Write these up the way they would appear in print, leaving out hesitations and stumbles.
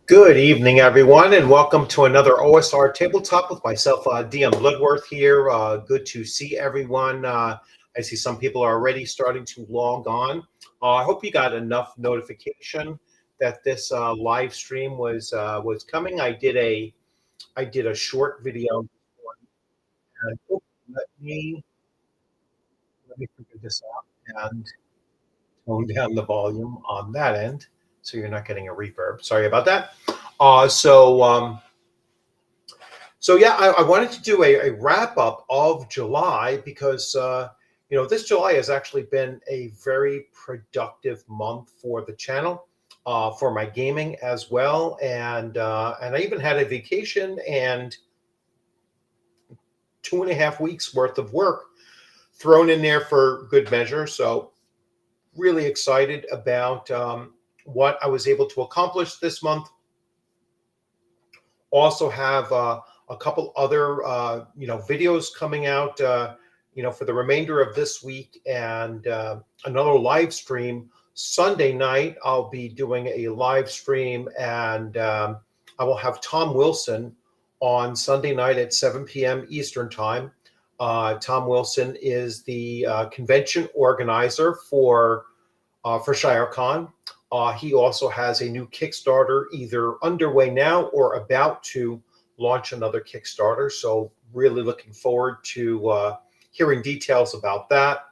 Good evening, everyone, and welcome to another OSR Tabletop with myself, DM Bloodworth here. Good to see everyone. I see some people are already starting to log on. I hope you got enough notification that this live stream was coming. I did a short video. And, let me figure this out and tone down the volume on that end, so you're not getting a reverb. Sorry about that. So yeah, I wanted to do a wrap up of July because this July has actually been a very productive month for the channel, for my gaming as well, and I even had a vacation and 2.5 weeks worth of work thrown in there for good measure. So really excited about what I was able to accomplish this month. Also have a couple other videos coming out for the remainder of this week, and another live stream Sunday night. I'll be doing a live stream, and I will have Tom Wilson on Sunday night at 7 p.m. Eastern time. Tom Wilson is the convention organizer for ShireCon. He also has a new Kickstarter either underway now or about to launch another Kickstarter. So really looking forward to hearing details about that.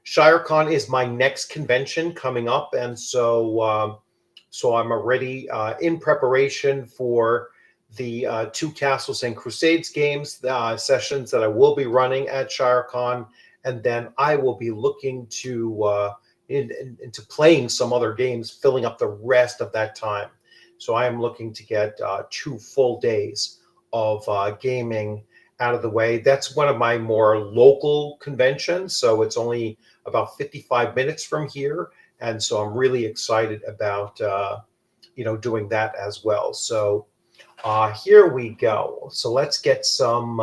ShireCon is my next convention coming up, and so I'm already in preparation for the Two Castles and Crusades games sessions that I will be running at ShireCon, and then I will be looking to into playing some other games, filling up the rest of that time. So I am looking to get 2 full days of gaming out of the way. That's one of my more local conventions, so it's only about 55 minutes from here, and so I'm really excited about doing that as well. So here we go. So let's get some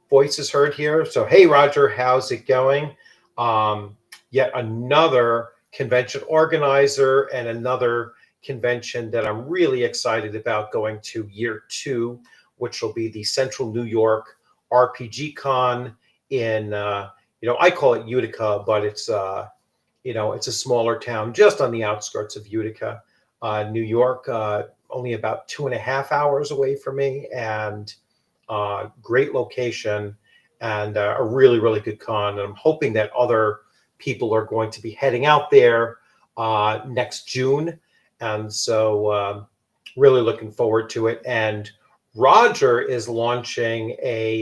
voices heard here. So, hey, Roger, how's it going? Yet another convention organizer and another convention that I'm really excited about going to year 2, which will be the Central New York RPG Con in, I call it Utica, but it's a smaller town just on the outskirts of Utica, New York, only about 2.5 hours away from me, and great location, and a really, really good con. And I'm hoping that other people are going to be heading out there next June. And so really looking forward to it. And Roger is launching his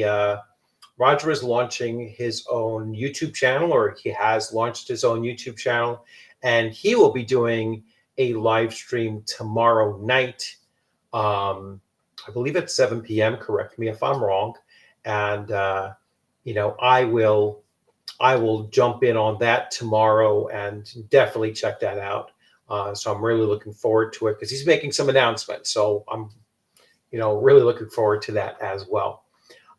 own YouTube channel, or he has launched his own YouTube channel, and he will be doing a live stream tomorrow night. I believe it's 7 p.m. Correct me if I'm wrong. And I will jump in on that tomorrow and definitely check that out. So I'm really looking forward to it because he's making some announcements. So I'm really looking forward to that as well.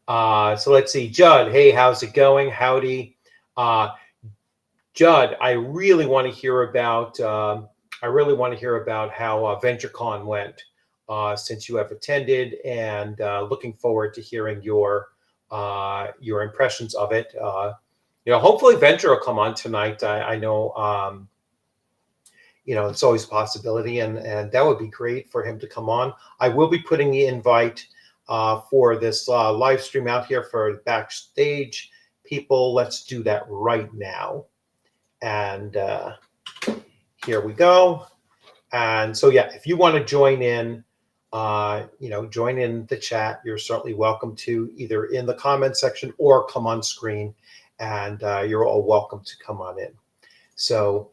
So let's see, Judd. Hey, how's it going? Howdy, Judd. I really want to hear about how VentureCon went. Since you have attended, and looking forward to hearing your impressions of it. Hopefully Venture will come on tonight. I know, it's always a possibility, and that would be great for him to come on. I will be putting the invite for this live stream out here for backstage people. Let's do that right now. And here we go. And so, yeah, if you want to join in, join in the chat, you're certainly welcome to, either in the comment section or come on screen, and you're all welcome to come on in. So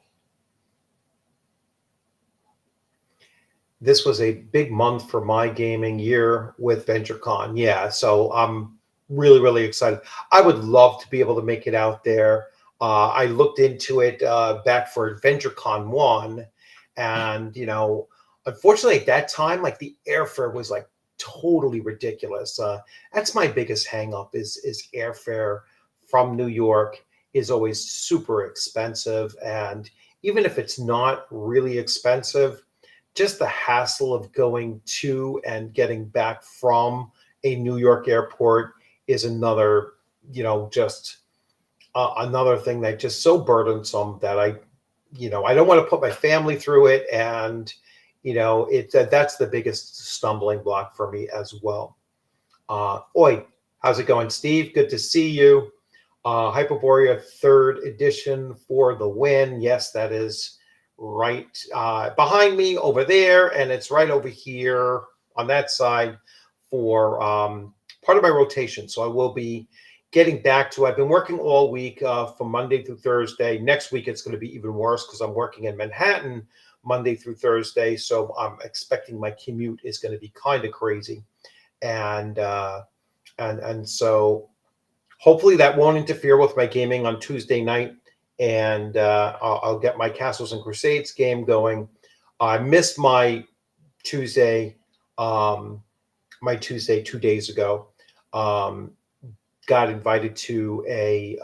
this was a big month for my gaming year with VentureCon. Yeah, so I'm really, really excited. I would love to be able to make it out there. I looked into it back for VentureCon 1, and unfortunately at that time, like the airfare was like totally ridiculous. That's my biggest hang up is airfare from New York is always super expensive, and even if it's not really expensive, just the hassle of going to and getting back from a New York airport is another, just another thing that just so burdensome that I don't want to put my family through it, and that's the biggest stumbling block for me as well. Oi, how's it going, Steve? Good to see you. Hyperborea third edition for the win. Yes, that is right behind me over there, and it's right over here on that side for part of my rotation. So I will be getting back to. I've been working all week from Monday through Thursday. Next week it's going to be even worse because I'm working in Manhattan Monday through Thursday. So I'm expecting my commute is going to be kind of crazy, and so hopefully that won't interfere with my gaming on Tuesday night, and I'll get my Castles and Crusades game going. I missed Tuesday, um, my Tuesday 2 days ago. Got invited to a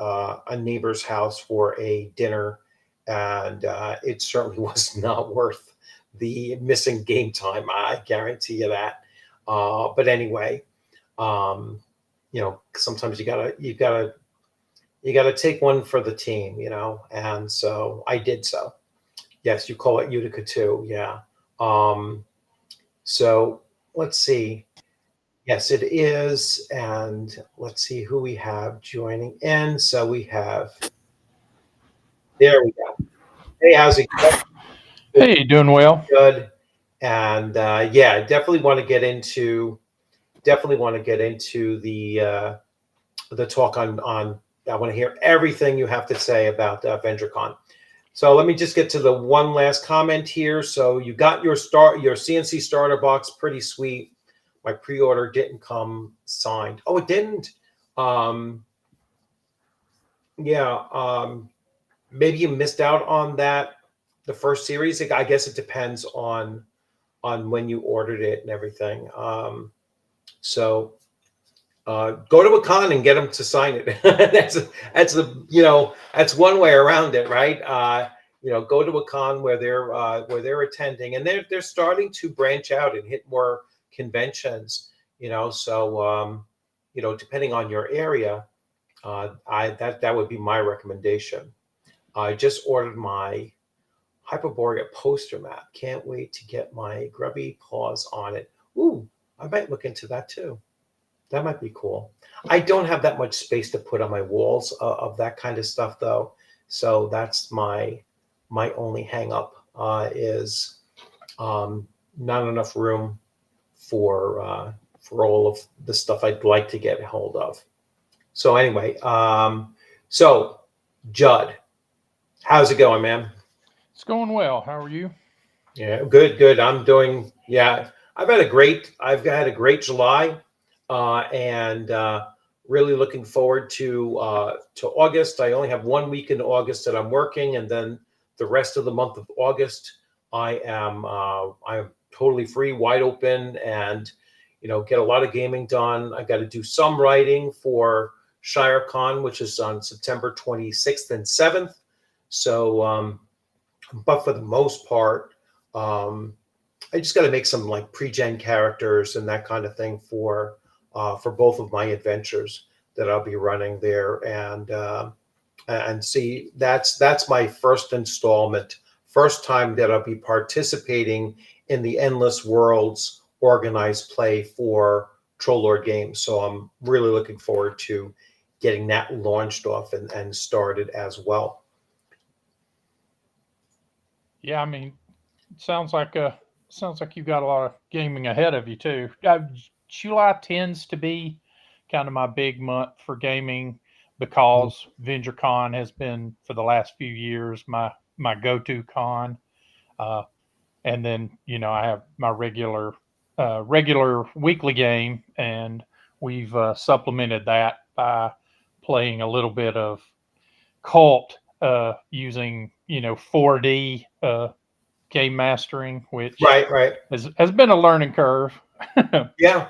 neighbor's house for a dinner, and it certainly was not worth the missing game time. I guarantee you that. But anyway, um, sometimes you gotta take one for the team, and so I did so. Yes, you call it Utica too, yeah. Um, so let's see. Yes, it is, and let's see who we have joining in. So we have there we go. Hey, how's it going? Hey, doing well. Good. And yeah, definitely want to get into the talk on. I want to hear everything you have to say about VentureCon. So let me just get to the one last comment here. So you got your CNC starter box, pretty sweet. My pre-order didn't come signed. Oh, it didn't. Um, yeah. Maybe you missed out on that. The first series. I guess it depends on when you ordered it and everything. So go to a con and get them to sign it. That's one way around it, right? Go to a con where they're attending, and they're starting to branch out and hit more conventions. So depending on your area, I that would be my recommendation. I just ordered my Hyperborea poster map. Can't wait to get my grubby paws on it. Ooh, I might look into that too. That might be cool. I don't have that much space to put on my walls of that kind of stuff, though. So that's my only hang up is not enough room for all of the stuff I'd like to get hold of. So anyway, so Judd, how's it going, man? It's going well. How are you? Yeah, good, good. I'm doing. Yeah, I've had a great July, and really looking forward to August. I only have 1 week in August that I'm working, and then the rest of the month of August, I am totally free, wide open, and get a lot of gaming done. I got to do some writing for ShireCon, which is on September 26th and 7th. So, but for the most part, um, I just got to make some like pre-gen characters and that kind of thing for both of my adventures that I'll be running there, and see that's my first installment, first time that I'll be participating in the Endless Worlds organized play for Troll Lord Games. So I'm really looking forward to getting that launched off and started as well. Yeah, I mean, it sounds like you've got a lot of gaming ahead of you too. July tends to be kind of my big month for gaming because VentureCon has been for the last few years my go-to con. Uh, and then I have my regular weekly game, and we've supplemented that by playing a little bit of Cult using 4D game mastering, which Right. has been a learning curve. Yeah.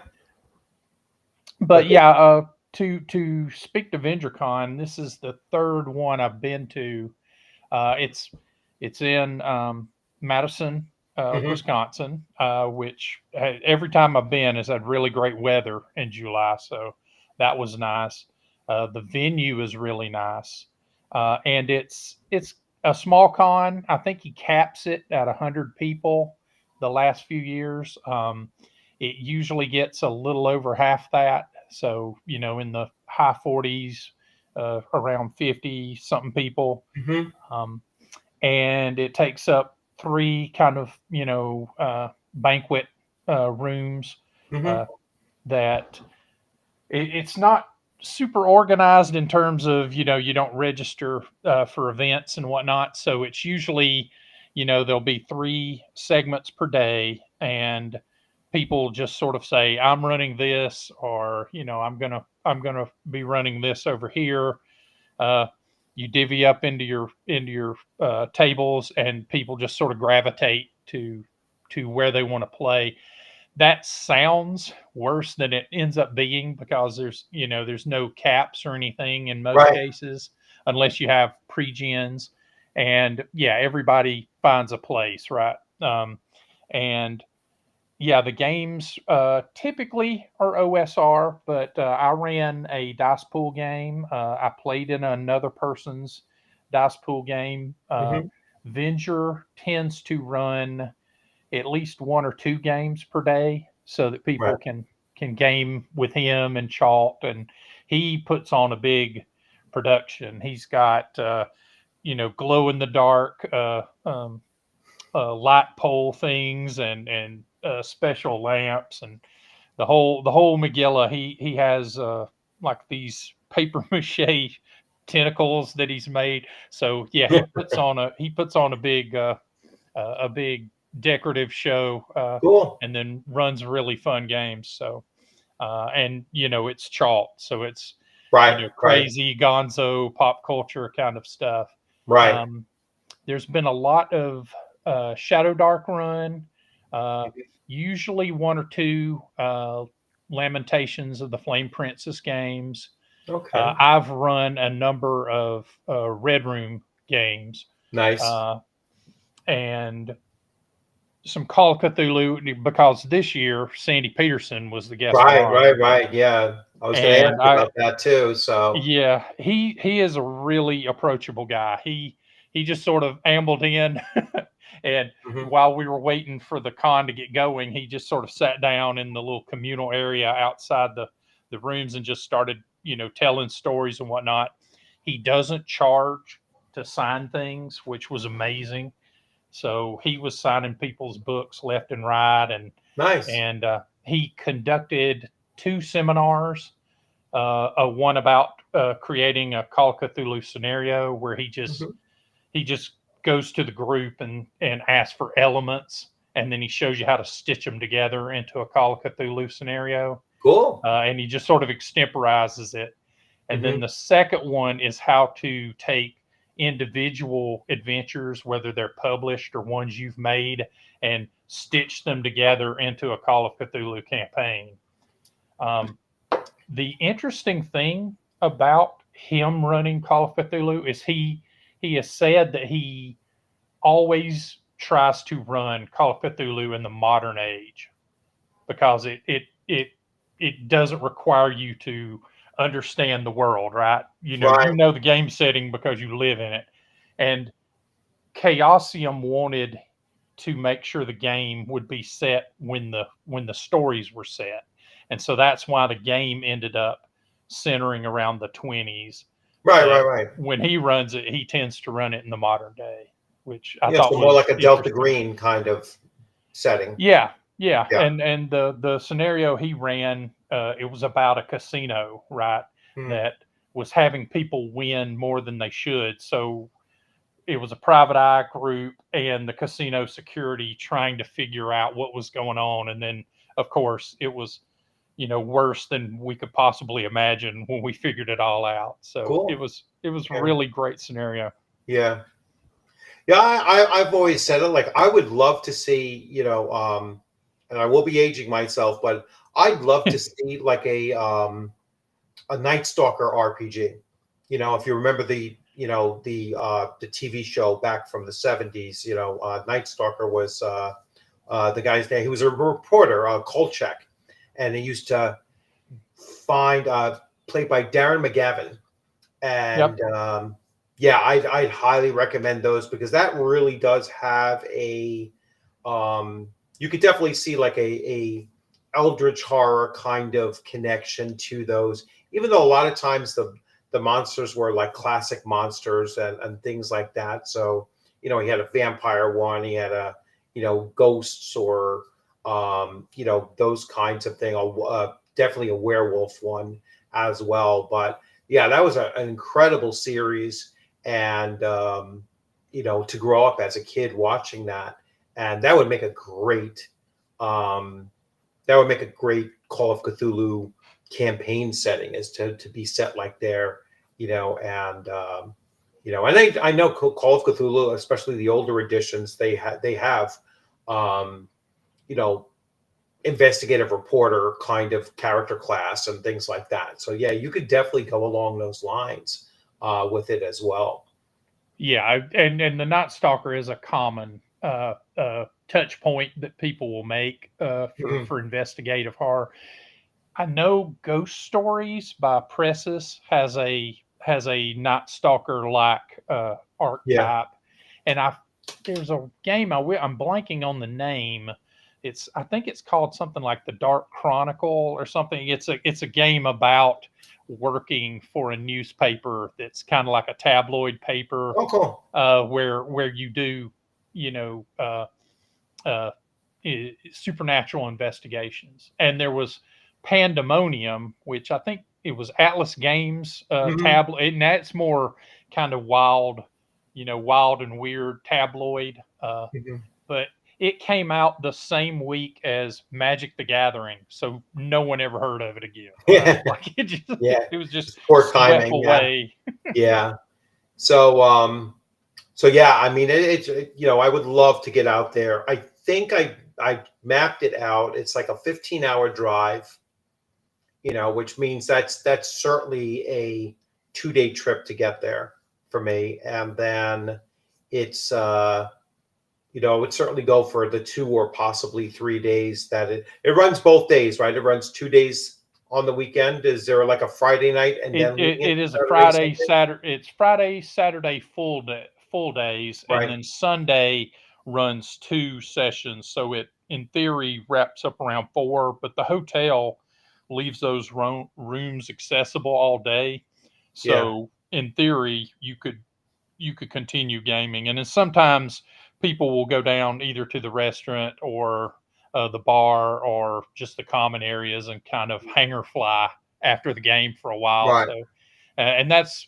But But yeah, to speak to VentureCon, this is the third one I've been to. It's in Madison, mhm. Wisconsin, which every time I've been has had really great weather in July, so that was nice. The venue is really nice, and it's a small con. I think he caps it at 100 people the last few years. It usually gets a little over half that, so in the high 40s, around 50 something people. Mhm. Um, and it takes up three kind of banquet rooms Mhm. uh, that it's not super organized in terms of you don't register for events and whatnot, so it's usually there'll be three segments per day, and people just sort of say I'm running this, or I'm gonna be running this over here. uh, you divvy up into your tables, and people just sort of gravitate to where they want to play. That sounds worse than it ends up being, because there's no caps or anything in most Right. cases, unless you have pre-gens, and yeah, everybody finds a place, right? And yeah, the games typically are OSR, but I ran a dice pool game. I played in another person's dice pool game. Mhm. Venger tends to run at least one or two games per day, so that people Right. can game with him and Chalt, and he puts on a big production. He's got glow in the dark light pole things, and special lamps, and the whole Megillah. He has like these paper mache tentacles that he's made. So yeah, he puts on a big decorative show, Cool. and then runs really fun games. So and it's Chalt, so it's Right. crazy gonzo pop culture kind of stuff. Right. Um, there's been a lot of Shadow Dark run, uh, Mhm. usually one or two Lamentations of the Flame Princess games. Okay. I've run a number of Red Room games, Nice. uh, and some Call of Cthulhu, because this year Sandy Peterson was the guest line, Right. Yeah. I was going to ask and you I about that too. So. yeah, he is a really approachable guy. He just sort of ambled in, and Mhm. while we were waiting for the con to get going, he just sort of sat down in the little communal area outside the rooms and just started, telling stories and whatnot. He doesn't charge to sign things, which was amazing. So he was signing people's books left and right, Nice. and he conducted two seminars, one about creating a Call of Cthulhu scenario, where Mhm. he just goes to the group and asks for elements, and then he shows you how to stitch them together into a Call of Cthulhu scenario, Cool. and he just sort of extemporizes it. And then Mhm. the second one is how to take individual adventures, whether they're published or ones you've made, and stitch them together into a Call of Cthulhu campaign. Um, the interesting thing about him running Call of Cthulhu is he has said that he always tries to run Call of Cthulhu in the modern age, because it doesn't require you to understand the world, right? You Right. know the game setting because you live in it. And Chaosium wanted to make sure the game would be set when the stories were set, and so that's why the game ended up centering around the 20s. But Right. when he runs it, he tends to run it in the modern day, which I Yeah. thought So more was like a Delta interesting. Green kind of setting. Yeah, yeah, Yeah. and the scenario he ran, it was about a casino, right? Hmm. That was having people win more than they should. So it was a private eye group and the casino security trying to figure out what was going on. And then, of course, it was, worse than we could possibly imagine when we figured it all out. So it Cool. was Yeah. really great scenario. Yeah. Yeah. I've always said it. Like, I would love to see, and I will be aging myself, but I'd love to see like a Night Stalker RPG. If you remember the TV show back from the 70s, Night Stalker was the guy's name. He was a reporter, Kolchak, and he used to find played by Darren McGavin. Yep. And yeah, I'd highly recommend those because that really does have you could definitely see like a eldritch horror kind of connection to those, even though a lot of times the monsters were like classic monsters and things like that. So he had a vampire one, he had a ghosts or those kinds of thing. Definitely a werewolf one as well. But yeah, that was an incredible series, and to grow up as a kid watching that, and that would make a great Call of Cthulhu campaign setting, is to be set like there, and I know Call of Cthulhu, especially the older editions, they have um, you know investigative reporter kind of character class and things like that. So yeah, you could definitely go along those lines with it as well. Yeah, and the Night Stalker is a common touch point that people will make Mhm. for investigative horror. I know Ghost Stories by Presses has a Night Stalker like Yeah. archetype, and there's a game I'm blanking on the name. I think it's called something like the Dark Chronicle or something. It's a game about working for a newspaper that's kind of like a tabloid paper, Oh, cool. where you do, you know, uh, supernatural investigations. And there was Pandemonium, which I think it was Atlas Games Hmm. tabloid, and that's more kind of wild, wild and weird tabloid. Hmm. But it came out the same week as Magic the Gathering, so no one ever heard of it again, right? Yeah. Like Yeah. it was just It's poor swept timing. Yeah. away. Yeah. So so yeah, I mean I would love to get out there. I think I mapped it out. It's like a 15-hour drive, which means that's certainly a 2-day trip to get there for me. And then it's it would certainly go for the 2 or possibly 3 days that it runs both days, right? It runs 2 days on the weekend. Is there like a Friday night and It, then it, leaving it it is a Saturday, Friday, Sunday? Saturday. It's Friday, Saturday full days, and Right. then Sunday runs 2 sessions. So it, in theory, wraps up around 4. But the hotel leaves those rooms accessible all day. Yeah. So in theory, you could continue gaming, and then sometimes people will go down either to the restaurant or the bar or just the common areas and kind of hanger fly after the game for a while. Right. So, and that's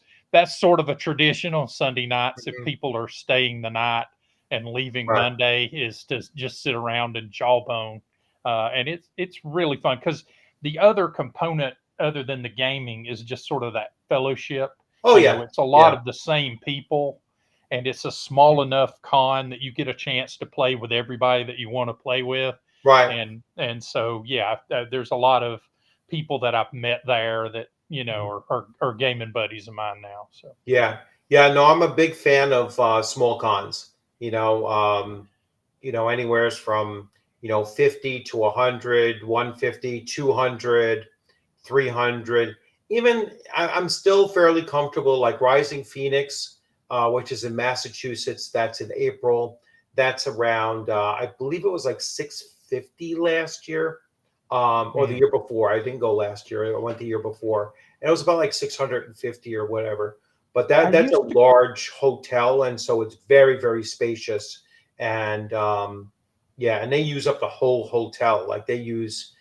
sort of a tradition on Sunday nights. If Mhm. people are staying the night and leaving Right. Monday, is to just sit around and jawbone, and it's really fun because the other component other than the gaming is just sort of that fellowship. Oh yeah. It's a lot Yeah. of the same people, and it's a small enough con that you get a chance to play with everybody that you want to play with. Right. And so yeah, there's a lot of people that I've met there that are gaming buddies of mine now. So Yeah. Yeah. No, I'm a big fan of small cons. Anywhere's from 50 to 100, 150, 200, 300. Even I'm still fairly comfortable, like Rising Phoenix, which is in Massachusetts. That's in April. That's around, I believe it was like 650 last year, or the mm. year before. I didn't go last year. I went the year before. And it was about like 650 or whatever. But I that's a used to. large hotel, and so it's very, very spacious. And yeah, and they use up the whole hotel. Like they use,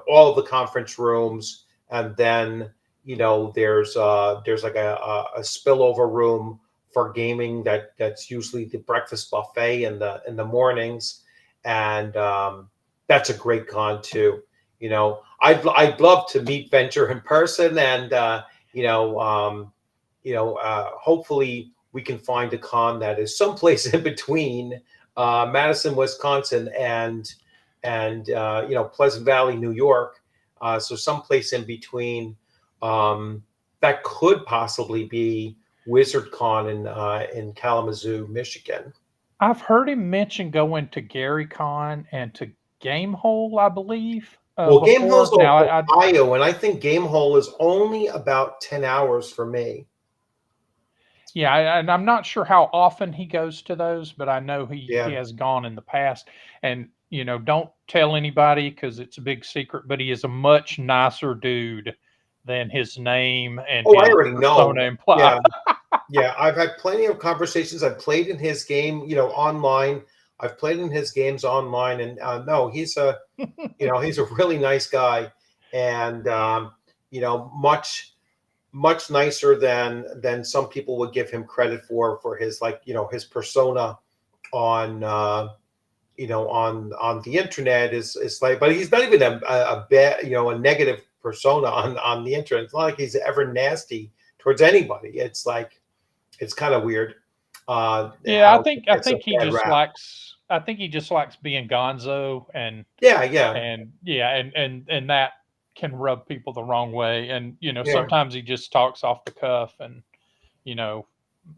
all of the conference rooms, and then there's like a spillover room for gaming. That's usually the breakfast buffet in the mornings, and that's a great con too. I'd love to meet Venture in person, and hopefully we can find a con that is someplace in between Madison, Wisconsin, and Pleasant Valley, New York. So someplace in between, that could possibly be WizardCon in Kalamazoo, Michigan. I've heard him mention going to GaryCon and to Gamehole, I believe, Well, before. Gamehole's Now, I Ohio, and I think Gamehole is only about 10 hours for me. yeah, and I'm not sure how often he goes to those, but I know he Yeah. has gone in the past. And don't tell anybody because it's a big secret. But he is a much nicer dude than his name and Oh, I his already know. persona imply. Yeah. Yeah. I've had plenty of conversations. I've played in his game, online. I've played in his games online, and no, he's a really nice guy, and much nicer than some people would give him credit for his, his persona on on the internet is like, but he's not even a bad, a negative persona on the internet. It's not like he's ever nasty towards anybody. It's like, it's kind of weird Yeah, I how think it's a bad rap. I think he just likes being Gonzo and Yeah, yeah, yeah, and that can rub people the wrong way. And yeah, sometimes he just talks off the cuff, and you know,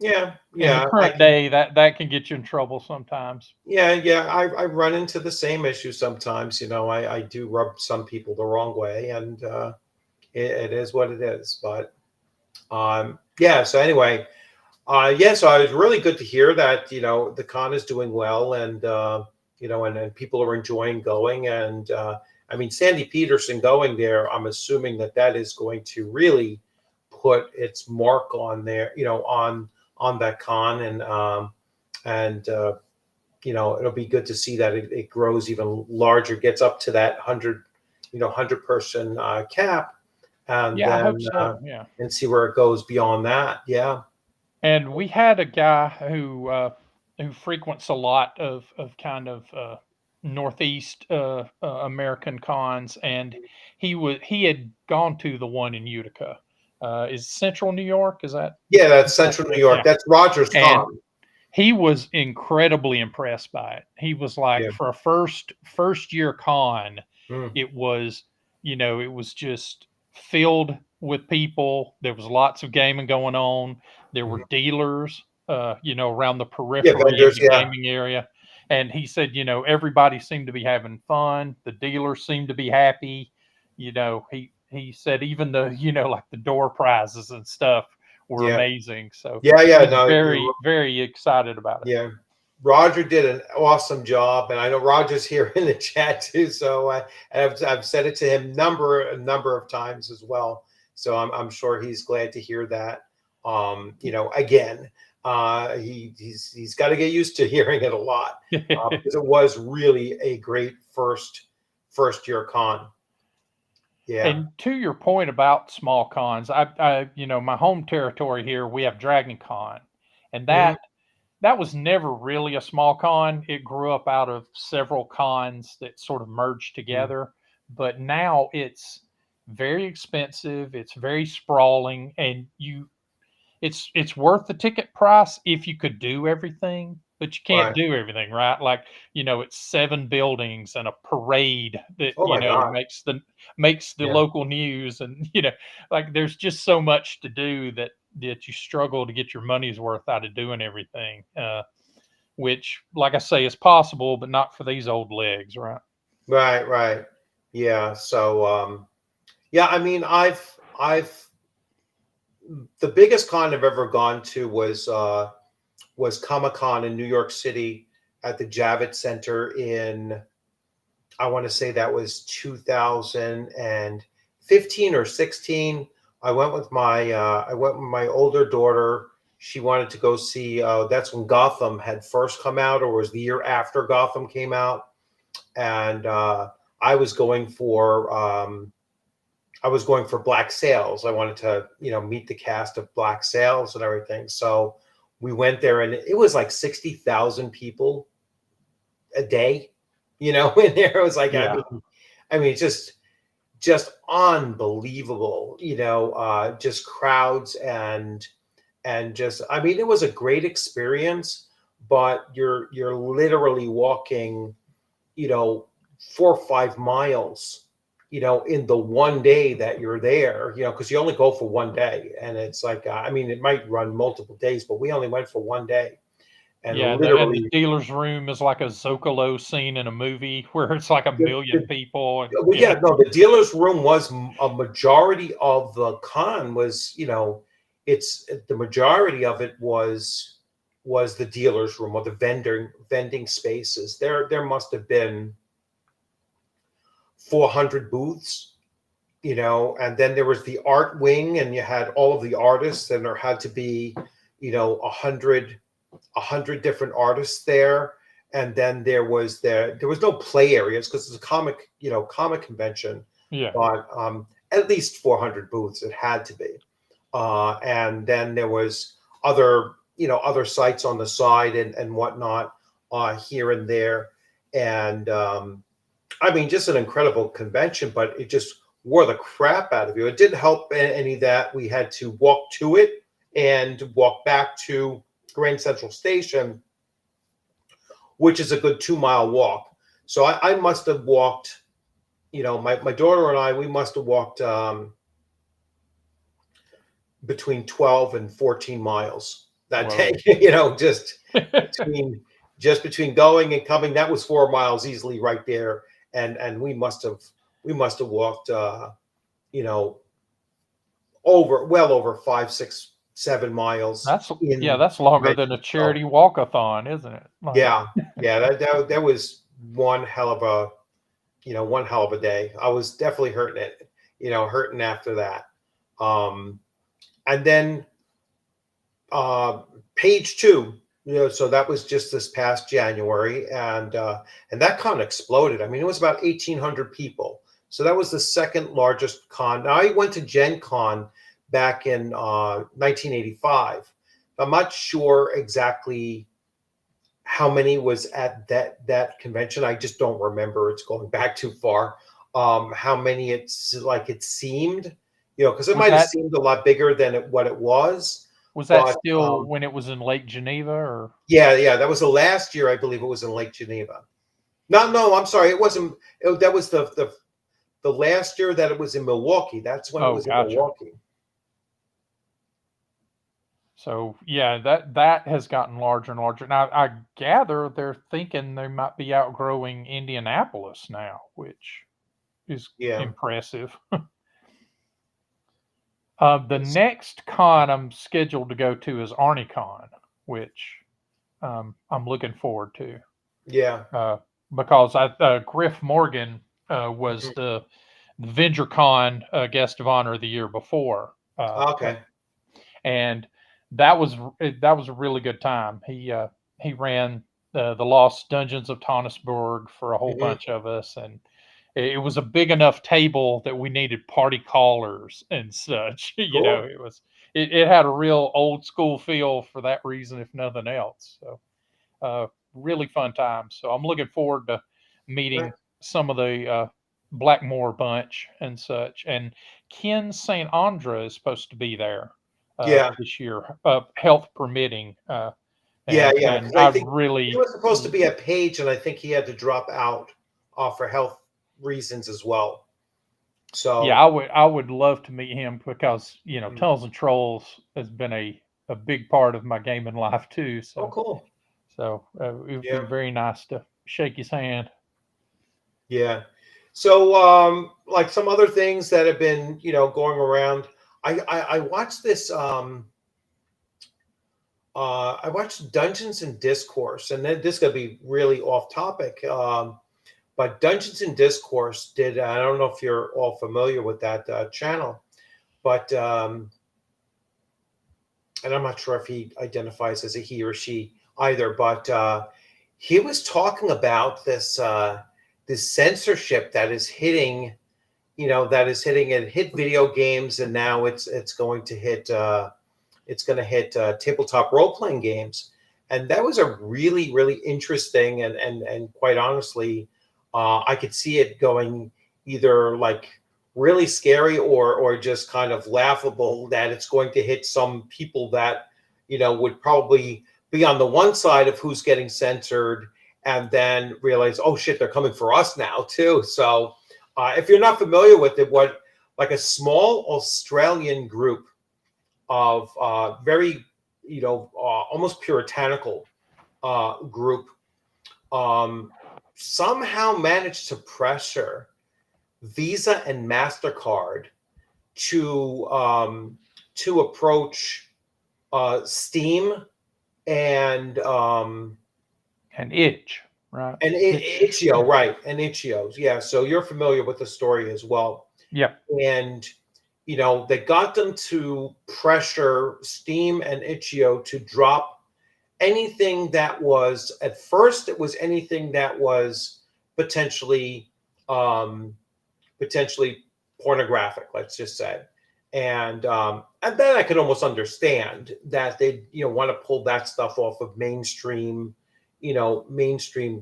yeah, in the yeah. current day, that can get you in trouble sometimes. Yeah. I run into the same issue sometimes. I do rub some people the wrong way, and it is what it is. But yeah. So anyway, yeah. So it was really good to hear that the con is doing well, and and people are enjoying going. And I mean, Sandy Peterson going there, I'm assuming that is going to really put its mark on there, on that con, and it'll be good to see that it grows even larger, gets up to that 100 person cap, and Yeah, I hope then so. Yeah. and see where it goes beyond that. Yeah. And we had a guy who frequents a lot of kind of northeast American cons, and he had gone to the one in Utica. Is Central New York? Yeah, that's Is that Central New the York. yeah? That's Rogers And Con. he was incredibly impressed by it. He was Yeah. like, for a first year con, Mm, it was it was just filled with people. There was lots of gaming going on. There were mhm. dealers, around the Yeah, periphery of vendors. the Yeah, gaming area. And he said, everybody seemed to be having fun. The dealers seemed to be happy. He said even the like the door prizes and stuff were yeah, amazing. So yeah. he's No, very, very excited about it. yeah. Roger did an awesome job, and I know Roger's here in the chat too. So I've said it to him a number of times as well. So I'm sure he's glad to hear that. Again, he's got to get used to hearing it a lot, because it was really a great first year con. Yeah. And to your point about small cons, my home territory here, we have Dragon Con, and Hmm. that was never really a small con. It grew up out of several cons that sort of merged together, but now it's very expensive. It's very sprawling, and it's worth the ticket price if you could do everything, but you can't Right. do everything, right? Like, it's 7 buildings and a parade that, Oh my God. makes the Yeah. local news, and like there's just so much to do that you struggle to get your money's worth out of doing everything. Which, like I say, is possible, but not for these old legs, right? Right. Right. Yeah. So yeah. I mean, I've the biggest con I've ever gone to was Comic Con in New York City at the Javits Center in, I want to say that was 2015 or 16. I went with my older daughter. She wanted to go see. That's when Gotham had first come out, or was the year after Gotham came out, and I was going for Black Sails. I wanted to, meet the cast of Black Sails and everything. So we went there, and it was like 60,000 people a day, in there. It was like, Yeah. I mean, just unbelievable, just crowds and just, I mean, it was a great experience, but you're literally walking, 4 or 5 miles, in the one day that you're there, because you only go for one day. And it's like, I mean, it might run multiple days, but we only went for one day. And Yeah, the literally, dealer's room is like a Zocalo scene in a movie where it's like a the, million the, people, and well, yeah, no, the dealer's room was a majority of the con was, it's the majority of it was the dealer's room, or the vending spaces. There must have been 400 booths, and then there was the art wing, and you had all of the artists, and there had to be, 100 different artists there. And then there was no play areas because it's a comic convention, yeah, but at least 400 booths it had to be. And then there was other sites on the side and whatnot, here and there. And I mean, just an incredible convention, but it just wore the crap out of you. It didn't help any that we had to walk to it and walk back to Grand Central Station, which is a good 2 mile walk. So I must have walked, my daughter and I, we must have walked between 12 and 14 miles that Whoa. day, between going and coming. That was 4 miles easily right there. And we must have walked, well over 5, 6, 7 miles. That's longer than a charity walk-a-thon, isn't it? Like, Yeah. That was one hell of a day. I was definitely hurting after that. And then page 2, so that was just this past January, and that con exploded. I mean, it was about 1,800 people. So that was the second largest con. Now, I went to Gen Con back in 1985. I'm not sure exactly how many was at that convention. I just don't remember. It's going back too far. How many it seemed, because it might have seemed a lot bigger than what it was. Was that still when it was in Lake Geneva, or? Yeah, that was the last year. I believe it was in Lake Geneva. No, I'm sorry, it wasn't. That was the last year that it was in Milwaukee. That's when it was in Milwaukee. So yeah, that has gotten larger and larger. Now I gather they're thinking they might be outgrowing Indianapolis now, which is impressive. The next con I'm scheduled to go to is ArnieCon, which I'm looking forward to. Yeah. Because Griff Morgan was the VentureCon guest of honor the year before. Okay. And that was a really good time. He ran the Lost Dungeons of Tonnisburg for a whole bunch of us, and it was a big enough table that we needed party callers and such. Cool. It had a real old school feel for that reason, if nothing else. So really fun time. So I'm looking forward to meeting some of the Blackmore bunch and such. And Ken St. Andre is supposed to be there this year, health permitting. And I think he was supposed to be at Page, and I think he had to drop out for health reasons as well. So yeah, I would love to meet him because Tunnels and Trolls has been a big part of my gaming life too. So cool. So it would be very nice to shake his hand. Yeah. So like some other things that have been going around. I watched this. I watched Dungeons and Discourse, and then this is gonna be really off topic. But Dungeons and Discourse did. I don't know if you're all familiar with that channel, but and I'm not sure if he identifies as a he or she either. But he was talking about this censorship that is hitting, it hit video games, and now it's going to hit it's going to hit tabletop role-playing games. And that was a really, really interesting and quite honestly, I could see it going either like really scary or just kind of laughable, that it's going to hit some people that, would probably be on the one side of who's getting censored and then realize, oh shit, they're coming for us now too. So if you're not familiar with it, what like a small Australian group of very, almost puritanical group somehow managed to pressure Visa and MasterCard to approach Steam and Itch, right? and Itch.io, right? And Itch.io, yeah. So you're familiar with the story as well. Yeah. And they got them to pressure Steam and Itch.io to drop anything that was, at first it was anything that was potentially pornographic, let's just say. And then I could almost understand that they want to pull that stuff off of mainstream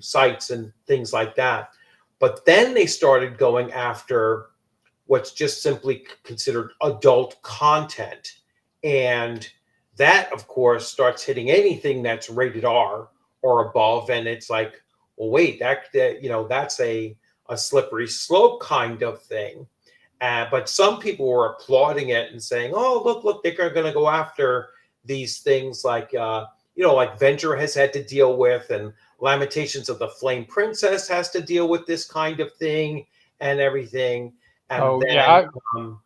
sites and things like that. But then they started going after what's just simply considered adult content. And that, of course, starts hitting anything that's rated R or above. And it's like, well, wait, that's a slippery slope kind of thing. But some people were applauding it and saying, oh, look, they're going to go after these things like, like Venture has had to deal with, and Lamentations of the Flame Princess has to deal with this kind of thing and everything. And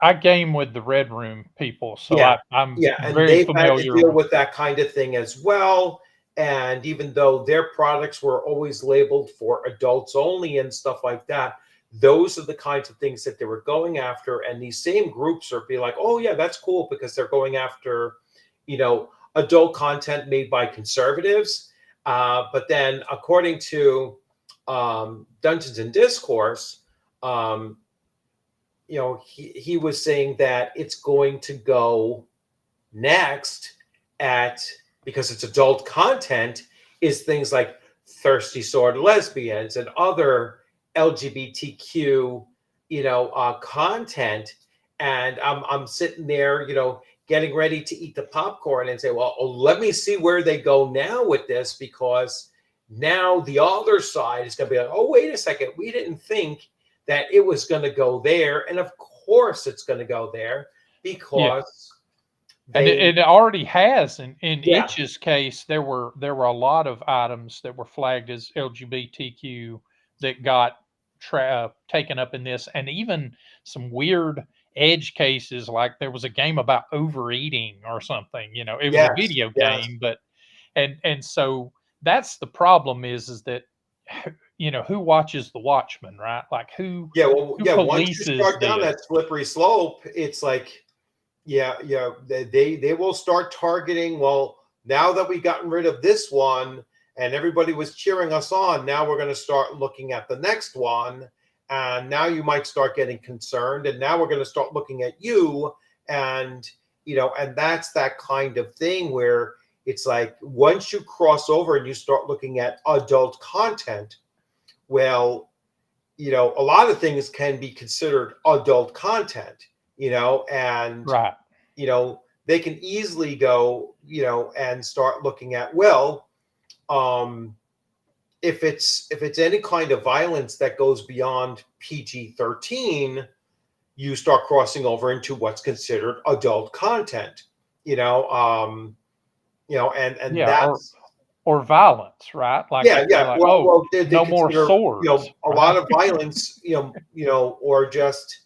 I game with the Red Room people, so I'm and very they've familiar had to deal with that kind of thing as well. And even though their products were always labeled for adults only and stuff like that, those are the kinds of things that they were going after. And these same groups are be like, oh yeah, that's cool, because they're going after, adult content made by conservatives. But then according to Dungeons and Discourse, he was saying that it's going to go next because it's adult content, is things like thirsty sword lesbians and other LGBTQ, content. And I'm sitting there, getting ready to eat the popcorn and say, well, let me see where they go now with this, because now the other side is going to be like, oh, wait a second, we didn't think that it was going to go there. And of course it's going to go there, because and it already has. In Yeah. Itch's case, there were a lot of items that were flagged as LGBTQ that got taken up in this, and even some weird edge cases, like there was a game about overeating or something. It was a video game, but and so that's the problem is that who watches the Watchmen, right? Like who once you polices start down this? that slippery slope, it's like they will start targeting, well, now that we've gotten rid of this one and everybody was cheering us on, now we're going to start looking at the next one, and now you might start getting concerned, and now we're going to start looking at you. And and that's that kind of thing where it's like, once you cross over and you start looking at adult content, well, a lot of things can be considered adult content, and right. They can easily go, and start looking at, well, if it's any kind of violence that goes beyond PG-13, you start crossing over into what's considered adult content, and that's or violence, right? Like like, well, they no more consider, swords. a lot of violence, or just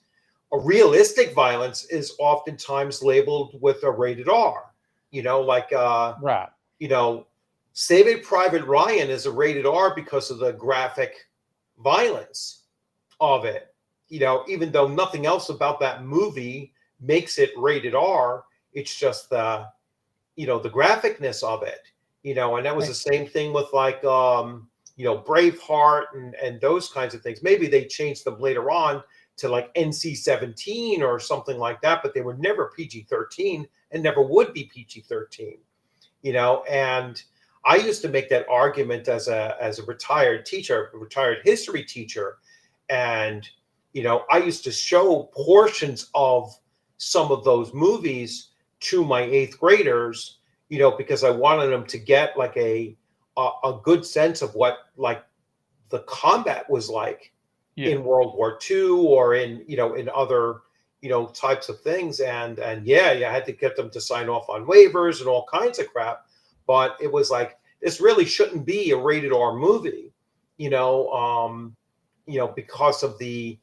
a realistic violence is oftentimes labeled with a rated R, like right. Saving Private Ryan is a rated R because of the graphic violence of it. Even though nothing else about that movie makes it rated R, it's just the graphicness of it. And that was the same thing with like Braveheart and those kinds of things. Maybe they changed them later on to like NC-17 or something like that, but they were never PG-13 and never would be PG-13. And I used to make that argument as a retired teacher, a retired history teacher, and I used to show portions of some of those movies to my eighth graders, because I wanted them to get like a good sense of what like the combat was like in World War II or in other types of things, and yeah, you had to get them to sign off on waivers and all kinds of crap. But it was like, this really shouldn't be a rated R movie, because of the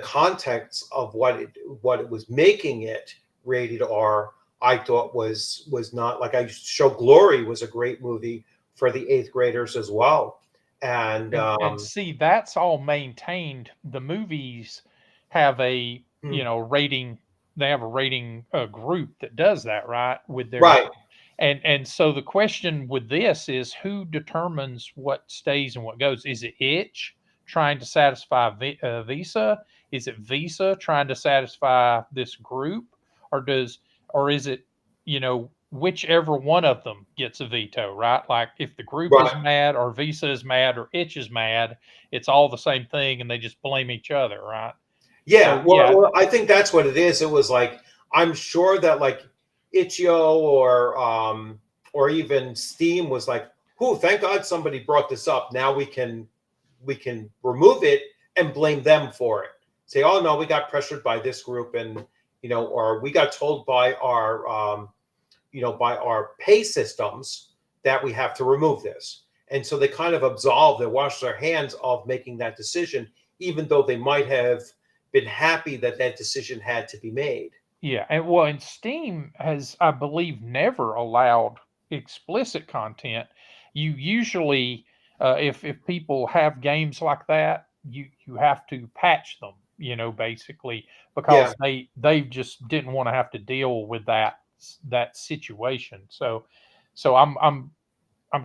context of what it was making it rated R. I thought was not, like I used to show Glory was a great movie for the eighth graders as well. And see, that's all maintained. The movies have a rating. They have a rating group that does that, right? With their right. and so the question with this is, who determines what stays and what goes? Is it Itch trying to satisfy Visa? Is it Visa trying to satisfy this group, or is it whichever one of them gets a veto, right? Like if the group is Right. mad or Visa is mad or Itch is mad, it's all the same thing and they just blame each other, right? Yeah, So yeah, well, I think that's what it is. It was like, I'm sure that like Itch.io or even Steam was like, "Oh, thank God somebody brought this up. Now we can remove it and blame them for it. Say, oh no, we got pressured by this group, and or we got told by our pay systems that we have to remove this." And so they kind of absolve, they wash their hands of making that decision, even though they might have been happy that that decision had to be made. yeah, and Steam has, I believe, never allowed explicit content. You usually, if people have games like that, you have to patch them, basically Yeah. because they just didn't want to have to deal with that situation. So I'm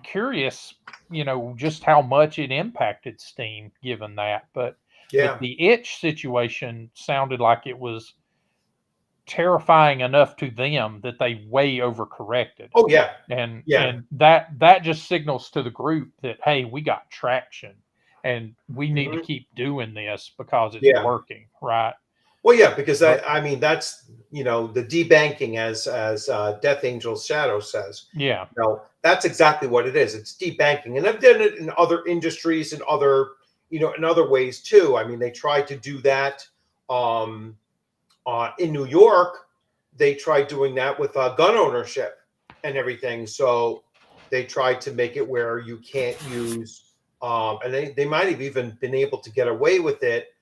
curious, just how much it impacted Steam given that, but Yeah. the itch situation sounded like it was terrifying enough to them that they way overcorrected. Oh yeah. And Yeah. and that just signals to the group that, hey, we got traction and we need to Mhm. keep doing this because it's Yeah. working, right? Well, yeah, because But I mean that's the debanking, as Death Angel's Shadow says. yeah, That's exactly what it is. It's debanking, and I've done it in other industries and other in other ways too. I mean, they tried to do that um, in New York. They tried doing that with gun ownership and everything. So they tried to make it where you can't use, and they might have even been able to get away with it.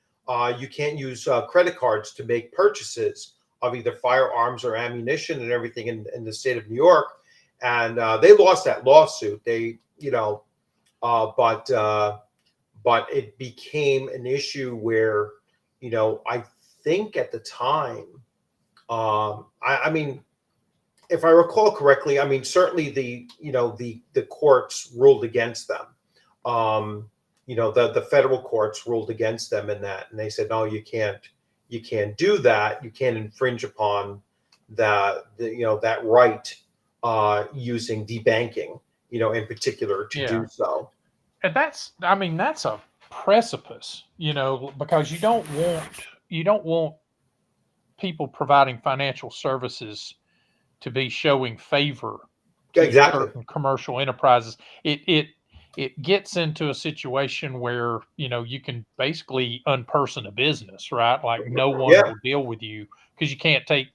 You can't use credit cards to make purchases of either firearms or ammunition and everything in the state of New York. And they lost that lawsuit. But it became an issue where, I think at the time, I mean, if I recall correctly, I mean, certainly the courts ruled against them. The federal courts ruled against them in that, and they said, no, you can't do that. You can't infringe upon that right using debanking, in particular to yeah. do so. And that's a precipice, because you don't want people providing financial services to be showing favor to Exactly. certain commercial enterprises. It gets into a situation where you can basically unperson a business, right? Like no one Yeah. will deal with you because you can't take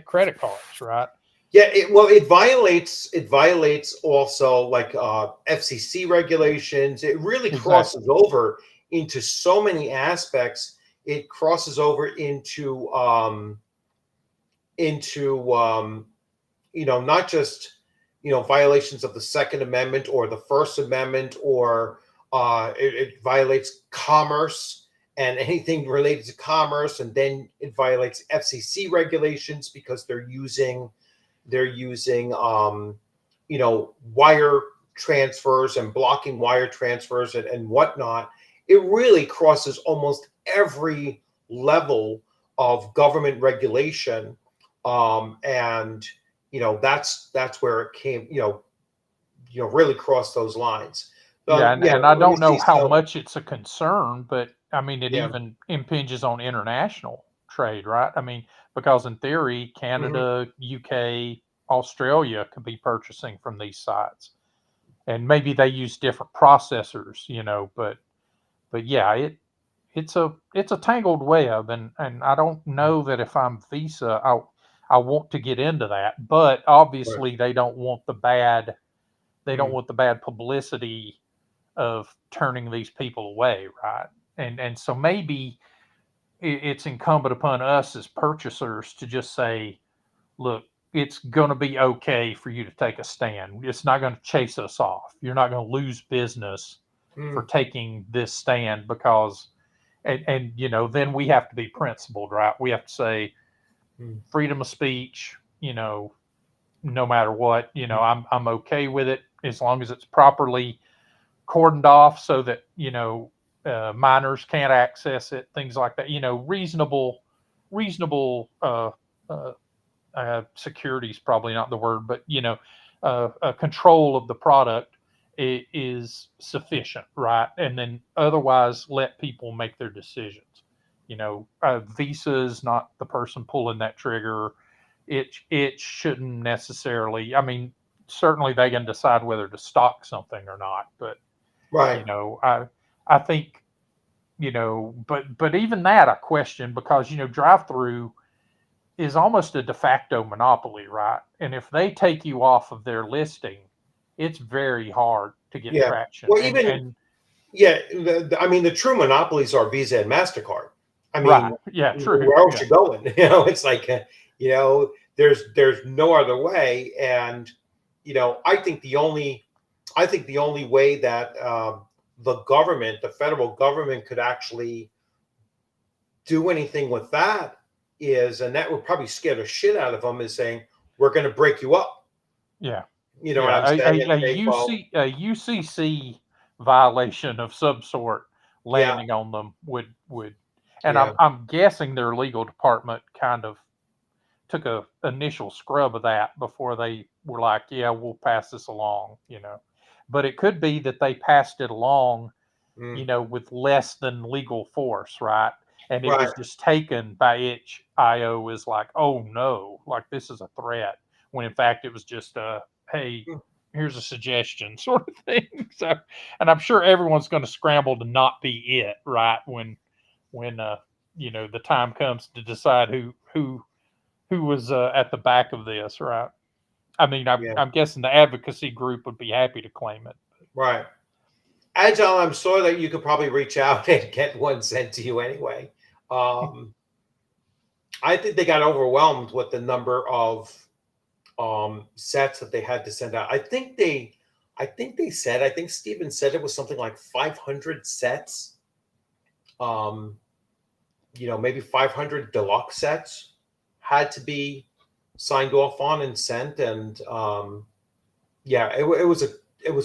credit cards, right? Yeah, it violates also like FCC regulations. It really Exactly. crosses over into so many aspects. It crosses over into not just violations of the Second Amendment or the First Amendment, or it violates commerce and anything related to commerce, and then it violates FCC regulations because they're using wire transfers and blocking wire transfers and whatnot. It really crosses almost every level of government regulation, and that's where it came, really crossed those lines. Yeah, Yeah, and I let me don't know see. how So, much it's a concern, but I mean, it yeah. even impinges on international trade, right? I mean, because in theory, Hmm. Canada, UK, Australia could be purchasing from these sites, and maybe they use different processors, but yeah, it's a tangled web, and I don't know that if I'm Visa, I want to get into that, but Right. obviously they don't Mm. want the bad publicity of turning these people away, right? And so maybe it's incumbent upon us as purchasers to just say, look, it's going to be okay for you to take a stand. It's not going to chase us off. You're not going to lose business for Mm. taking this stand because, and then we have to be principled, right? We have to say Mm. freedom of speech, no matter what, Mm. I'm okay with it as long as it's properly cordoned off so that minors can't access it, things like that. Reasonable uh, security is probably not the word, but control of the product is sufficient, right? And then otherwise, let people make their decisions. Visa is not the person pulling that trigger. It shouldn't necessarily. I mean, certainly they can decide whether to stock something or not, but Right. you know, I think but even that I question because drive through is almost a de facto monopoly, right? And if they take you off of their listing, it's very hard to get Yeah. traction. Well, even And yeah, I mean, the true monopolies are Visa and Mastercard. I right, mean, yeah, true, where else yeah, you going? It's like, there's no other way. And I think the only way that the federal government, could actually do anything with that is, and that would probably scare the shit out of them, is saying we're going to break you up. yeah, You know what yeah. I'm saying? And say, well, A UCC violation of some sort yeah, landing on them would, and yeah, I'm guessing their legal department kind of took a initial scrub of that before they were like, yeah, we'll pass this along. But it could be that they passed it along, mm, with less than legal force, right? And it right, was just taken by itch.io as like, oh no, like this is a threat, when in fact it was just hey, mm, here's a suggestion sort of thing. So, and I'm sure everyone's going to scramble to not be it, right? When the time comes to decide who was at the back of this, right? I mean, yeah, I'm guessing the advocacy group would be happy to claim it. right. Agile, I'm sure that you could probably reach out and get one sent to you anyway. Um, I think they got overwhelmed with the number of sets that they had to send out. I think Steven said it was something like 500 sets. Um, maybe 500 deluxe sets had to be signed off on and sent, and yeah, it was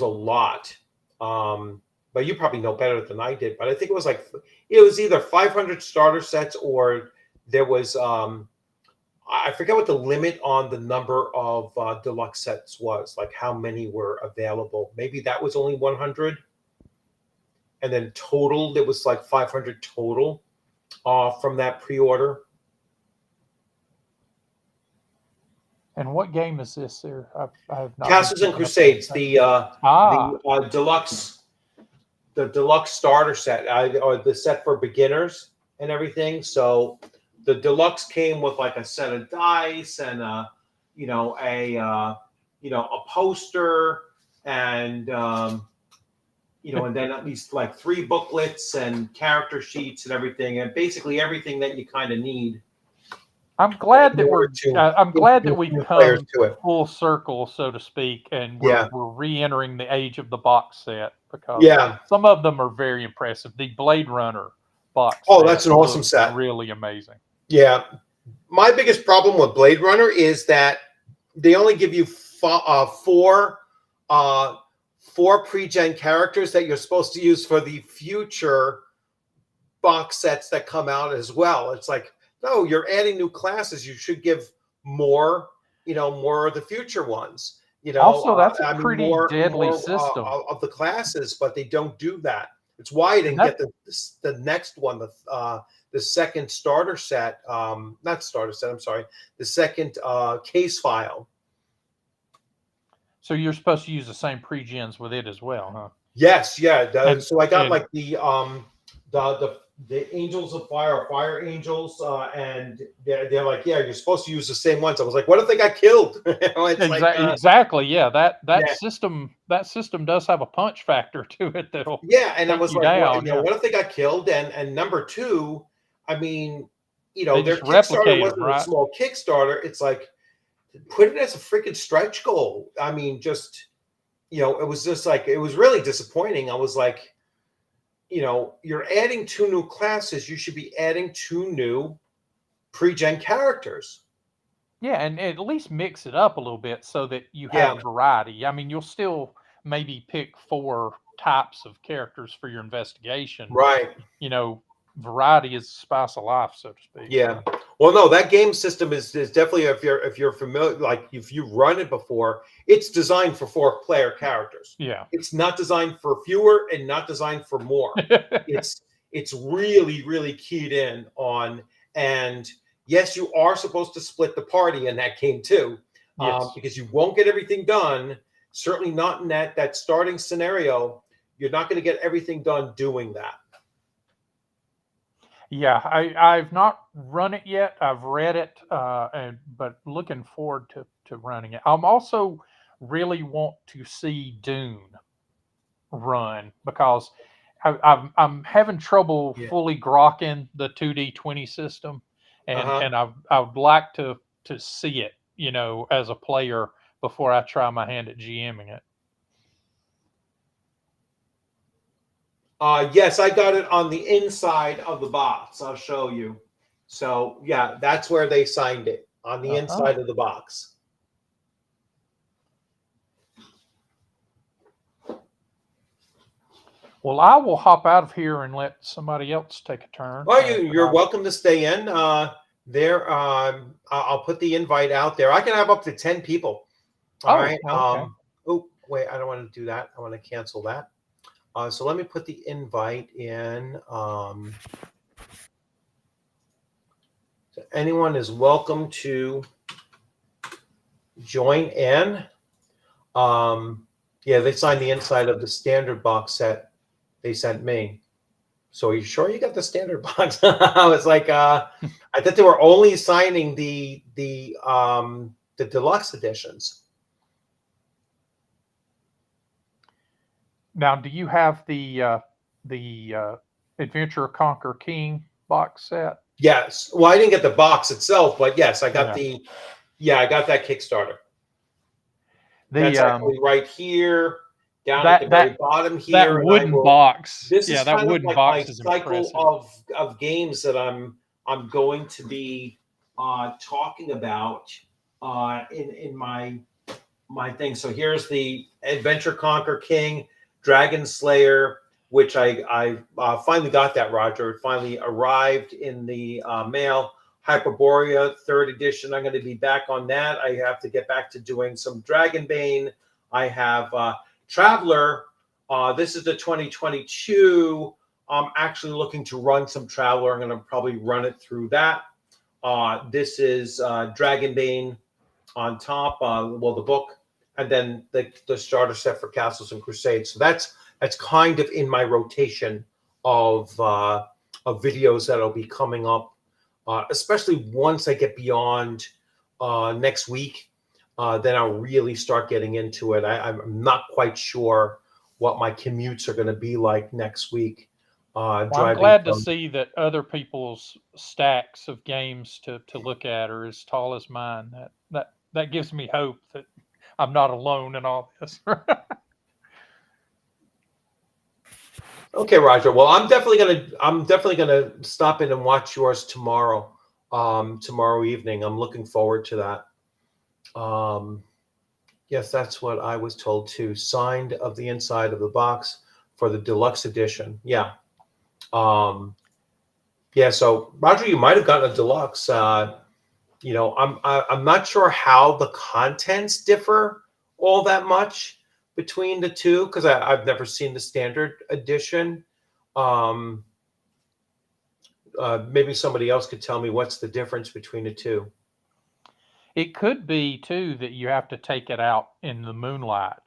a lot. Um, but you probably know better than I did. But I think it was either 500 starter sets, or there was I forget what the limit on the number of deluxe sets was, like how many were available. Maybe that was only 100, and then total there was like 500 total from that pre-order. And what game is this? There, I have not been Castles and keeping up with Crusades, anything. the Ah, deluxe starter set, or the set for beginners and everything. So the deluxe came with like a set of dice and a poster, and and then at least like 3 booklets and character sheets and everything, and basically everything that you kind of need I'm glad in that order we're. to I'm glad that introduce we've new players come to it. full circle, so to speak, and we're Yeah, we're re-entering the age of the box set because yeah. some of them are very impressive. The Blade Runner box Oh, set that's an awesome looks set. really amazing. Yeah, my biggest problem with Blade Runner is that they only give you uh, four pre-gen characters that you're supposed to use for the future box sets that come out as well. It's like, no, you're adding new classes. You should give more more of the future ones. Also, that's a I mean, pretty deadly system. of the classes, but they don't do that. It's why I didn't get the next one, the second starter set, not starter set. I'm sorry, the second case file. So you're supposed to use the same pre-gens with it as well, huh? Yes, yeah. And, So I got like the Angels of Fire, Fire Angels, and they're like, yeah, you're supposed to use the same ones. I was like, what if they got killed? It's exactly, yeah. That yeah. system does have a punch factor to it that'll and I take was you like, down. what if they got killed? And number two, I mean, They their just Kickstarter replicate them, wasn't a right? small Kickstarter. It's like, put it as a freaking stretch goal. I mean, just it was just like, it was really disappointing. I was like, you're adding 2 new classes. You should be adding 2 new pre-gen characters. Yeah, and at least mix it up a little bit so that you Yeah. have variety. I mean, you'll still maybe pick 4 types of characters for your investigation, Right. but variety is the spice of life, so to speak. Yeah. Well, no, that game system is definitely, if you're familiar, like if you've run it before, it's designed for 4-player characters. Yeah. It's not designed for fewer and not designed for more. It's really, really keyed in on, and yes, you are supposed to split the party in that game too, Yes. because you won't get everything done. Certainly not in that starting scenario. You're not going to get everything done doing that. Yeah, I've not run it yet. I've read it, but looking forward to running it. I'm also really want to see Dune run because I'm having trouble fully grokking the 2D20 system, and I would like to see it, as a player before I try my hand at GMing it. Yes, I got it on the inside of the box. I'll show you. So yeah, that's where they signed it, on the inside of the box. Well, I will hop out of here and let somebody else take a turn. Well, you're welcome to stay in. I'll put the invite out there. I can have up to 10 people. All right. Okay. Oh, wait, I don't want to do that. I want to cancel that. So let me put the invite in. So anyone is welcome to join in. Yeah, they signed the inside of the standard box set they sent me. So are you sure you got the standard box? I was like, I thought they were only signing the deluxe editions. Now, do you have the Adventure Conquer King box set? Yes. Well, I didn't get the box itself, but yes, I got I got that Kickstarter. That's actually right here, down at the very bottom here. That wooden box. This is that kind wooden of like box my is cycle of games that I'm going to be talking about in my thing. So here's the Adventure Conquer King, Dragon Slayer, which I finally got that, Roger. It finally arrived in the mail. Hyperborea, 3rd edition. I'm going to be back on that. I have to get back to doing some Dragonbane. I have Traveler. This is the 2022. I'm actually looking to run some Traveler. I'm going to probably run it through that. This is Dragonbane on top. The book, and then the starter set for Castles and Crusades. So that's kind of in my rotation of videos that'll be coming up. Especially once I get beyond next week, then I'll really start getting into it. I'm not quite sure what my commutes are going to be like next week. I'm glad to see that other people's stacks of games to look at are as tall as mine. That gives me hope that I'm not alone in all this. Okay, Roger. Well, I'm definitely gonna stop in and watch yours tomorrow. Tomorrow evening. I'm looking forward to that. Yes, that's what I was told too. Signed of the inside of the box for the deluxe edition. Yeah. Yeah. So Roger, you might have gotten a deluxe. I'm not sure how the contents differ all that much between the two because I've never seen the standard edition. Um, Maybe somebody else could tell me what's the difference between the two. It could be too that you have to take it out in the moonlight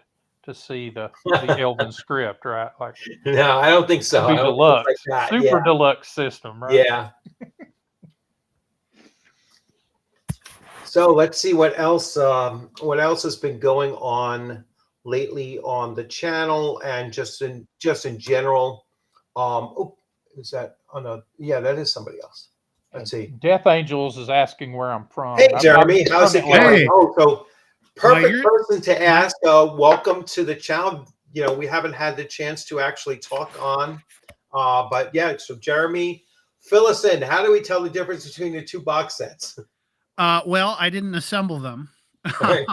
to see the Elven script, right? Like No, I don't think could so. I be don't think it's like deluxe, that. super deluxe system, right? Yeah. So let's see what else has been going on lately on the channel and just in general. Oh, is that on a yeah, that is somebody else. Let's see. Death Angels is asking where I'm Hey from. Jeremy, how's it from going? Atlanta. Hey. Oh, so perfect you're- person to ask. Welcome to the channel. We haven't had the chance to actually talk on. But yeah, so Jeremy, fill us in. How do we tell the difference between the two box sets? Well, I didn't assemble them, Right.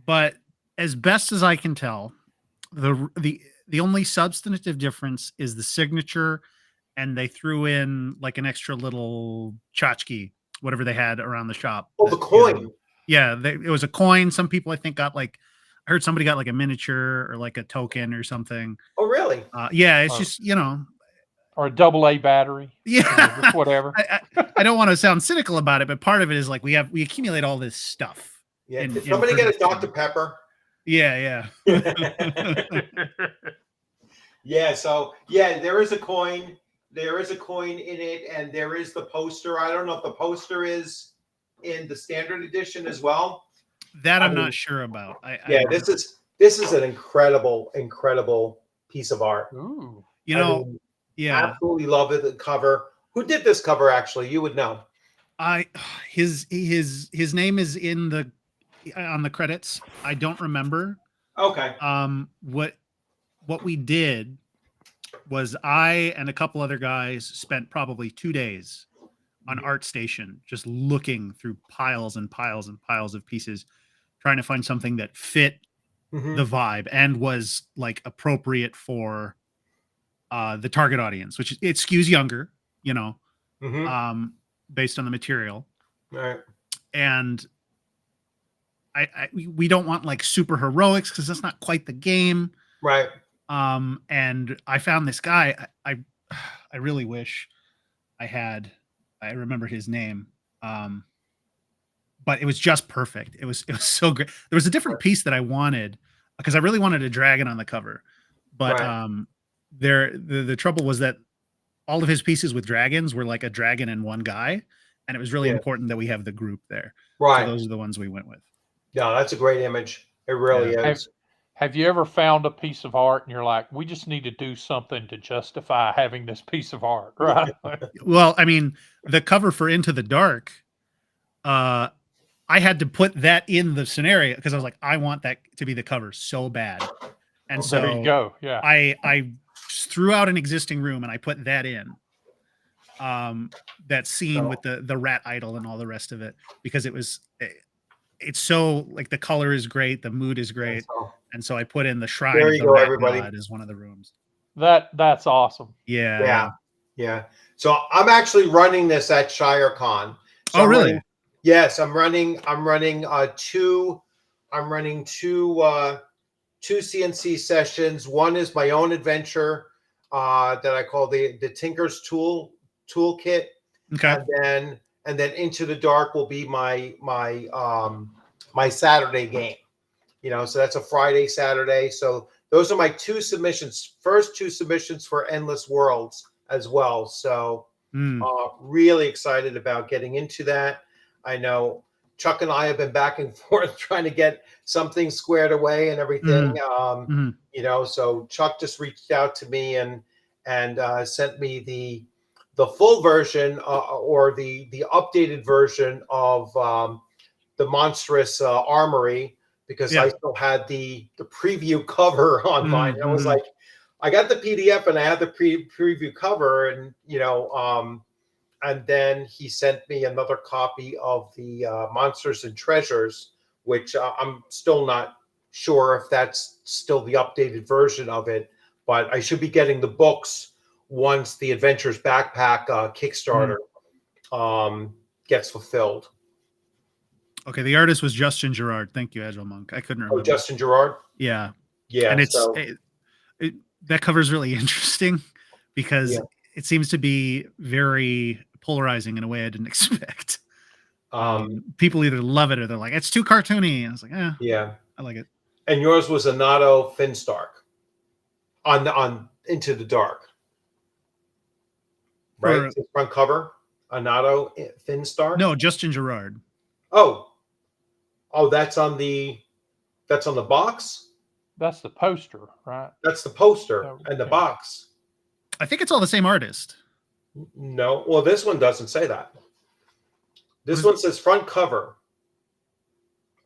but as best as I can tell, the only substantive difference is the signature, and they threw in like an extra little tchotchke, whatever they had around the shop. Oh, the coin. It was a coin. Some people I think got I heard somebody got like a miniature or like a token or something. Oh, really? Yeah, it's Oh. just Or a AA battery. yeah, Just whatever. I don't want to sound cynical about it, but part of it is like we accumulate all this stuff. Yeah. in- Did in somebody get a production. Dr. Pepper? Yeah. Yeah. So yeah, there is a coin. There is a coin in it, and there is the poster. I don't know if the poster is in the standard edition as well. That I'm I mean, not sure about. Yeah, this is an incredible piece of art. Ooh. You I know, mean, yeah. absolutely love it. The cover. Who did this cover? Actually, you would know. His name is in the on the credits. I don't remember. Okay. What we did was I and a couple other guys spent probably 2 days on ArtStation just looking through piles and piles and piles of pieces, trying to find something that fit Mhm. the vibe and was like appropriate for the target audience, which it skews younger, Mhm. based on the material. All right. And we don't want like super heroics because that's not quite the game. Right. And I found this guy. I really wish I remembered his name. But it was just perfect. It was so great. There was a different piece that I wanted because I really wanted a dragon on the cover, but Right. the trouble was that all of his pieces with dragons were like a dragon and one guy, and it was really Yeah. important that we have the group there. Right. So those are the ones we went with. No, that's a great image. It really is. Have you ever found a piece of art and you're like, we just need to do something to justify having this piece of art, right? Well, I mean, the cover for Into the Dark, I had to put that in the scenario because I was like, I want that to be the cover so bad. And so There you go. Yeah. I threw out an existing room and I put that in. That scene with the rat idol and all the rest of it, because it's so like the color is great, the mood is great. And so I put in the shrine There of you the go, rat everybody. god as one of the rooms. That's awesome. Yeah. Yeah. So I'm actually running this at ShireCon. So Oh, I'm really? yes, I'm running two CNC sessions. One is my own adventure that I call the Tinker's Toolkit. Okay. And then Into the Dark will be my Saturday game. So that's a Friday, Saturday. So those are my two submissions. First two submissions for Endless Worlds as well. So really excited about getting into that. I know Chuck and I have been back and forth trying to get something squared away and everything. So Chuck just reached out to me and sent me the full version or the updated version of the Monstrous Armory, because I still had the preview cover on mine. I was like, I got the PDF and I had the preview cover, and then he sent me another copy of the Monsters and Treasures, which I'm still not sure if that's still the updated version of it, but I should be getting the books once the Adventures Backpack Kickstarter gets fulfilled. Okay, the artist was Justin Gerard. Thank you, Agile Monk. I couldn't remember. Oh, Justin Gerard. Yeah, Yeah. and it's So that cover is really interesting because Yeah. it seems to be very polarizing in a way I didn't expect. People either love it or they're like, it's too cartoony. And I was like, yeah. I like it. And yours was Anato Finstark on Into the Dark, right? It's the front cover. Anato Finstark. No, Justin Gerard. Oh, that's on the box. That's the poster, right? That's the poster Oh, and the okay. box. I think it's all the same artist. No, well, this one doesn't say that. This one says front cover.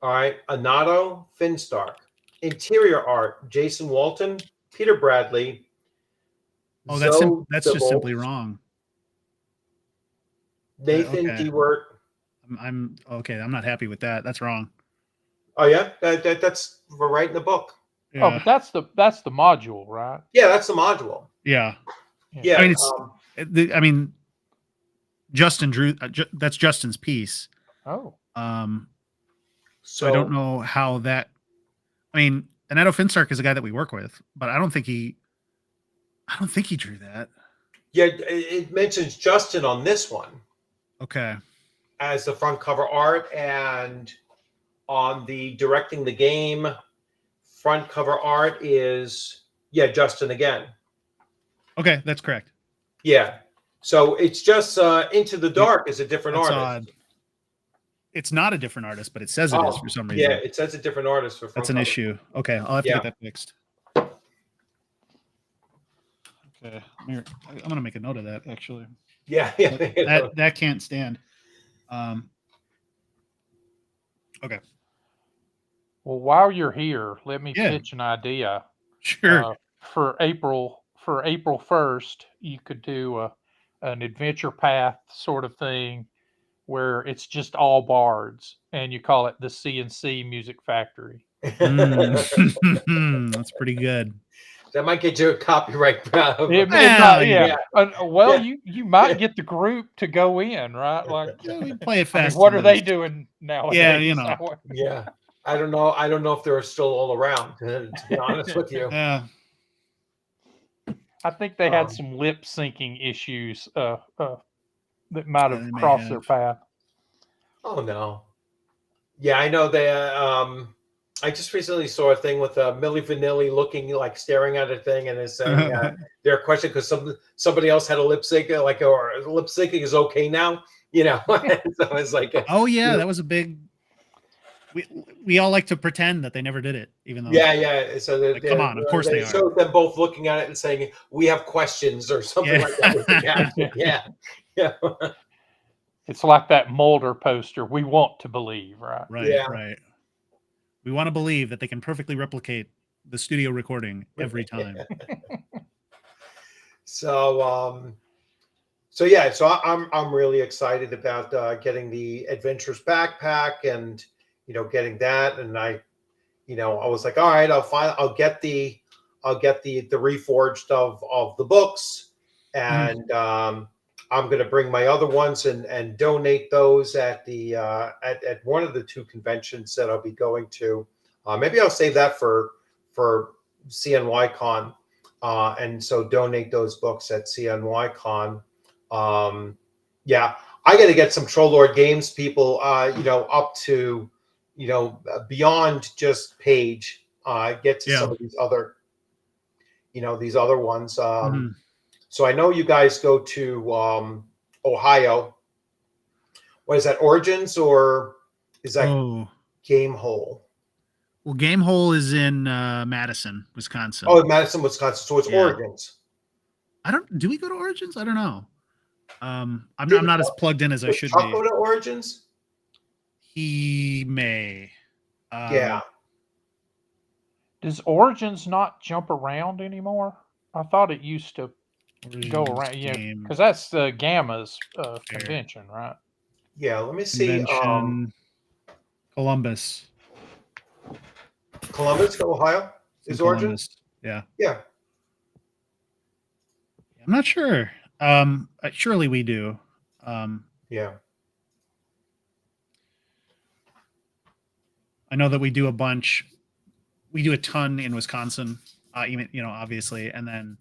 All right, Anato Finstark. Interior art: Jason Walton, Peter Bradley. Oh, Zoe that's just DeVolf, simply wrong. Nathan Okay. Dewart. I'm okay. I'm not happy with that. That's wrong. Oh yeah, that's right in the book. Oh, Yeah. but that's the module, right? Yeah, that's the module. Yeah. Yeah, I mean, Justin drew. That's Justin's piece. Oh, So I don't know how that. I mean, Anato Finstark is a guy that we work with, but I don't think he drew that. Yeah, it mentions Justin on this one Okay. as the front cover art, and on the directing the game front cover art is Justin again. Okay, that's correct. Yeah, so it's just Into the Dark is a different That's artist. odd. It's not a different artist, but it says it is for some reason. Yeah, it says a different artist for front That's an cover. issue. Okay, I'll have to get that fixed. Okay, I'm gonna make a note of that actually. Yeah. That can't stand. Okay. well, while you're here, let me Yeah. pitch an idea. Sure. For April 1st, you could do an adventure path sort of thing where it's just all bards, and you call it the CNC Music Factory. That's pretty good. That might get you a copyright. Well, you might get the group to go in, right? Like, we play it fast. what are they doing nowadays? Yeah, you know. Yeah, I don't know. I don't know if they're still all around. To be honest with you. Yeah. I think they had some lip syncing issues that might have crossed their path. Oh no. Yeah, I know they. I just recently saw a thing with Milli Vanilli looking like staring at a thing and is saying their question because somebody else had a lip sync or lip syncing is okay now, you know. So it's like, oh yeah, that was a big. We all like to pretend that they never did it, even though. Yeah. So like, come on, of course they are. showed them both looking at it and saying, "We have questions" or something like that. Yeah. It's like that Mulder poster. We want to believe, right? Right. We want to believe that they can perfectly replicate the studio recording every time. So I'm really excited about getting the Adventures backpack and getting that, and I was like, all right, I'll get the reforged of the books, and I'm going to bring my other ones and donate those at the at one of the two conventions that I'll be going to. Maybe I'll save that for CNYCon, and so donate those books at CNYCon. I got to get some Troll Lord Games people, up to beyond just Page. Get to some of these other, these other ones. So I know you guys go to Ohio. What is that, Origins, or is that Game Hole? Well, Game Hole is in Madison, Wisconsin. Oh, Madison, Wisconsin. So it's Origins. Do we go to Origins? I don't know. I'm not as plugged in as I should Chuck be. Go to Origins? He may. Yeah. Does Origins not jump around anymore? I thought it used to go around. Yeah, because that's the Gamma's convention, right? Yeah, let me see. Columbus, Ohio is Origins. Yeah. I'm not sure. Surely we do. Yeah. I know that we do a bunch. We do a ton in Wisconsin, even obviously, and then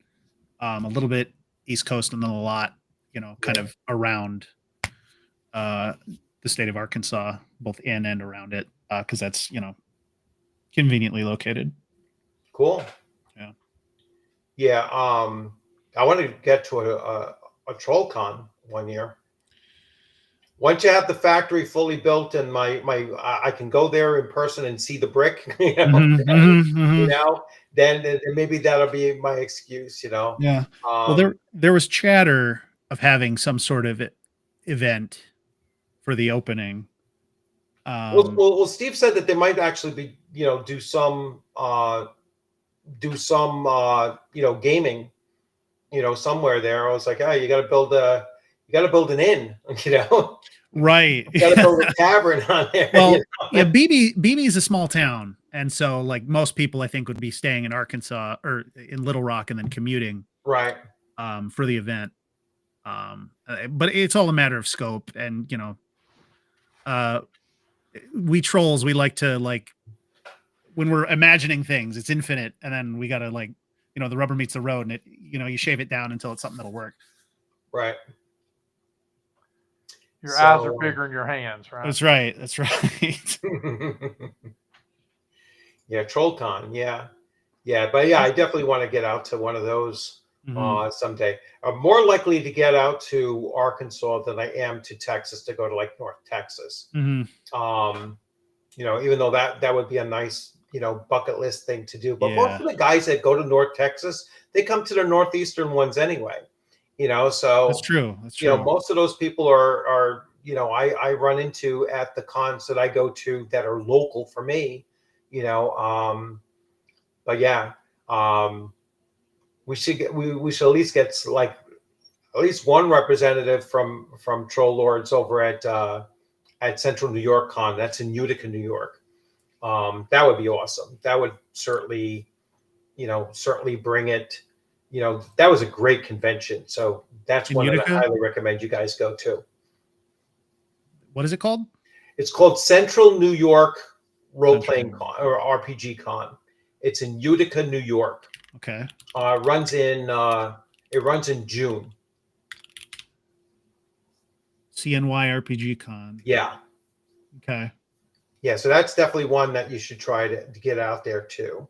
a little bit East Coast, and then a lot, kind of around the state of Arkansas, both in and around it, because that's conveniently located. Cool. Yeah. Yeah. I wanted to get to a TrollCon one year. Once you have the factory fully built and I can go there in person and see the brick, then maybe that'll be my excuse, Yeah. Well, there was chatter of having some sort of event for the opening. Well, Steve said that they might actually be, do some gaming, somewhere there. I was like, oh, you got to build an inn, Right. You got to build a tavern on there. Well, yeah, BB is a small town, and so like most people, I think, would be staying in Arkansas or in Little Rock and then commuting, right, for the event. But it's all a matter of scope, and we trolls, we like to when we're imagining things, it's infinite, and then we gotta the rubber meets the road, and it you shave it down until it's something that'll work. Right. Your eyes are bigger than your hands, right? That's right. That's right. Yeah, TrollCon. Yeah, but I definitely want to get out to one of those someday. I'm more likely to get out to Arkansas than I am to Texas, to go to North Texas. Mm-hmm. Even though that would be a nice bucket list thing to do. But most of the guys that go to North Texas, they come to the northeastern ones anyway. So that's true. That's true. Most of those people are I run into at the cons that I go to that are local for me. But yeah, we should at least get at least one representative from Troll Lords over at Central New York Con. That's in Utica, New York. That would be awesome. That would certainly bring it. That was a great convention. So that's one that I highly recommend you guys go to. What is it called? It's called Central New York Role-Playing Con or RPG Con. It's in Utica, New York. Okay. It runs in June. CNY RPG Con. Yeah. Okay. Yeah, so that's definitely one that you should try to get out there too.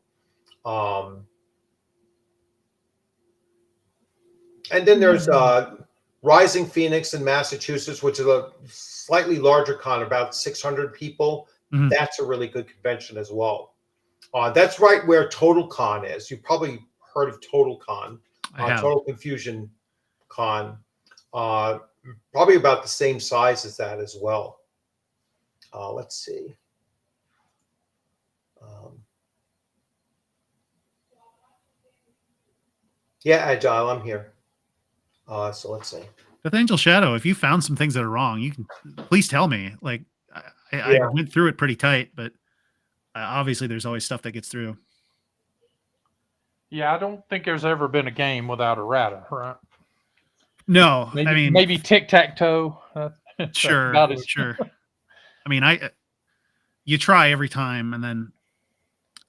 And then there's Rising Phoenix in Massachusetts, which is a slightly larger con, about 600 people. Mm-hmm. That's a really good convention as well. That's right where Total Con is. You've probably heard of Total Con, Total Confusion Con. Probably about the same size as that as well. Let's see. Yeah, Agile, I'm here. So let's see. Death Angel Shadow, if you found some things that are wrong, you can please tell me. I went through it pretty tight, but obviously there's always stuff that gets through. Yeah, I don't think there's ever been a game without errata, right? No, maybe tic-tac-toe. Sure. I mean, you try every time, and then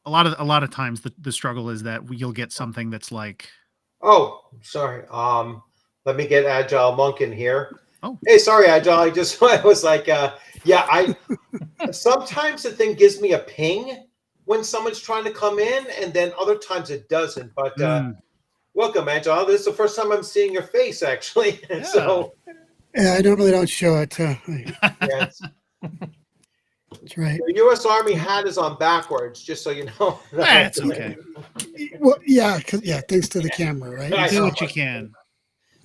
a lot of times the struggle is that you'll get something that's like, oh, sorry. Let me get Agile Monk in here. Oh, hey, sorry, Agile. I was like, I sometimes the thing gives me a ping when someone's trying to come in, and then other times it doesn't. But welcome, Agile. This is the first time I'm seeing your face, actually. Yeah. So yeah, I don't show it. Yes. That's right. The U.S. Army hat is on backwards, just so you know. That's okay. Well, yeah, thanks to the camera, right? Do what you can.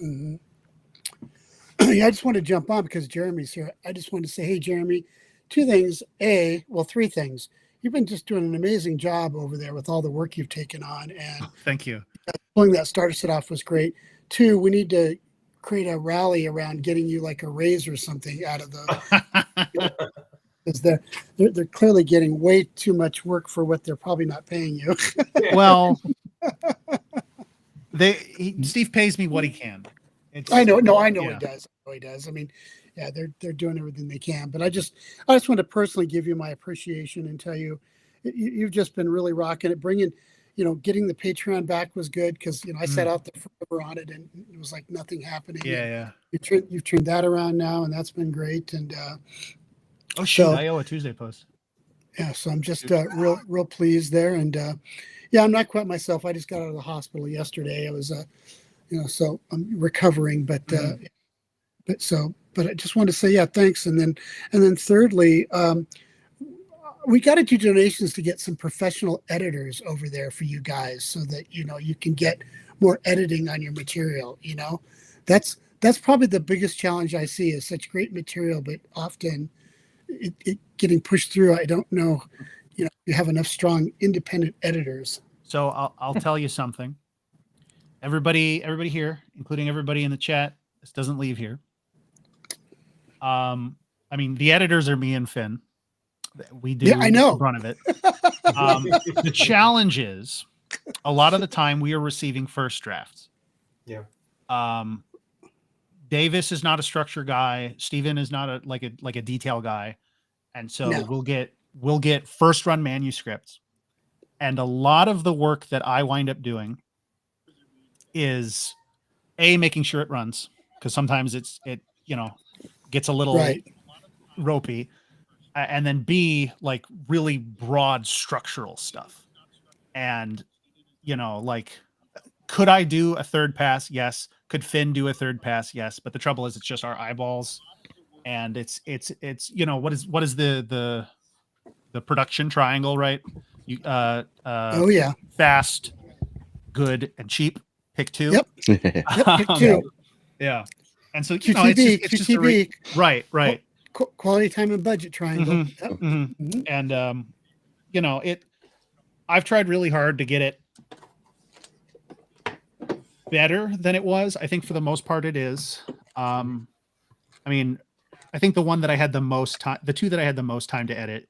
Mm-hmm. Yeah, I just want to jump on because Jeremy's here. I just want to say, hey, Jeremy, two things. Three things. You've been just doing an amazing job over there with all the work you've taken on, and thank you. Pulling that starter set off was great. Two, we need to create a rally around getting you like a raise or something out of the. Because they're clearly getting way too much work for what they're probably not paying you. Well, Steve pays me what he can. I know. No, I know yeah. he does. I mean, they're doing everything they can. But I just want to personally give you my appreciation and tell you, you've just been really rocking it. Bringing, getting the Patreon back was good because I sat out there forever on it and it was like nothing happening. Yeah. You've turned that around now, and that's been great. And Oh shoot, so, I owe a Tuesday post. yeah, so I'm just real pleased there. And I'm not quite myself. I just got out of the hospital yesterday. I was so I'm recovering, but I just wanted to say, thanks. And then thirdly, we got to do donations to get some professional editors over there for you guys so that, you can get more editing on your material. That's probably the biggest challenge I see is such great material, but often it getting pushed through. I don't know, you have enough strong independent editors. So I'll tell you something. Everybody here, including everybody in the chat, this doesn't leave here. I mean, the editors are me and Finn. We do I know. the brunt of it. The challenge is a lot of the time we are receiving first drafts. Yeah. Davis is not a structure guy. Steven is not a detail guy. And so No. we'll get first run manuscripts. And a lot of the work that I wind up doing is making sure it runs, because sometimes it gets a little ropey, and then B, like really broad structural stuff. And could I do a third pass? Yes. Could Finn do a third pass? Yes. But the trouble is it's just our eyeballs, and it's what is the production triangle, right? Fast, good, and cheap. Pick two. Yep. Pick two. Yeah. And so QTB, it's just right. Quality, time, and budget triangle. And I've tried really hard to get it better than it was. I think for the most part it is. I mean, I think the one that I had the most time, the two that I had the most time to edit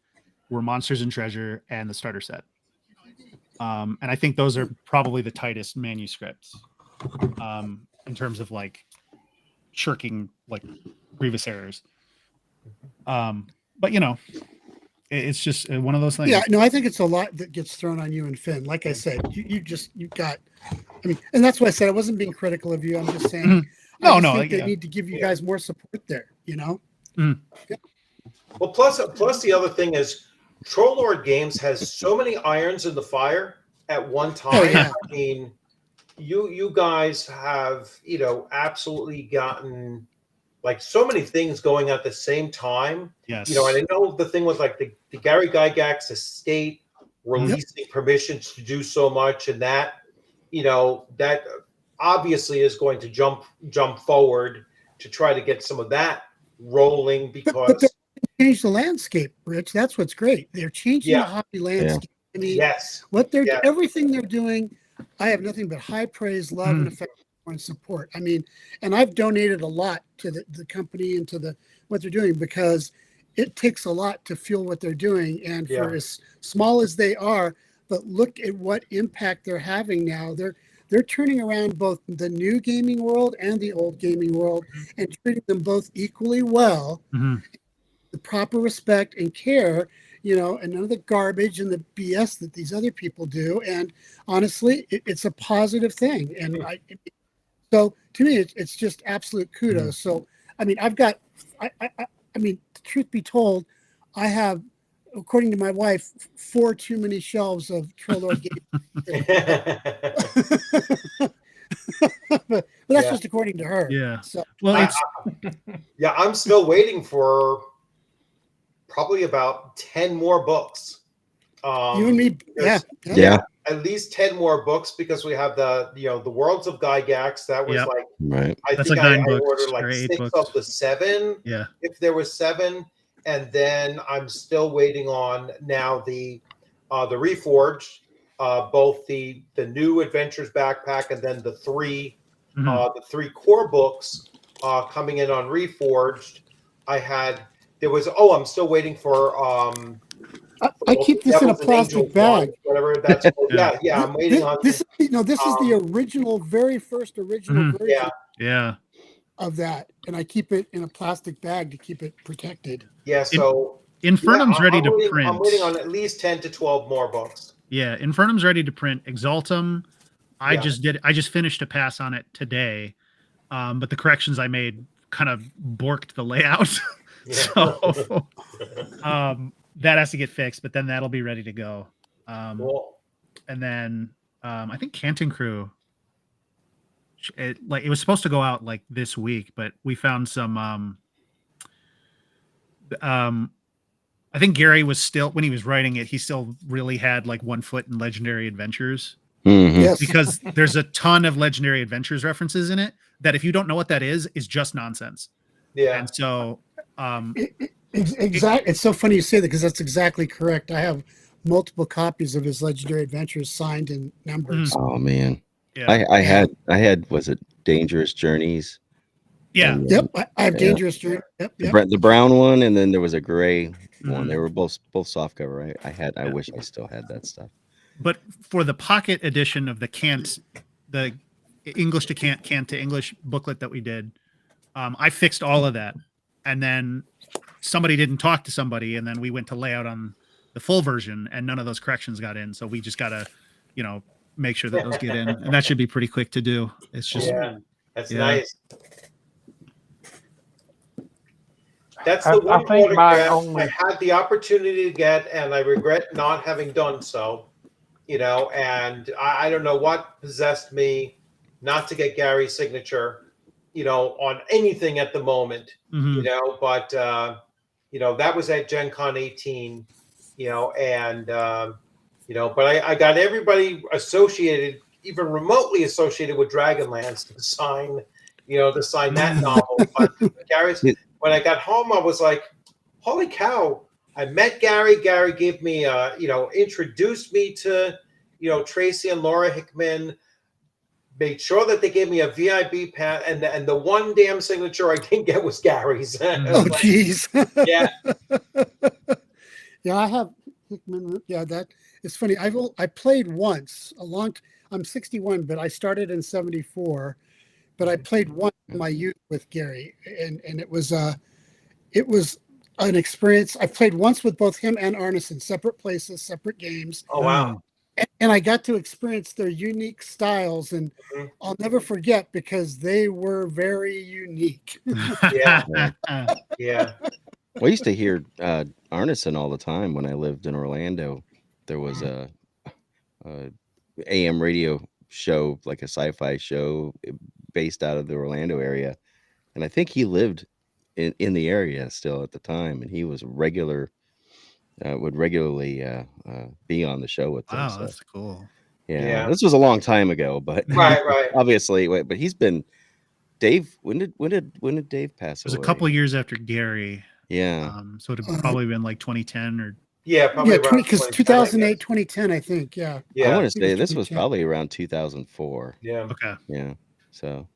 were Monsters and Treasure and the starter set. And I think those are probably the tightest manuscripts in terms of like shirking like grievous errors. But it's just one of those things. Yeah, no, I think it's a lot that gets thrown on you and Finn. Like I said, you got, and that's why I said I wasn't being critical of you. I'm just saying, I think they need to give you guys more support there, Yeah. Well, plus the other thing is Trollord Games has so many irons in the fire at one time. Oh, yeah. I mean, you guys have, absolutely gotten like so many things going at the same time. Yes. And I know the thing with like the Gary Gygax estate releasing permissions to do so much, and that, that obviously is going to jump forward to try to get some of that rolling, because but change the landscape, Rich. That's what's great. They're changing the hobby landscape. I mean, what everything they're doing, I have nothing but high praise, love, and affection and support. I mean, and I've donated a lot to the company and to what they're doing, because it takes a lot to fuel what they're doing. And for as small as they are, but look at what impact they're having now. They're turning around both the new gaming world and the old gaming world and treating them both equally well. The proper respect and care, and none of the garbage and the BS that these other people do. And honestly, it's a positive thing. And so to me, it's just absolute kudos. So, I mean, I mean, truth be told, I have, according to my wife, 4 too many shelves of Trollord games. but that's just according to her. Yeah. So, well, I'm still waiting for probably about 10 more books. You and me, yeah. At least 10 more books, because we have the Worlds of Gygax. That was right. I That's think like 9 I books ordered like or 8 6 books. of the 7. Yeah. If there was 7, and then I'm still waiting on now the Reforged, both the new Adventures backpack and then the 3 core books coming in on Reforged. I'm still waiting for I keep this in a plastic bag. Whatever that's called. Yeah, I'm waiting on this. This is the original, very first original version. Yeah. of that, and I keep it in a plastic bag to keep it protected. Yeah, so Infernum's ready to I'm print. waiting on at least 10 to 12 more books. Yeah, Infernum's ready to print. Exaltum, I Yeah. just finished a pass on it today. But the corrections I made kind of borked the layout. So that has to get fixed, but then that'll be ready to go. Cool. And then I think Canton Crew, it was supposed to go out like this week, but we found some I think Gary was still, when he was writing it, he still really had like 1 foot in Legendary Adventures. Mhm. Yes. Because there's a ton of Legendary Adventures references in it that if you don't know what that is just nonsense. Yeah. And so Exactly. It's so funny you say that because that's exactly correct. I have multiple copies of his Legendary Adventures signed and numbered. Oh man, yeah. I had was it Dangerous Journeys? Yeah. And, Yep, I have Yeah. Dangerous Journey. Yep, yep. the brown one, and then there was a gray one. Mhm. They were both soft cover, right? I wish I still had that stuff. But for the pocket edition of the English to Cant to English booklet that we did, I fixed all of that. And then somebody didn't talk to somebody, and then we went to layout on the full version, and none of those corrections got in. So we just got to, make sure that those get in. And that should be pretty quick to do. It's just, That's Yeah. nice. That's I the one think my autograph only- I had the opportunity to get, and I regret not having done so. And I don't know what possessed me not to get Gary's signature, on anything at the moment, mhm. but that was at Gen Con 18, and but I got everybody associated, even remotely associated with Dragonlance to sign that novel. But Gary's, when I got home, I was like, holy cow. I met Gary. Gary gave me, introduced me to, Tracy and Laura Hickman, made sure that they gave me a VIB pad, and the one damn signature I didn't get was Gary's. Oh, geez. Yeah. Yeah, I have Hickman. Yeah, that it's funny. I played once I'm 61, but I started in 74. But I played once in my youth with Gary, and it was an experience. I played once with both him and Arneson, separate places, separate games. Oh, wow. And I got to experience their unique styles, and I'll never forget because they were very unique. Yeah. Yeah. Well, I used to hear Arneson all the time when I lived in Orlando. There was a AM radio show, like a sci-fi show based out of the Orlando area, and I think he lived in the area still at the time, and he was would regularly be on the show with them. Wow, So, that's cool. yeah, this was a long time ago, but Right. obviously, but he's been Dave. When did Dave pass It was away? a couple of years after Gary. Yeah. So it'd probably been like 2010 or Yeah, probably Yeah, around because 2010, 2008, 2010, I think. Yeah. I Yeah. want to say this was 2010. probably around 2004. Yeah. okay. Yeah. So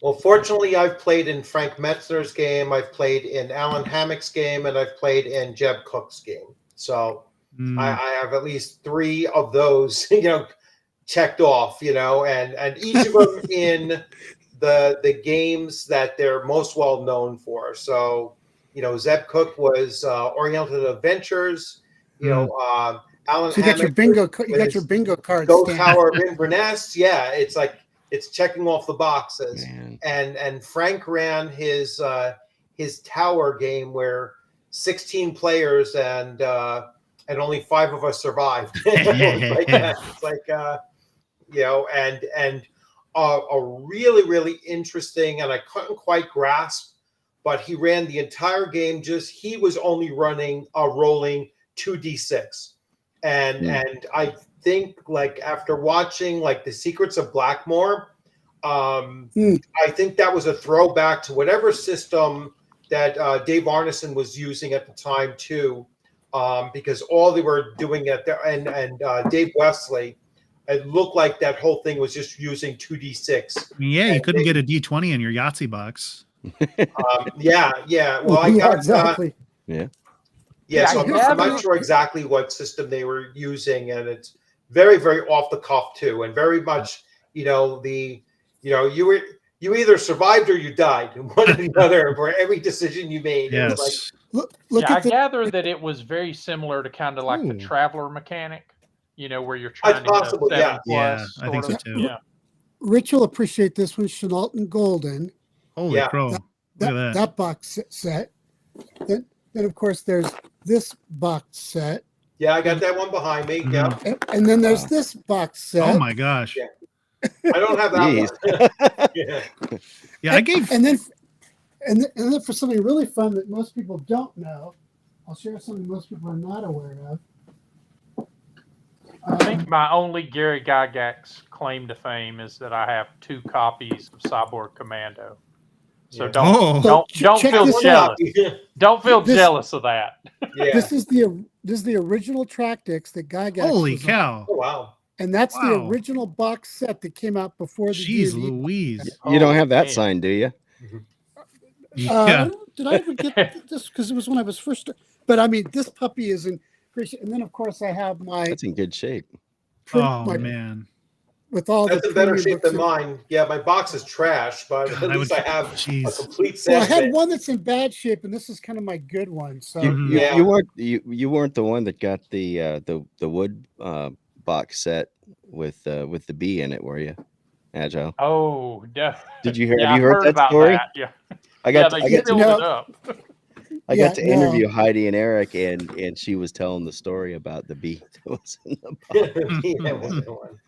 Well, fortunately, I've played in Frank Metzner's game, I've played in Alan Hammock's game, and I've played in Jeb Cook's game. So I have at least 3 of those, checked off, and each of them in the games that they're most well known for. So, Zeb Cook was Oriental Adventures, Alan So you got your Hammock bingo. You got was your bingo card. Ghost stamped. Tower of Inverness. Yeah, it's like it's checking off the boxes. man. And Frank ran his tower game where 16 players and only 5 of us survived. It's like and a really, really interesting, and I couldn't quite grasp, but he ran the entire game. He was only running rolling 2d6, and I think like after watching like The Secrets of Blackmore, I think that was a throwback to whatever system that Dave Arneson was using at the time too, because all they were doing at there, and Dave Wesley, it looked like that whole thing was just using 2d6. I mean, yeah, you couldn't get a D20 in your Yahtzee box. Yeah. Well, I got exactly. so I'm not sure exactly what system they were using, and it's very, very off the cuff too, and very much, you were you either survived or you died. One or the other for every decision you made. It was like, Yes. Look Yeah, I at the gather that it was very similar to kind of like the Ooh. traveler mechanic, where you're It's trying to hit a possible, 7 yeah. Yeah, plus. I think sort so of. too. Yeah. Rich will appreciate this one, Chenault and Golden. Holy Yeah. crow! Look That at that. that box set. Then of course there's this box set, yeah, I got that one behind me. Mhm. Yeah. and then there's Wow. this box set. Oh my gosh! Yeah. I don't have that Jeez. one. Yeah. Yeah, I gave. And then for something really fun that most people don't know, I'll share something most people are not aware of. I think my only Gary Gygax claim to fame is that I have 2 copies of Cyborg Commando. So Yeah. Oh, don't check feel this jealous. Yeah. Don't feel This- jealous of that. Yeah. This is the original Tractics that Gygax holy was on, cow! Oh, wow. and that's the Wow. original box set that came out before the Jeez D&D. Louise! You don't Oh, have that man. sign, do you? Yeah. Did I ever get this? Because it was when I was first. But I mean, this puppy is in great shape. And then of course I have my That's in good shape. Oh my man! with all That's the in better premium shape books than in- mine. Yeah, my box is trash, but God, at I least would- I have a Jeez. complete Well, I set. had of it. one that's in bad shape, and this is kind of my good one. So You, Mhm. you, Yeah. you weren't the one that got the wood box set with the bee in it, were you? Agile. Oh, Did you hear? yeah, have you I've heard that about story? that. Yeah, I yeah, got they I got filled No. it up. I Yeah, got to no. interview Heidi and Eric, and she was telling the story about the bee that was in the box. Yeah, it wasn't one.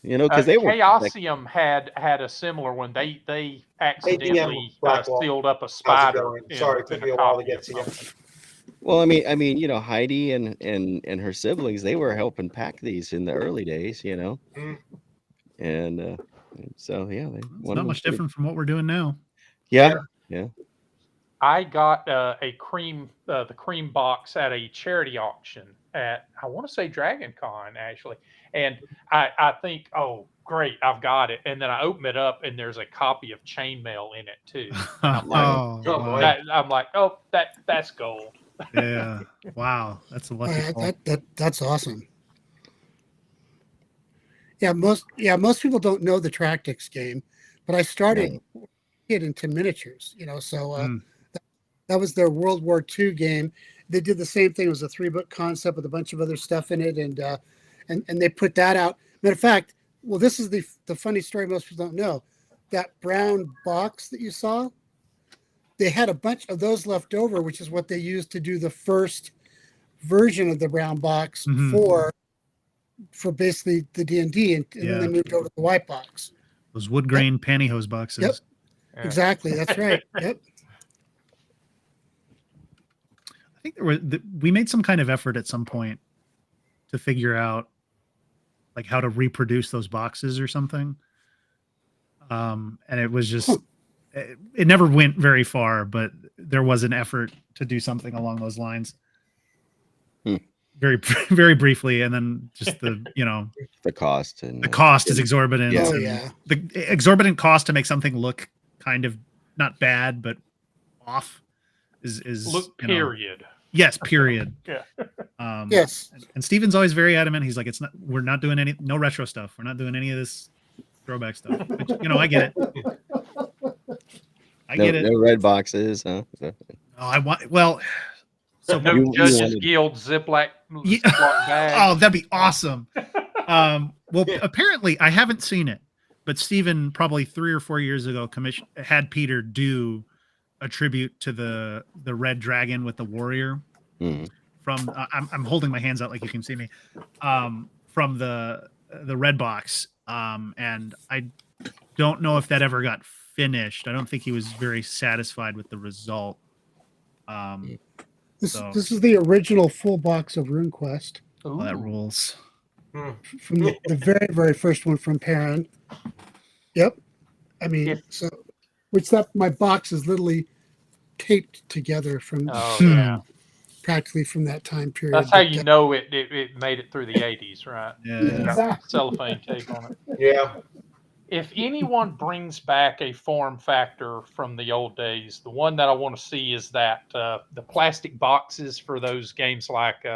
Because they were Chaosium had a similar one. They accidentally Blackwall. sealed up a How's it spider. going? Sorry, it took in me a while to copy get of to you. something. well. I mean, Heidi and her siblings, they were helping pack these in the early days, Mm. and so yeah, It's one not of much them- different from what we're doing now. Yeah, I got the cream box at a charity auction at, I want to say Dragon Con actually, and I think, oh great, I've got it, and then I open it up and there's a copy of Chainmail in it too. And I'm like, Oh, Oh, wow. boy. I'm like, oh, that's gold. Yeah. Wow. That's a lucky call. that's awesome. Yeah, most people don't know the Tractics game, but I started it into miniatures. So Mm. that was their World War II game. They did the same thing. It was a 3-book concept with a bunch of other stuff in it, and they put that out. Matter of fact, well, this is the funny story most people don't know. That brown box that you saw, they had a bunch of those left over, which is what they used to do the first version of the brown box Mhm. for basically the D&D, and then Yeah. they moved over to the white box. Those wood grain pantyhose boxes. Yep. Yeah. Exactly, that's right. Yep. I think we made some kind of effort at some point to figure out like how to reproduce those boxes or something. And it was just it never went very far, but there was an effort to do something along those lines. Very very briefly, and then just the the cost and the cost is exorbitant. Yeah. Oh and yeah. the exorbitant cost to make something look kind of not bad but off is Look, period. Yes, period. Yeah. Yes. And Steven's always very adamant. He's like, we're not doing no retro stuff. We're not doing any of this throwback stuff. Which, I get it. I get it. No red boxes, huh? Oh, I want, well, so No You Judges wanted- Guild Ziploc Yeah. bag. Oh, that'd be awesome. Well, apparently I haven't seen it, but Steven probably 3 or 4 years ago had Peter do a tribute to the red dragon with the warrior Mhm. from I'm holding my hands out like you can see me from the red box, and I don't know if that ever got finished. I don't think he was very satisfied with the result. This is the original full box of RuneQuest Well, that Ooh. rules. from the very, very first one from Perrin. Yep. I mean, my box is literally taped together from Oh yeah, practically from that time period. that's how But, you know it made it through the 80s, right? Yeah. Got cellophane tape on it. Yeah. If anyone brings back a form factor from the old days, the one that I want to see is that the plastic boxes for those games like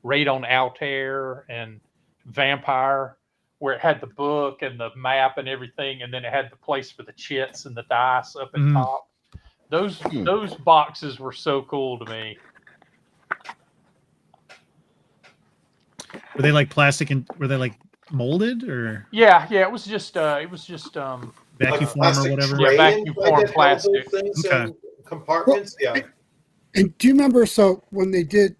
Raid on Altair and Vampire, where it had the book and the map and everything, and then it had the place for the chits and the dice up at Mhm. top. Those boxes were so cool to me. Were they like plastic and were they like molded or Yeah, it was just vacuum Like form or plastic whatever? Yeah, tray vacuum inside form that held those plastic. things Okay. in compartments. Yeah, And do you remember? So when they did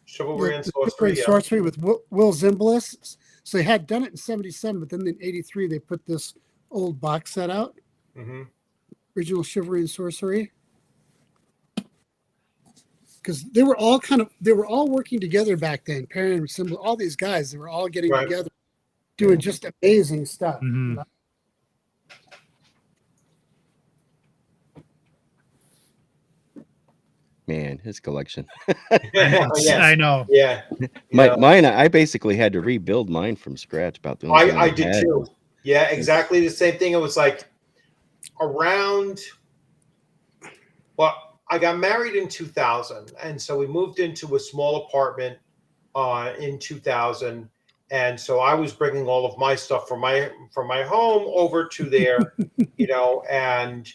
chivalry and the Super sorcery. and Yeah. Sorcery with Will Zimbalist, so they had done it in '77, but then in '83 they put this old box set out, Hmm. original Chivalry and Sorcery, because they were all working together back then. Perry and Symbol, all these guys, they were all getting Right. together, doing just amazing stuff. Mhm. You know? Man, his collection. I know. Yeah. Mine, I basically had to rebuild mine from scratch. About the only thing I did had too. was- Yeah, exactly the same thing. It was like around. Well, I got married in 2000, and so we moved into a small apartment in 2000, and so I was bringing all of my stuff from my home over to there, and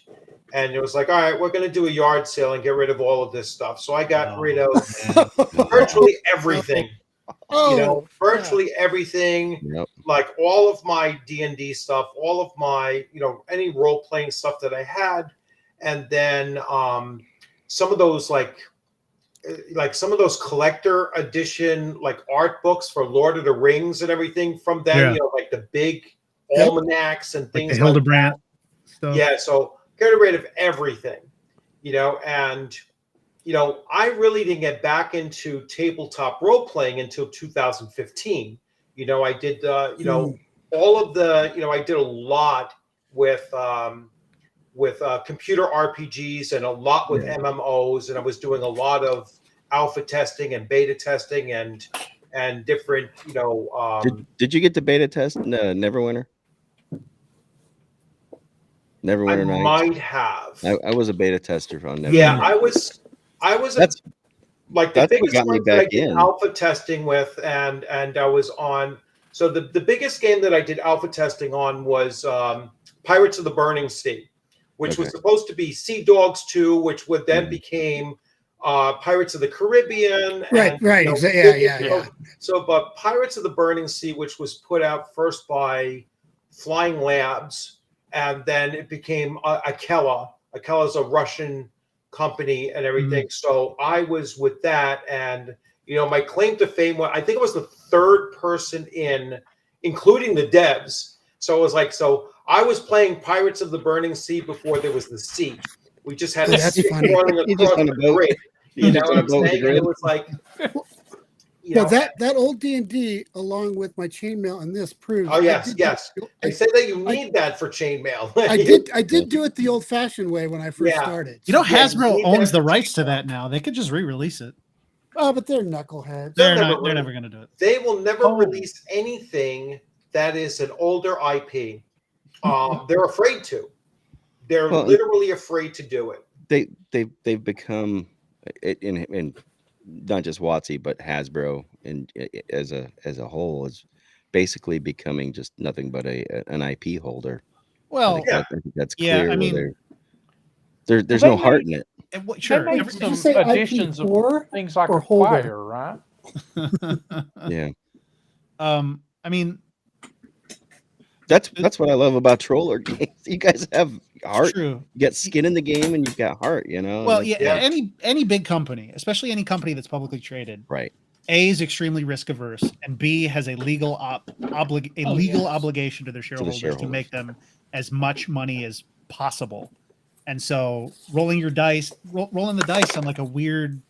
it was like, all right, we're going to do a yard sale and get rid of all of this stuff. So I got rid of virtually everything. Oh, Virtually everything. Yep. Like all of my D&D stuff, all of my, any role playing stuff that I had, and then some of those like some of those collector edition like art books for Lord of the Rings and everything from them, Yeah. like the big Yep. almanacs and Like things the like Hildebrandt that. stuff. Yeah, so get rid of everything, and I really didn't get back into tabletop role playing until 2015. I did all of the I did a lot with computer RPGs and a lot with Yeah. MMOs, and I was doing a lot of alpha testing and beta testing and different Did you get the beta test Neverwinter? I Neverwinter Nights. might have. I was a beta tester on Neverwinter. Yeah, I was That's like the that's what biggest got me ones that I back did in. alpha testing with, and I was on. So the biggest game that I did alpha testing on was Pirates of the Burning Sea, which was Okay. supposed to be Sea Dogs 2, which would then became Pirates of the Caribbean. right. Yeah. So, but Pirates of the Burning Sea, which was put out first by Flying Labs, and then it became Akela. Akela is a Russian company and everything. So I was with that, and my claim to fame was I think it was the third person including the devs. So it was like, so I was playing Pirates of the Burning Sea before there was the sea. We just had Oh, a that's sea funny. running You just across on the a boat. grid. You You know just what on a I'm boat with saying? the And it grid. was like, Well, that old D&D, along with my chainmail and this proves. oh yes. I They say that you need that for chainmail. did do it the old-fashioned way when I first Yeah. started. You know, Yeah, you Hasbro need owns that the rights to chainmail. that now. They could just re-release it. Oh, but they're knuckleheads. They'll They're never not. They're really- never going to do it. They will never Oh. release anything that is an older IP. They're afraid to. They're Well, literally afraid to do it. They've become in not just WotC but Hasbro and as a whole is basically becoming just nothing but an IP holder. Well, I think that's yeah, clear. I mean, there's they no heart made- in it. sure. They made every- Did you some say IP additions of horror things like or holder? Acquire, right? Yeah, I mean, that's what I love about Troller games. You guys have heart. true. You got skin in the game, and you've got heart. Well, Like, yeah, any big company, especially any company that's publicly traded, right. A is extremely risk averse, and B has a legal obligation to their shareholders to shareholders. make them as much money as possible. And so, rolling the dice on like a weird,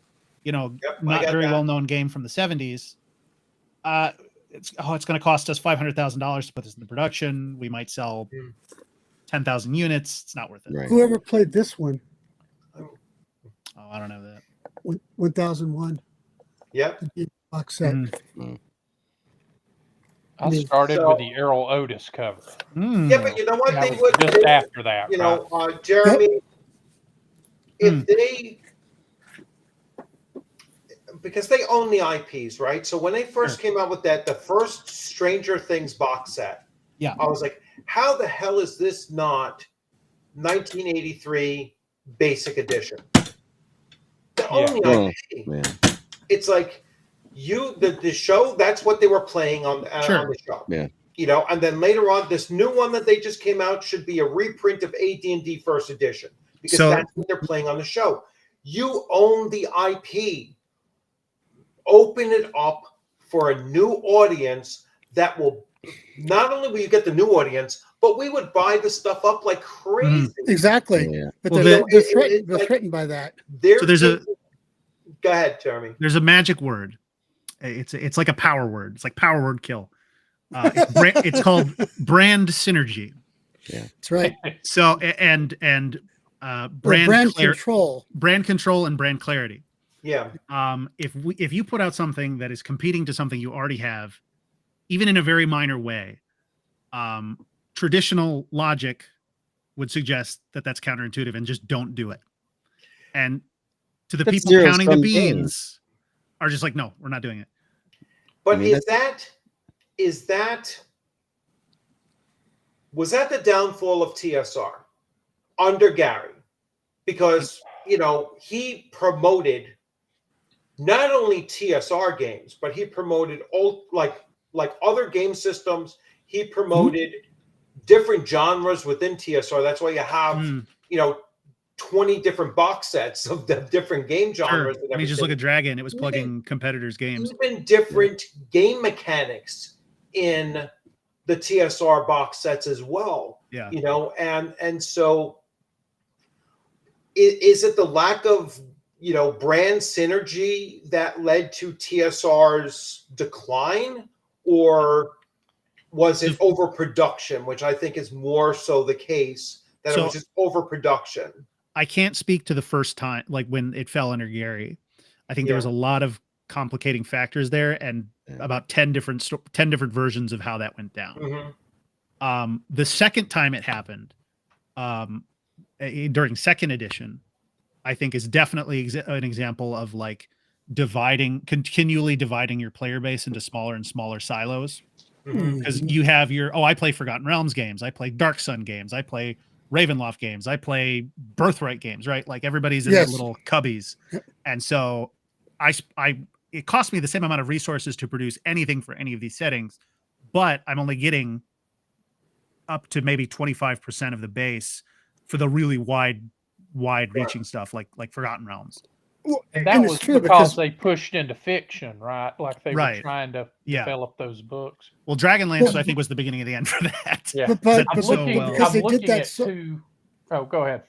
Yep, I not got very that. well known game from the 70s. It's going to cost us $500,000 to put this into production. We might sell 10,000 units. It's not worth it. Right. Whoever played this one, Oh, I don't know that. 1001, Yep. the box set. Mhm. I started So- with the Errol Otis cover. Mm. Yeah, but you know what? That They was would. just after that, You right? know, Jeremy, if they because they own the IPs, right? So when they first came out with the first Stranger Things box set, Yeah. I was like, how the hell is this not 1983 Basic Edition? They own the Well, IP. man. It's like the show, that's what they were playing on Sure. the show. Yeah. You know, and then later on, this new one that they just came out should be a reprint of AD&D First Edition because So- that's what they're playing on the show. You own the IP. Open it up for a new audience that will not only will you get the new audience, but we would buy the stuff up like crazy. Exactly. Yeah. But Well, they're, then- they're, it- threatened, it's they're like- threatened by that. They're So go ahead, Jeremy. There's a magic word. It's like a power word. It's like power word kill. It's called brand synergy. That's right. So and Or brand brand control. brand control and brand clarity. Yeah. If you put out something that is competing to something you already have, even in a very minor way, traditional logic would suggest that that's counterintuitive and just don't do it. And to the That's people zero counting the sum beans are just like, no, we're not doing it. But I mean, was that the downfall of TSR under Gary? Because he promoted not only TSR games, but he promoted all like other game systems. He promoted different genres within TSR. That's why you have 20 different box sets of the different game Sure. genres. I mean, just look at Dragon. It was Even- plugging competitors' games. even different game mechanics in the TSR box sets as well. Yeah. And so is it the lack of brand synergy that led to TSR's decline, or was it overproduction, which I think is more so the case, that it was just overproduction? I can't speak to the first time, like when it fell under Gary. I think there was a lot of complicating factors there, and about 10 different versions of how that went down. Mm-hmm. The second time it happened, during second edition, I think is definitely an example of like continually dividing your player base into smaller and smaller silos. Mm-hmm. Because you have I play Forgotten Realms games, I play Dark Sun games, I play Ravenloft games, I play Birthright games, right? Like everybody's in their little cubbies. And so it cost me the same amount of resources to produce anything for any of these settings, but I'm only getting up to maybe 25% of the base for the really wide reaching stuff like Forgotten Realms. Well, And that it's was true because they pushed into fiction, right? Like they were Right. trying to develop those books. Well, Dragonlance, I think, was the beginning of the end for that. Yeah. But I'm so looking- because they I'm did looking that at so two. Oh, go ahead.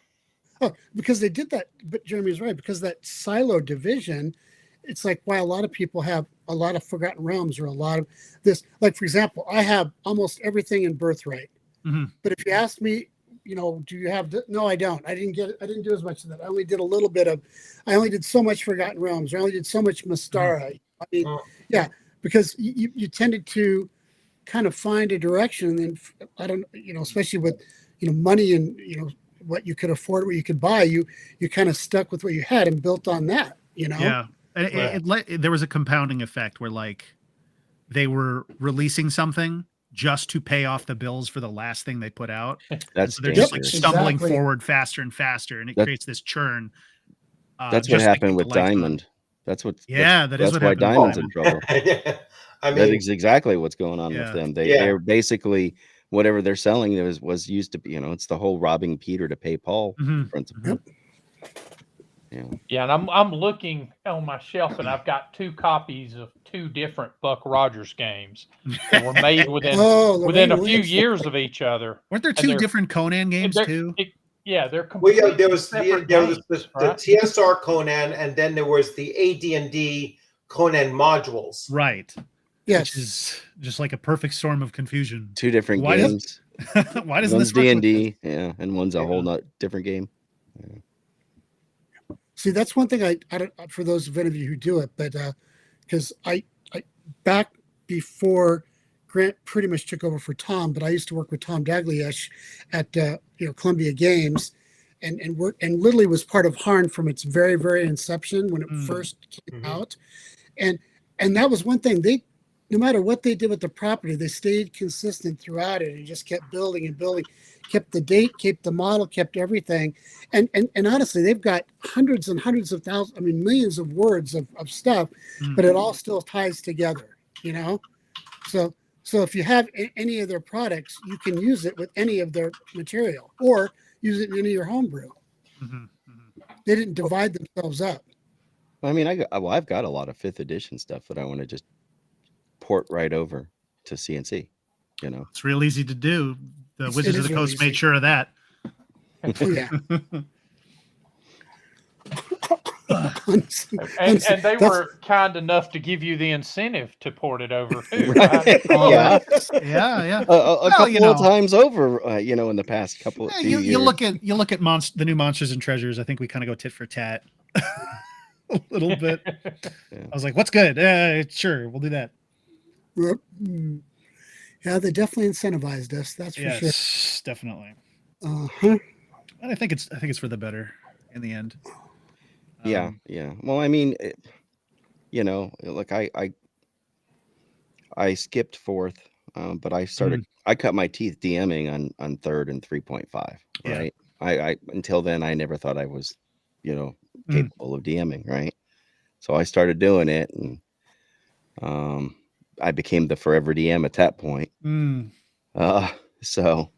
because they did that, but Jeremy's right, because that silo division, it's like why a lot of people have a lot of Forgotten Realms or a lot of this. Like, for example, I have almost everything in Birthright. Mhm. But if you ask me, do you have no, I don't. I didn't do as much of that. I only did a little bit of, I only did so much Forgotten Realms. I only did so much Mystara. I mean, yeah, because you tended to kind of find a direction, and then I don't, especially with, money and, what you could afford, what you could buy, you kind of stuck with what you had and built on that, Yeah. And there was a compounding effect where like they were releasing something just to pay off the bills for the last thing they put out. That's So they're just like dangerous. stumbling Exactly. forward faster and faster, and it creates this churn. That's what just like happened with the lifetime. Diamond. That's what. Yeah, that is that's what why happened with Diamond's in Diamond. trouble. I That mean, is exactly what's going on Yeah. with them. Yeah. They're basically whatever they're selling was used to be. It's the whole robbing Peter to pay Paul Mhm. principle. Yeah, and I'm looking on my shelf, and I've got 2 copies of 2 different Buck Rogers games that were made within Oh, within a Lorraine few Williams. years of each other. Weren't there And 2 they're- different Conan games They're- too? Yeah, they're well, completely yeah, there was separate the games, right? TSR Conan, and then there was the AD&D Conan modules. Right. Yes. Which is just like a perfect storm of confusion. Two different Why does- games. Why doesn't One's this work? D&D, and one's a whole different game. See, that's one thing I don't, for those of any of you who do it, but because I back before Grant pretty much took over for Tom, but I used to work with Tom Dagliash at Columbia Games, and literally was part of Harn from its very inception when it first came out. And that was one thing. They, no matter what they did with the property, they stayed consistent throughout it and just kept building and building, kept the date, kept the model, kept everything. And honestly, they've got hundreds and hundreds of thousands, I mean, millions of words of stuff, but it all still ties together, you know? So if you have any of their products, you can use it with any of their material or use it in any of your homebrew. They didn't divide themselves up. I mean, I've got a lot of 5th edition stuff that I want to just port right over to CNC. You know, It's real easy to do. The Wizards of the real Coast easy. made sure of that. Oh, yeah. And they were kind enough to give you the incentive to port it over too. Right. Yeah. Yeah. a couple of times over, you know, in the past couple of You years. look at the new Monsters and Treasures. I think we kind of go tit for tat a little bit. I was like, "What's good? Sure, we'll do that." Yeah, they definitely incentivized us. That's for sure. Definitely. Uh-huh. And I think it's for the better in the end. Yeah. Well, I mean, you know, like I skipped 4th, but I cut my teeth DMing on 3rd and 3.5. Right. I until then I never thought I was, you know, capable of DMing. Right. So I started doing it, and I became the forever DM at that point. So,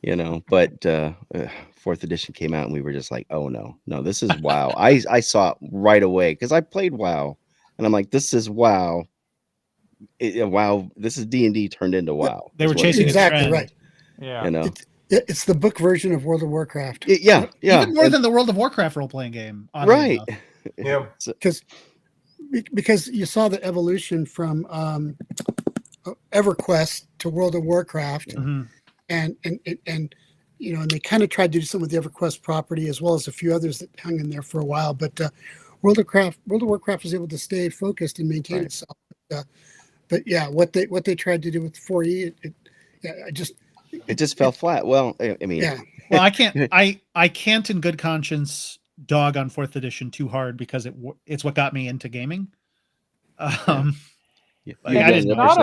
you know, but 4th edition came out and we were just like, oh no, this is WoW. I saw it right away because I played WoW and I'm like, this is WoW. WoW, this is D&D turned into WoW. They were chasing exactly trend. right. Yeah. You know, it's the book version of World of Warcraft. yeah. Even more than the World of Warcraft role playing game. Right. Enough. Yeah. Because you saw the evolution from EverQuest to World of Warcraft, and you know, and they kind of tried to do something with the EverQuest property as well as a few others that hung in there for a while. But World of Warcraft was able to stay focused and maintain itself. But yeah, what they tried to do with 4E, it just fell flat. Well, I mean, Well, I can't in good conscience dog on 4th edition too hard because it's what got me into gaming. It's not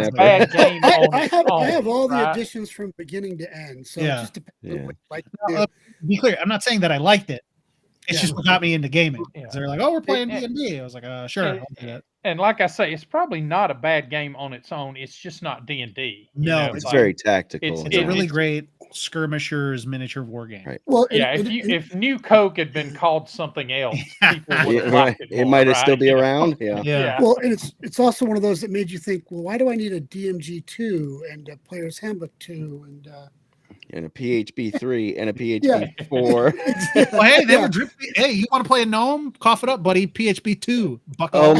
a bad game. I have all the editions from beginning to end, so it just depends on what you like to do. Be clear, I'm not saying that I liked it. It's just what got me into gaming. Yeah. They're like, "Oh, we're playing D&D." I was like, "Sure, I'll do that." And like I say, it's probably not a bad game on its own. It's just not D&D. No, it's very tactical. It's a really great skirmishers miniature war game. Right. Well, if New Coke had been called something else, people would have liked it more, it might have still be around. Yeah. Well, and it's also one of those that made you think, well, why do I need a DMG 2 and a Player's Handbook 2 and a PHB 3 and a PHB 4? Well, hey, they were dripping. Hey, you want to play a gnome? Cough it up, buddy. PHB 2. Buckle Oh up.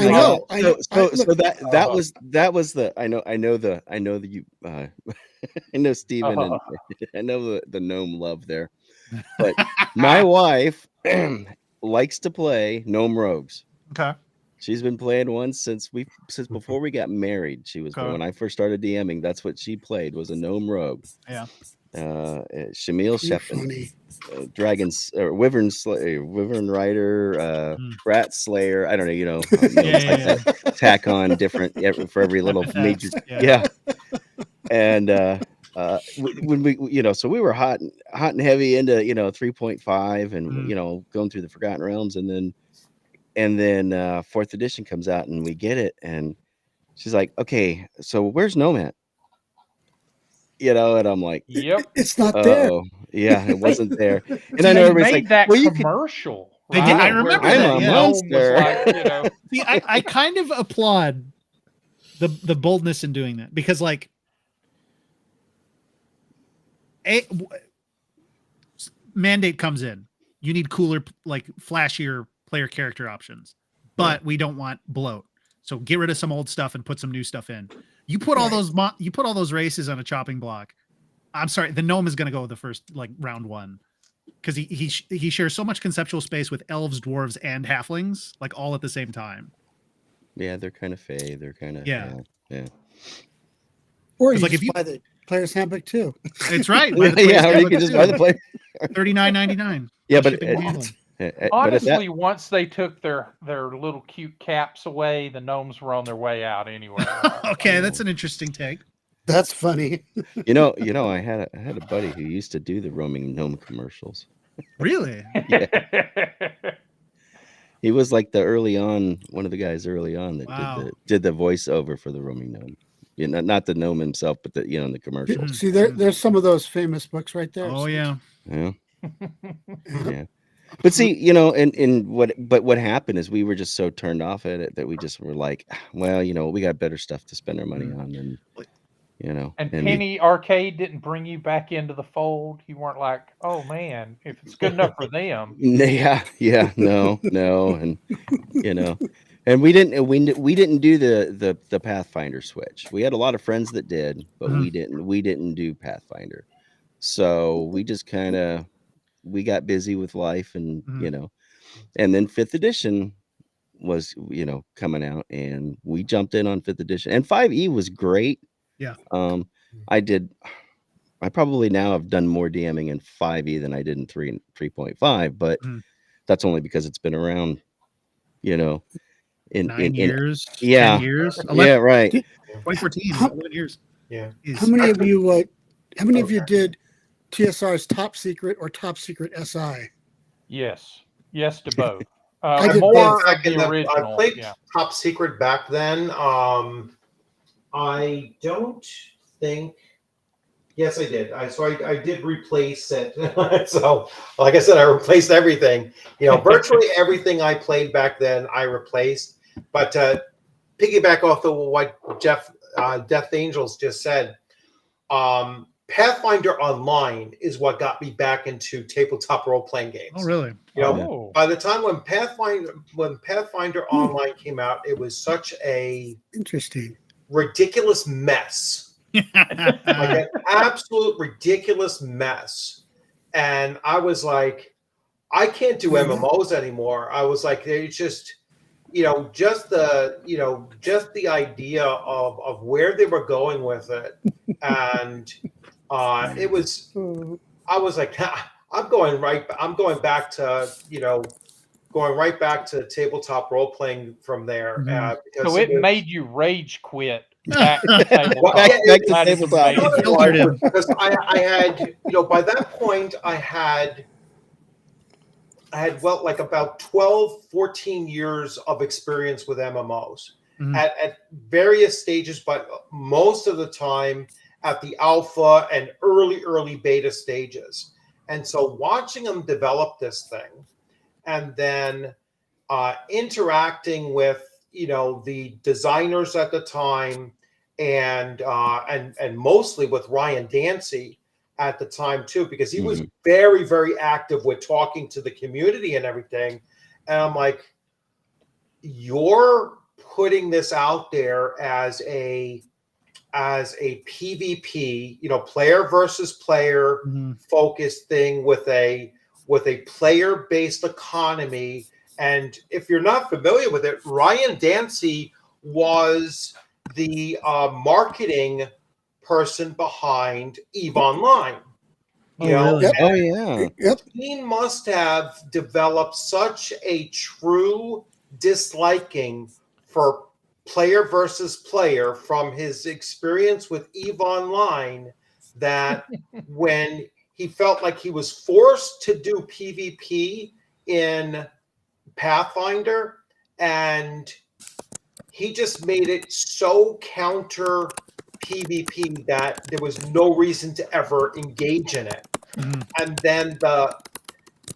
my god! So that was the I know Steven and I know the gnome love there, but my wife likes to play gnome rogues. Okay. She's been playing one since before we got married. She was when I first started DMing. That's what she played, was a gnome rogue. Yeah. Shamil Shepin, dragons or wyvern rider, rat slayer. I don't know, you know, that. Tack on different for every little major. Yeah. And when we, you know, so we were hot and heavy into, you know, 3.5 and you know, going through the Forgotten Realms, and then 4th edition comes out and we get it, and she's like, okay, so where's Gnome at? You know, and I'm like, yep, it's not there. Yeah, it wasn't there. And I know everybody's made like, that well, commercial. They did. I remember that. I'm a monster. Like, you know. See, I kind of applaud the boldness in doing that, because like mandate comes in, you need cooler, like flashier player character options, but we don't want bloat. So get rid of some old stuff and put some new stuff in. You put all those races on a chopping block. I'm sorry, the gnome is going to go the first, like, round one, because he shares so much conceptual space with elves, dwarves, and halflings, like all at the same time. Yeah, they're kind of fey. They're kind of yeah. Or you like, just if you buy the Player's Handbook too. It's right. Yeah, or you can just buy the player. $39.99. Yeah, The but shipping at, and handling. but at that, Honestly, once they took their little cute caps away, the gnomes were on their way out anyway. Okay, that's an interesting take. That's funny. I had a buddy who used to do the roaming gnome commercials. Really? Yeah. He was like one of the guys early on that Wow. did the voiceover for the roaming gnome. You know, not the gnome himself, but in the commercials. See, there's some of those famous books right there. Oh See? yeah. Yeah, Yeah. yeah. But see, what happened is we were just so turned off at it that we just were like, well, we got better stuff to spend our money on, and And Penny Arcade didn't bring you back into the fold. You weren't like, oh man, if it's good enough for them. yeah, no, and and we didn't do the Pathfinder switch. We had a lot of friends that did, but we didn't do Pathfinder. So we just we got busy with life, and and then 5th edition was coming out, and we jumped in on 5th edition, and 5e was great. Yeah. I probably now have done more DMing in 5e than I did in 3.5, but that's only because it's been around, in 9 years. yeah. 10 years. 11, Yeah, right. 2014. 11 years. Yeah. How many of you did TSR's Top Secret or Top Secret SI? Yes to both. I did More both. of the original. I played Yeah. Top Secret back then. I don't think. Yes, I did. I did replace it. So, like I said, I replaced everything. Virtually everything I played back then, I replaced. But piggyback off of what Death Angels just said, Pathfinder Online is what got me back into tabletop role playing games. Oh, really? By the time when Pathfinder Online came out, it was such a Interesting, ridiculous mess. Like an absolute ridiculous mess. And I was like, I can't do MMOs anymore. I was like, it's just, just the idea of where they were going with it. And it was, I was like, I'm going back to tabletop role playing from there. Because So it made you rage quit. Back to tabletop. Back to That is tabletop. amazing. Filtered him. Because I had, by that point, I had like about 12, 14 years of experience with MMOs at various stages, but most of the time at the alpha and early beta stages. And so watching them develop this thing and then interacting with, the designers at the time and mostly with Ryan Dancy at the time too, because he was very, very active with talking to the community and everything. And I'm like, you're putting this out there as a PvP, player versus player focused thing with a player-based economy. And if you're not familiar with it, Ryan Dancy was the marketing person behind EVE Online. Really? Oh yeah. Yep. He must have developed such a true disliking for player versus player from his experience with EVE Online that when he felt like he was forced to do PvP in Pathfinder, and he just made it so counter PvP that there was no reason to ever engage in it. And then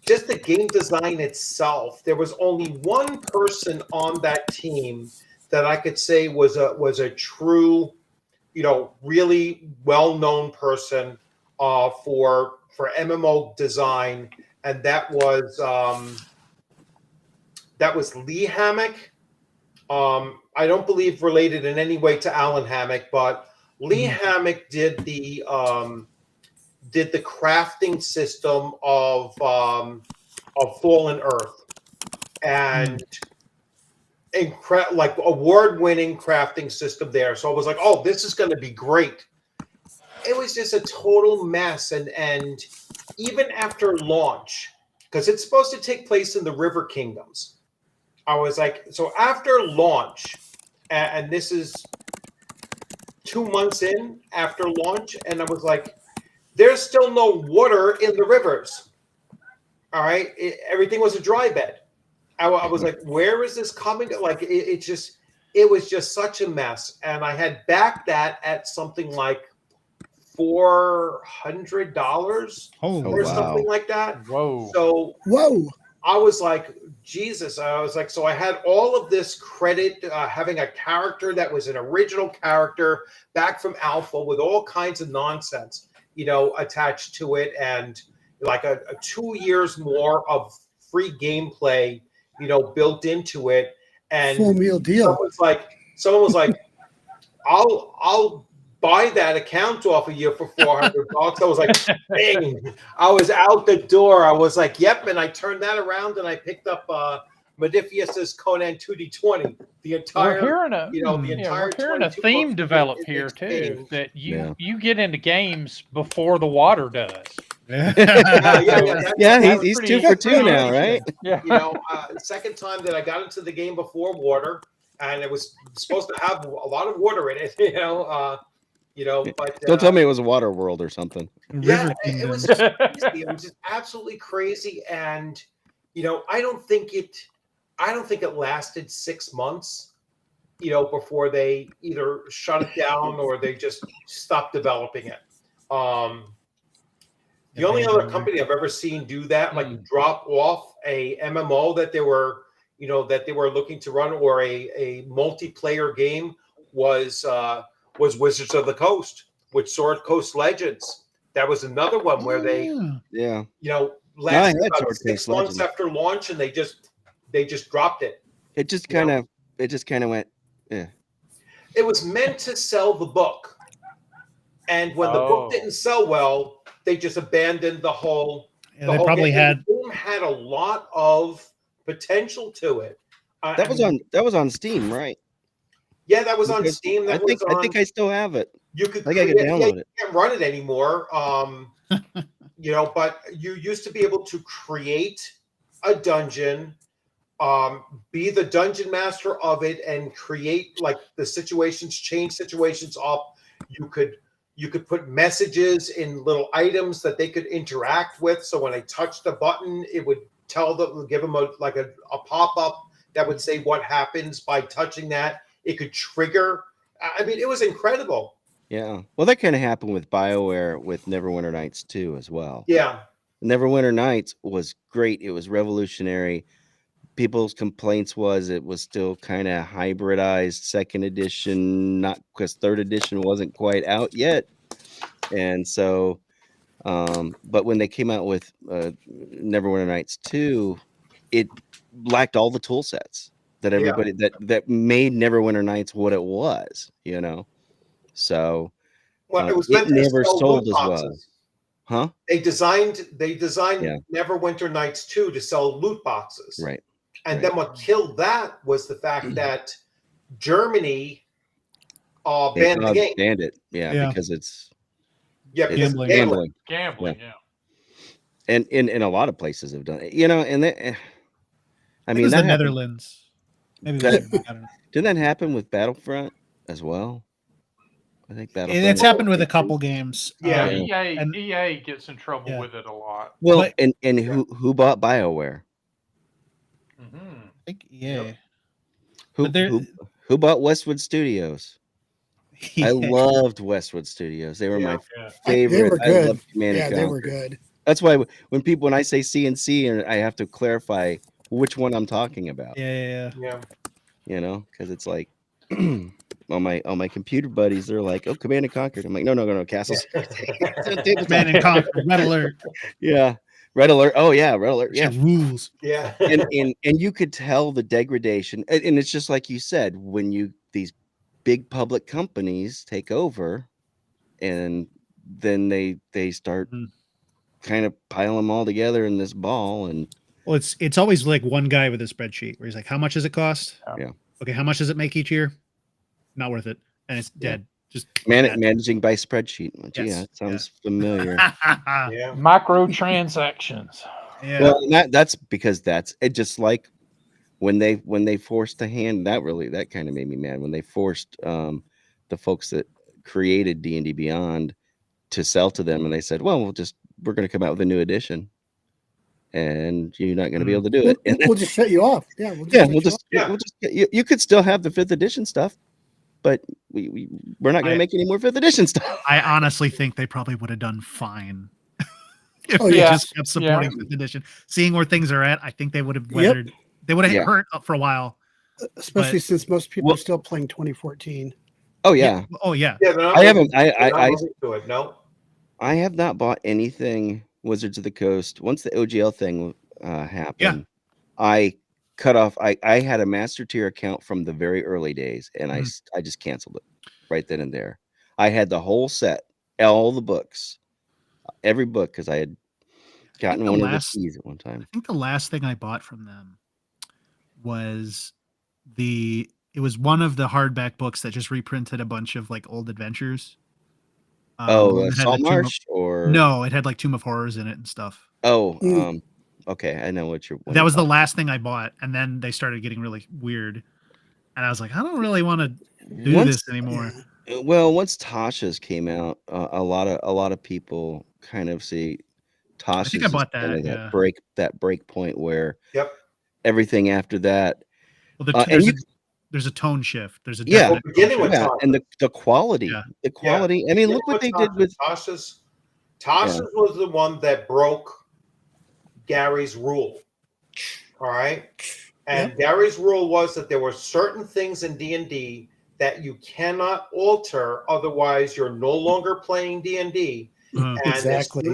just the game design itself, there was only one person on that team that I could say was a true, really well-known person for MMO design, and that was Lee Hammock. I don't believe related in any way to Alan Hammock, but Lee Hammock did the crafting system of Fallen Earth, and like award-winning crafting system there. So I was like, oh, this is going to be great. It was just a total mess, and even after launch, because it's supposed to take place in the River Kingdoms. I was like, so after launch, and this is 2 months in after launch, and I was like, there's still no water in the rivers. All right, everything was a dry bed. I was like, where is this coming? Like, it was just such a mess. And I had backed that at something like $400 Holy or wow. something like that. Whoa. So Whoa. I was like, Jesus. I was like, so I had all of this credit, having a character that was an original character back from Alpha with all kinds of nonsense, attached to it. And like a 2 years more of free gameplay, built into it. And Full meal deal. someone was like, I'll buy that account off of you for $400. I was like, dang. I was out the door. I was like, yep. And I turned that around and I picked up Modifius's Conan 2D20. The entire, We're hearing a, the we're entire hearing a 22 theme books develop is here too. explained. That Yeah. you get into games before the water does. Yeah, Yeah, That's he's pretty- 2 for 2 now, interesting. right? Yeah. The second time that I got into the game before water, and it was supposed to have a lot of water in it, but Don't tell me it was a water world or something. yeah, River it was Kingdom. just crazy. It was just absolutely crazy, and I don't think it lasted 6 months, before they either shut it down or they just stopped developing it. The only other company I've ever seen do that, like drop off a MMO that they were looking to run, or a multiplayer game, was Wizards of the Coast with Sword Coast Legends. That was another one where they, Yeah. lasted had about Sword 6 Coast months Legends. after launch, and they just dropped it. It just kind of went, yeah. It was meant to sell the book, and when the book didn't sell well, they just abandoned the whole. Yeah, they probably game. The game had a lot of potential to it. That was on Steam, right? Yeah, that was on Because Steam. I think I still have it. You could I think I could download it. You can't run it anymore. But you used to be able to create a dungeon, be the dungeon master of it, and create like the situations, change situations up. You could put messages in little items that they could interact with. So when they touched the button, it would give them a pop-up that would say what happens by touching that. It could trigger. I mean, it was incredible. Yeah. Well, that kind of happened with BioWare with Neverwinter Nights 2 as well. Yeah. Neverwinter Nights was great. It was revolutionary. People's complaints was it was still kind of hybridized second edition, not because third edition wasn't quite out yet. And so, but when they came out with Neverwinter Nights 2, it lacked all the tool sets that everybody that made Neverwinter Nights what it was, So Well, it was it meant to never sell sold loot as well. boxes. Huh? They designed Yeah. Neverwinter Nights 2 to sell loot boxes. Right. And Right. then what killed that was the fact that Germany banned the game. Banned it. Yeah, because it's Because Gambling. gambling. Gambling, yeah. And in a lot of places have done it. And that, I I mean, mean, the that happened- Netherlands. Maybe That- I don't know. didn't that happen with Battlefront as well? I think Battlefront. It's happened with a couple games. Yeah. EA gets in trouble Yeah. with it a lot. Well, But- and who bought BioWare? Hmm. I think yeah. Who But there- who bought Westwood Studios? I loved Westwood Studios. They were my Yeah. favorite. They were I good. loved Command Yeah, and they were Conquer. good. That's why when I say CNC, and I have to clarify which one I'm talking about. Yeah. Yeah. Because it's like all my computer buddies, they're like, "Oh, Command and Conquer." I'm like, "No, Castles." Man and Conquer, Red Alert. Yeah, Red Alert. Oh yeah, Red Alert. Yeah, Yeah, rules. Yeah. and you could tell the degradation, and it's just like you said, when these big public companies take over, and then they start Mhm. kind of pile them all together in this ball, and Well, it's always like one guy with a spreadsheet where he's like, "How much does it cost? Yeah. Okay, how much does it make each year? Not worth it, and it's Yeah. dead." Just managing by spreadsheet. Gee, Yes, that sounds familiar. Yeah. Microtransactions. Yeah. Well, and that's because that's it. Just like when they forced the hand, that kind of made me mad when they forced the folks that created D&D Beyond to sell to them, and they said, "Well, we're going to come out with a new edition, and you're not going to be able to do it." And We'll just shut you off. Yeah, we'll just yeah, shut you off. Yeah. we'll just you could still have the 5th edition stuff, but we're not going to make any more 5th edition stuff. I honestly think they probably would have done fine if Oh, they yeah. just kept supporting 5th edition. Seeing where things are at, I think they would have weathered. They would have Yeah. hurt up for a while. Especially since most people Well- are still playing 2014. Oh yeah, Oh yeah. Yeah, they're not I haven't. they're not I moving to it. No. I have not bought anything Wizards of the Coast. Once the OGL thing happened, I cut off. I had a master tier account from the very early days, and I just canceled it right then and there. I had the whole set, all the books, every book, because I had gotten one of the keys at one time. I think the last thing I bought from them was it was one of the hardback books that just reprinted a bunch of like old adventures. It had Saltmarsh or no, it had like Tomb of Horrors in it and stuff. Oh, okay, I know what you're. That was the last thing I bought, and then they started getting really weird, and I was like, I don't really want to do this anymore. Well, once Tasha's came out, a lot of people kind of see Tasha's. I think I bought kind of that. that break point where Yep. everything after that. Well, there's a tone shift. There's a Well, beginning with Tasha. and the quality, the quality. I mean, look what they did with Tasha's. Tasha's was the one that broke Gary's rule. All right, and Gary's rule was that there were certain things in D&D that you cannot alter, otherwise you're no longer playing D&D. And Exactly.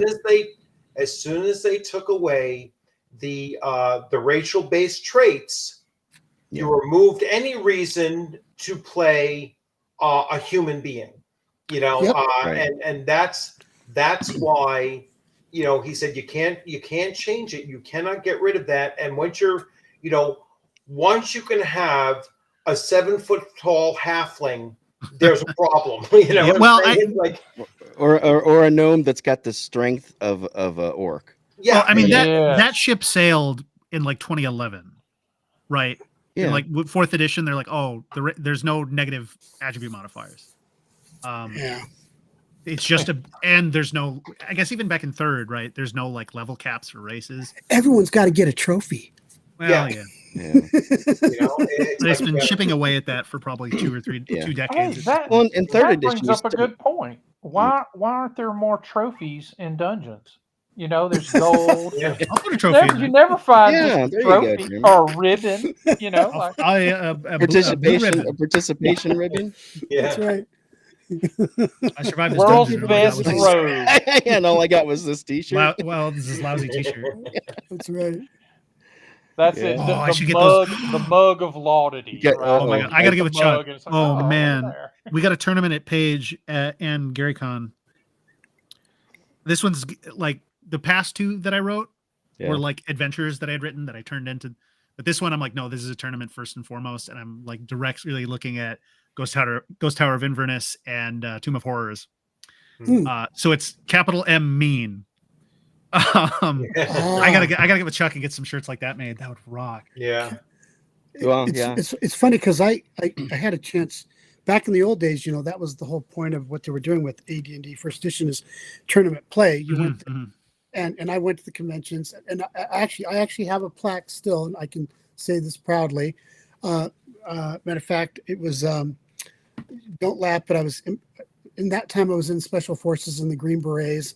as soon as they took away the racial-based traits, you removed any reason to play a human being. You know, and that's why, you know, he said you can't change it. You cannot get rid of that. And once you can have a 7-foot-tall halfling, there's a problem. You know, or a gnome that's got the strength of a orc. Yeah, well, I mean that ship sailed in like 2011, right? Yeah. And like with 4th edition, they're like, oh, there's no negative attribute modifiers. It's just and there's no. I guess even back in 3rd, right? There's no like level caps for races. Everyone's got to get a trophy. Well, yeah. You know, it's been chipping away at that for probably 2 decades. Hey, in 3rd edition, brings up a good point. Why aren't there more trophies in dungeons? You know, there's gold. I'll put a trophy. You never find there a you trophy go, or a ribbon. You know, like a participation ribbon. Yeah, that's right. I survived this world's dungeon. best road. And all I got was this T-shirt. Well, this is lousy T-shirt. That's right. That's it. Oh, I should get the mug of laudity. Yeah, Right? Oh my god, I gotta get with Chuck. Like, Oh look man, there. we got a tournament at Page and GaryCon. This one's like the past 2 that I wrote were like adventures that I had written that I turned into. But this one, I'm like, no, this is a tournament first and foremost, and I'm like directly looking at Ghost Tower of Inverness and Tomb of Horrors. So it's capital M mean. I gotta get with Chuck and get some shirts like that made. That would rock. Yeah. Well, it's funny because I had a chance back in the old days. You know, that was the whole point of what they were doing with AD&D First Edition is tournament play. You went and I went to the conventions, and I actually have a plaque still, and I can say this proudly. Matter of fact, it was don't laugh, but I was in that time I was in Special Forces in the Green Berets,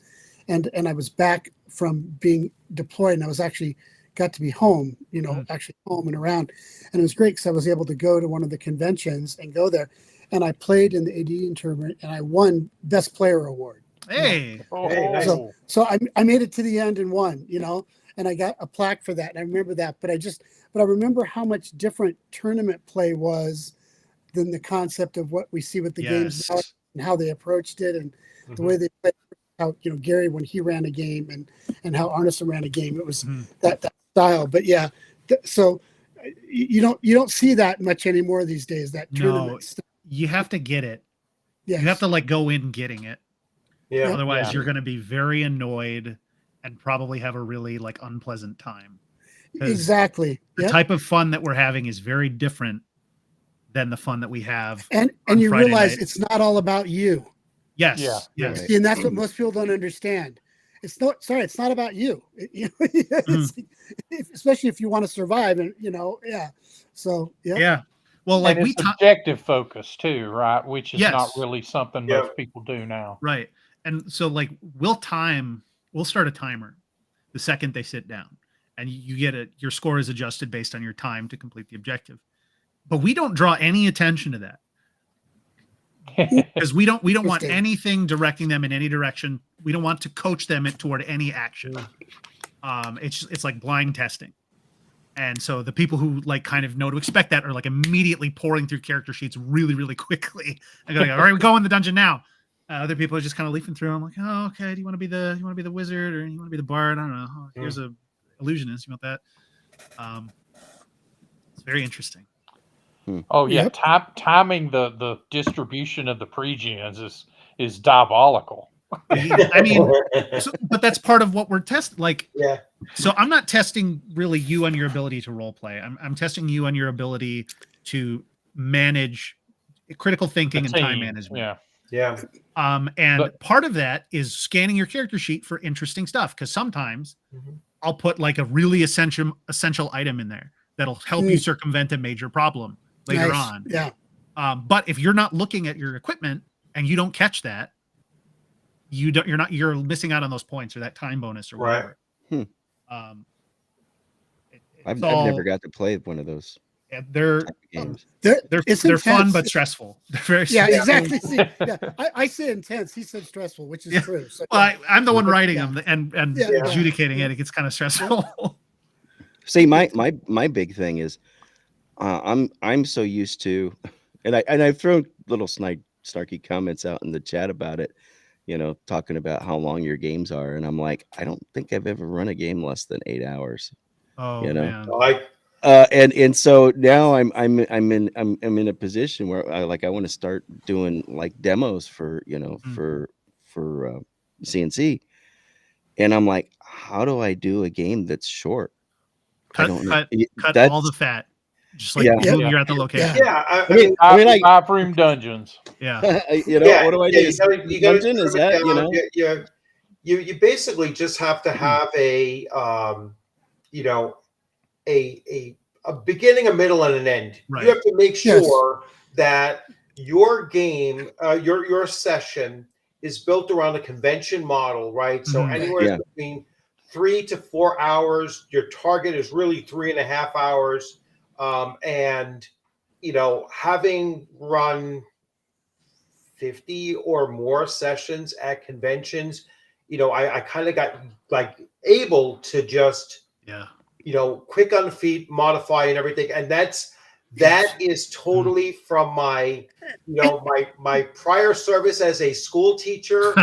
and I was back from being deployed, and I was actually got to be home, you know, actually home and around, and it was great because I was able to go to one of the conventions and go there, and I played in the AD tournament, and I won Best Player Award. Hey, Hey, nice. So I made it to the end and won, you know, and I got a plaque for that. And I remember that, but I remember how much different tournament play was than the concept of what we see with the games now and how they approached it and the way they played. How, you know, Gary when he ran a game and how Arneson ran a game, it was that style. But yeah, so you don't see that much anymore these days. That tournament stuff. You have to get it. Yes. You have to like go in getting it. Yeah. Otherwise, you're going to be very annoyed and probably have a really like unpleasant time. 'Cause Exactly. The Yep. type of fun that we're having is very different than the fun that we have. And on you Friday realize night. it's not all about you. Yes. Yeah. Yes. Right. See, and that's what most people don't understand. It's not about you. It's especially if you want to survive, and yeah. So Yeah. Well, like and we it's objective focus too, right? Which is not Yes. really something Yeah. most people do now. right. And so like we'll start a timer the second they sit down, and you get your score is adjusted based on your time to complete the objective. But we don't draw any attention to that because we don't want Interesting. anything directing them in any direction. We don't want to coach them toward any action. It's like blind testing. And so the people who like kind of know to expect that are like immediately pouring through character sheets really, really quickly. And going, all right, we go in the dungeon now. Other people are just kind of leafing through. I'm like, oh, okay. Do you want to be the wizard or you want to be the bard? I don't know. Oh, here's a illusionist. You want that? It's very interesting. Oh yeah, Yep. timing the distribution of the pre-gens is diabolical. I mean, but that's part of what we're testing. Like, Yeah. so I'm not testing really you on your ability to role play. I'm testing you on your ability to manage critical thinking and time management. Yeah. Yeah. And part of that is scanning your character sheet for interesting stuff. Because sometimes I'll put like a really essential item in there that'll help you circumvent a major problem later on. Yeah. But if you're not looking at your equipment and you don't catch that, you're missing out on those points or that time bonus or whatever. Right. I've never got to play one of those they're type of games. they're fun but stressful. They're very exactly. See, I say intense. He said stressful, which is true. So, well, I'm the one writing them and Yeah. adjudicating it. It gets kind of stressful. See, my big thing is I'm so used to, and I've thrown little snarky comments out in the chat about it, talking about how long your games are, and I'm like, I don't think I've ever run a game less than 8 hours. Oh man. And so now I'm in a position where I want to start doing like demos for for CNC, and I'm like, how do I do a game that's short? Cut That's all the fat. Just like you're at the location. Yeah. I mean, like 5-room dungeons. Yeah. What do I do? You gotta Dungeon? Is that you basically just have to have a a beginning, a middle, and an end. Right. You have to make sure that your game, your session is built around a convention model, right? So anywhere between 3 to 4 hours. Your target is really 3.5 hours. And having run 50 or more sessions at conventions, I kind of got like able to just quick on the feet, modify and everything. And that is totally from my my prior service as a school teacher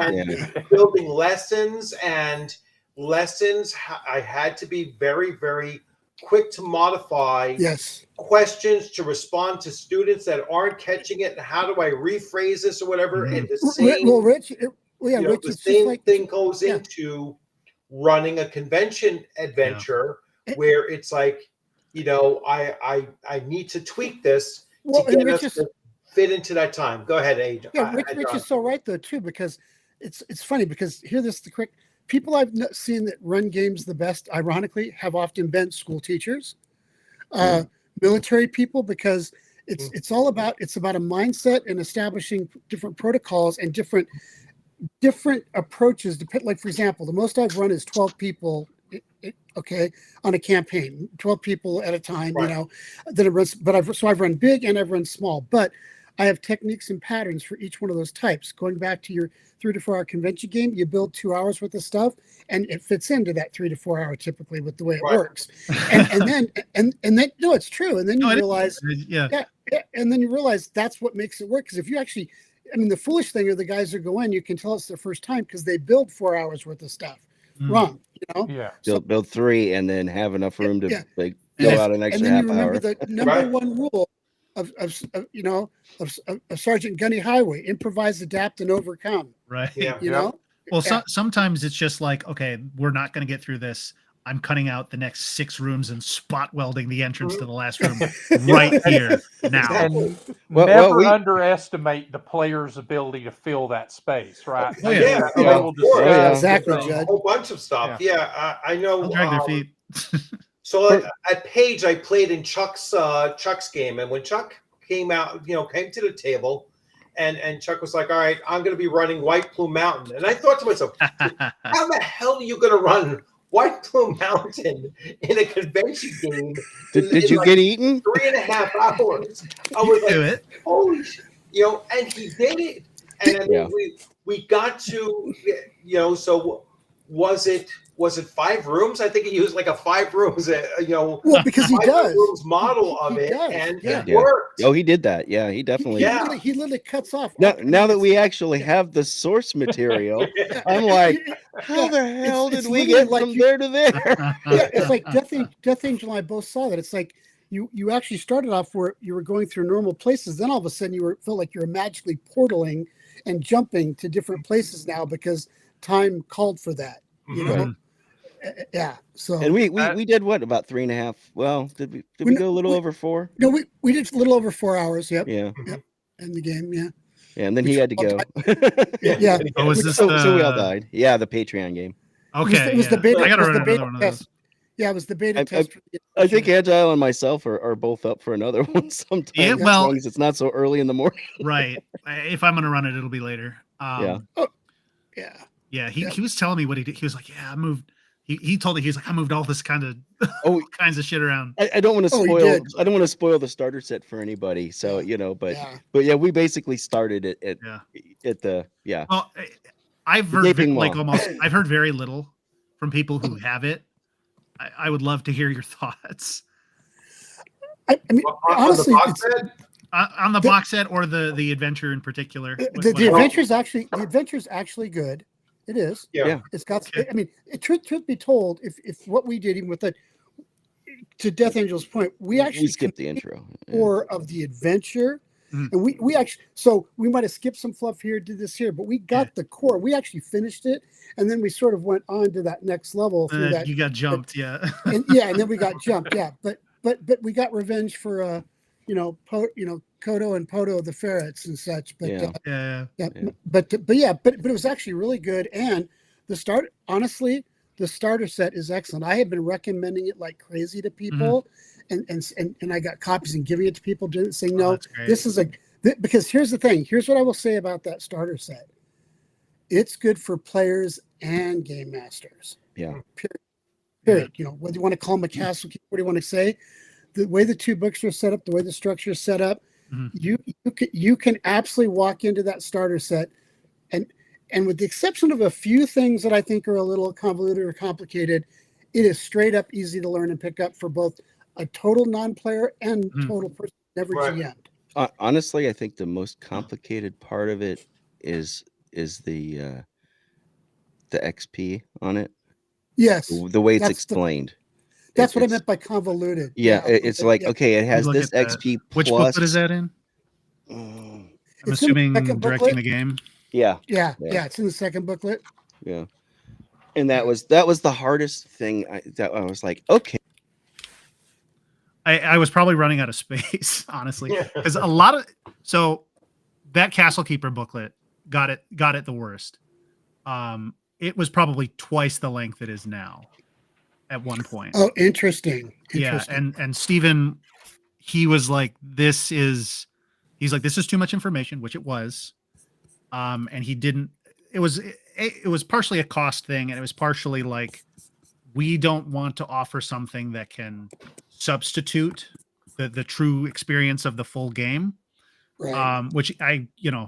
and building lessons. I had to be very, very quick to modify questions to respond to students that aren't catching it. And how do I rephrase this or whatever? And the same, Rich, Rich, the same thing goes into running a convention adventure where it's like, I need to tweak this to get us to fit into that time. Go ahead, Age. Yeah, Rich is so right though too, because it's funny because the quick. People I've seen that run games the best, ironically, have often been school teachers, military people, because it's about a mindset and establishing different protocols and different approaches. Like for example, the most I've run is 12 people, on a campaign, 12 people at a time. Then it runs, but I've run big and I've run small, but I have techniques and patterns for each one of those types. Going back to your 3 to 4 hour convention game, you build 2 hours worth of stuff, and it fits into that 3 to 4 hour typically with the way it works. And then no, it's true. And then you realize, and then you realize that's what makes it work. Because if you actually, the foolish thing are the guys that go in, you can tell it's their first time because they build 4 hours worth of stuff wrong. Build 3 and then have enough room to go out an extra half hour. And then you remember the number one rule of Sergeant Gunny Highway: improvise, adapt, and overcome. Right. You know, Well, Yeah. sometimes it's just like, okay, we're not going to get through this. I'm cutting out the next 6 rooms and spot welding the entrance to the last room right here now. Exactly. And Well, never we- underestimate the player's ability to fill that space, right? Oh, They- yeah. they Yeah, will of course. disguise Exactly, the thing. A Judd. whole bunch of stuff. Yeah, I know. They'll drag their feet. So at Page, I played in Chuck's game, and when Chuck came out, came to the table, and Chuck was like, "All right, I'm going to be running White Plume Mountain," and I thought to myself, "How the hell are you going to run White Plume Mountain in a convention game? Did you get eaten? 3.5 hours?" I You was can do like, it. "Holy shit!" And he did it, and I mean, we got to, so was it 5 rooms? I think he used like a 5 rooms, Well, because he 5 does. rooms model of He it, does, and yeah. it worked. Oh, he did that. Yeah, he definitely. Yeah. He literally cuts off. Now that we actually have the source material, I'm like, how the hell it's did we literally get like from there to there? Yeah, it's like Death Angel and I both saw that. It's like you actually started off where you were going through normal places, then all of a sudden felt like you were magically portaling and jumping to different places now because time called for that. You know, yeah. So And we did what, about 3.5? Well, did we go a little over 4? no, we did a little over 4 hours. Yep. Yeah. Yep. In the game, yeah. Yeah, and then he had to go. Yeah. Oh, is this so we all died. Yeah, the Patreon game. Okay. It was the beta. I gotta it was the run beta another one of test. those. Yeah, it was the beta I test. I think Agile and myself are both up for another one sometime. Yeah, as well- long as it's not so early in the morning. Right. If I'm gonna run it, it'll be later. Yeah. Yeah. Yeah. Yeah. He was telling me what he did. He was like, yeah, I moved. He told me, he was like, I moved all this kind of Oh, kinds of shit around. I don't want to Oh, he spoil. did. I don't want to spoil the starter set for anybody. So but Yeah. but yeah, we basically started it at Yeah. the Well, I've The heard gaping maw. I've heard very little from people who have it. I would love to hear your thoughts I mean, On honestly, the box set, on the box set or the adventure in particular. the adventure's actually good. It is. yeah. It's got. Okay. I mean, truth be told, if what we did, even with to Death Angel's point, we actually skipped the intro. Yeah. more of the adventure, Mhm. and we actually. So we might have skipped some fluff here, did this here, but we got the core. We actually finished it, and then we sort of went on to that next level through that. You got jumped, yeah. And then we got jumped. Yeah, but we got revenge for Kodo and Poto the ferrets and such. But Yeah. Yeah. yeah, Yeah. but it was actually really good. And the starter set is excellent. I have been recommending it like crazy to people, and I got copies and giving it to people, saying, Oh, no, that's great. this is because here's the thing. Here's what I will say about that starter set. It's good for players and game masters. Yeah. Period. Whether you want to call them a castle, what do you want to say? The way the 2 books are set up, the way the structure is set up, Mhm. you can absolutely walk into that starter set, and with the exception of a few things that I think are a little convoluted or complicated, it is straight up easy to learn and pick up for both a total non-player and Mhm. total person, never Right. GM'd. Honestly, I think the most complicated part of it is the XP on it. Yes, The way it's That's the- explained. that's what I It's- meant by convoluted. Yeah, it's like, yeah. okay, it has look this at that. XP Which plus. booklet is that in? Mm, I'm It's in the assuming second directing booklet. the game. yeah, Yeah, Yeah. it's in the second booklet. yeah. And that was the hardest thing. That I was like, okay, I was probably running out of space, honestly, Yeah. because so that Castle Keeper booklet got it the worst. It was probably twice the length it is now at one point. Oh, interesting. Yeah, and Steven, he was like, this is too much information, which it was. And he didn't. It was partially a cost thing, and it was partially like, we don't want to offer something that can substitute the true experience of the full game. Right. Which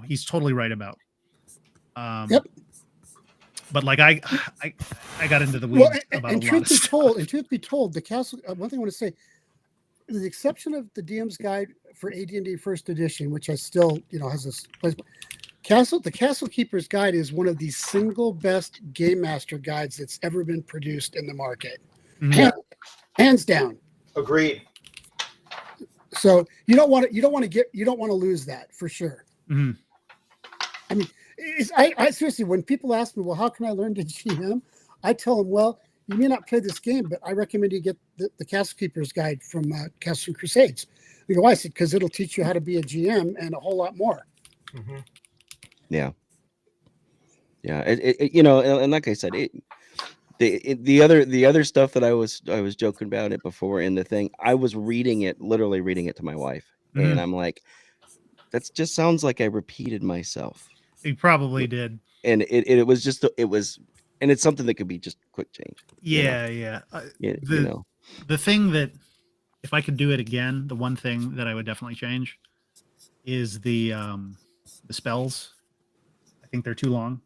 he's totally right about. Yep. But like I got into the weeds Well, about and a lot of stuff. truth be told, the castle. One thing I want to say, with the exception of the DM's Guide for AD&D First Edition, which I still has this place. The Castle Keeper's Guide is one of the single best game master guides that's ever been produced in the market, Mhm. hands down. Agreed. So you don't want to lose that for sure. Mhm. I mean, I seriously, when people ask me, well, how can I learn to GM? I tell them, well, you may not play this game, but I recommend you get the Castle Keeper's Guide from Castle Crusades. You go, why? I said, because it'll teach you how to be a GM and a whole lot more. Mhm. Yeah. Yeah. And like I said, the other stuff that I was joking about it before in the thing, I was literally reading it to my wife, Mhm. and I'm like, that just sounds like I repeated myself. He probably did. And it was just and it's something that could be just quick change. Yeah. The thing that, if I could do it again, the one thing that I would definitely change is the spells. I think they're too long.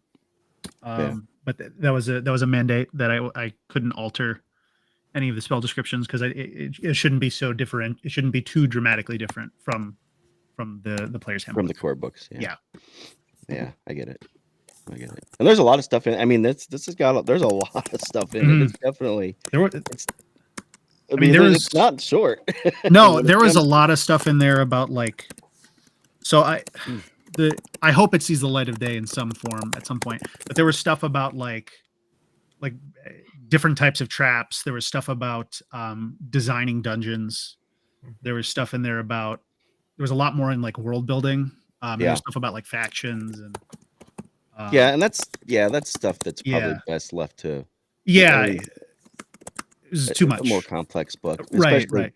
But that was a mandate that I couldn't alter any of the spell descriptions because it shouldn't be so different. It shouldn't be too dramatically different from the player's handbook. From the core books. Yeah. I get it. And there's a lot of stuff in it. I mean, there's a lot of stuff in it. It's definitely it's not short. No, there was a lot of stuff in there about like, so I hope it sees the light of day in some form at some point, but there was stuff about like different types of traps. There was stuff about designing dungeons. There was stuff in there about, there was a lot more in like world building. There was stuff about like factions and and that's stuff that's probably best left to it was too much. A more complex book, Right.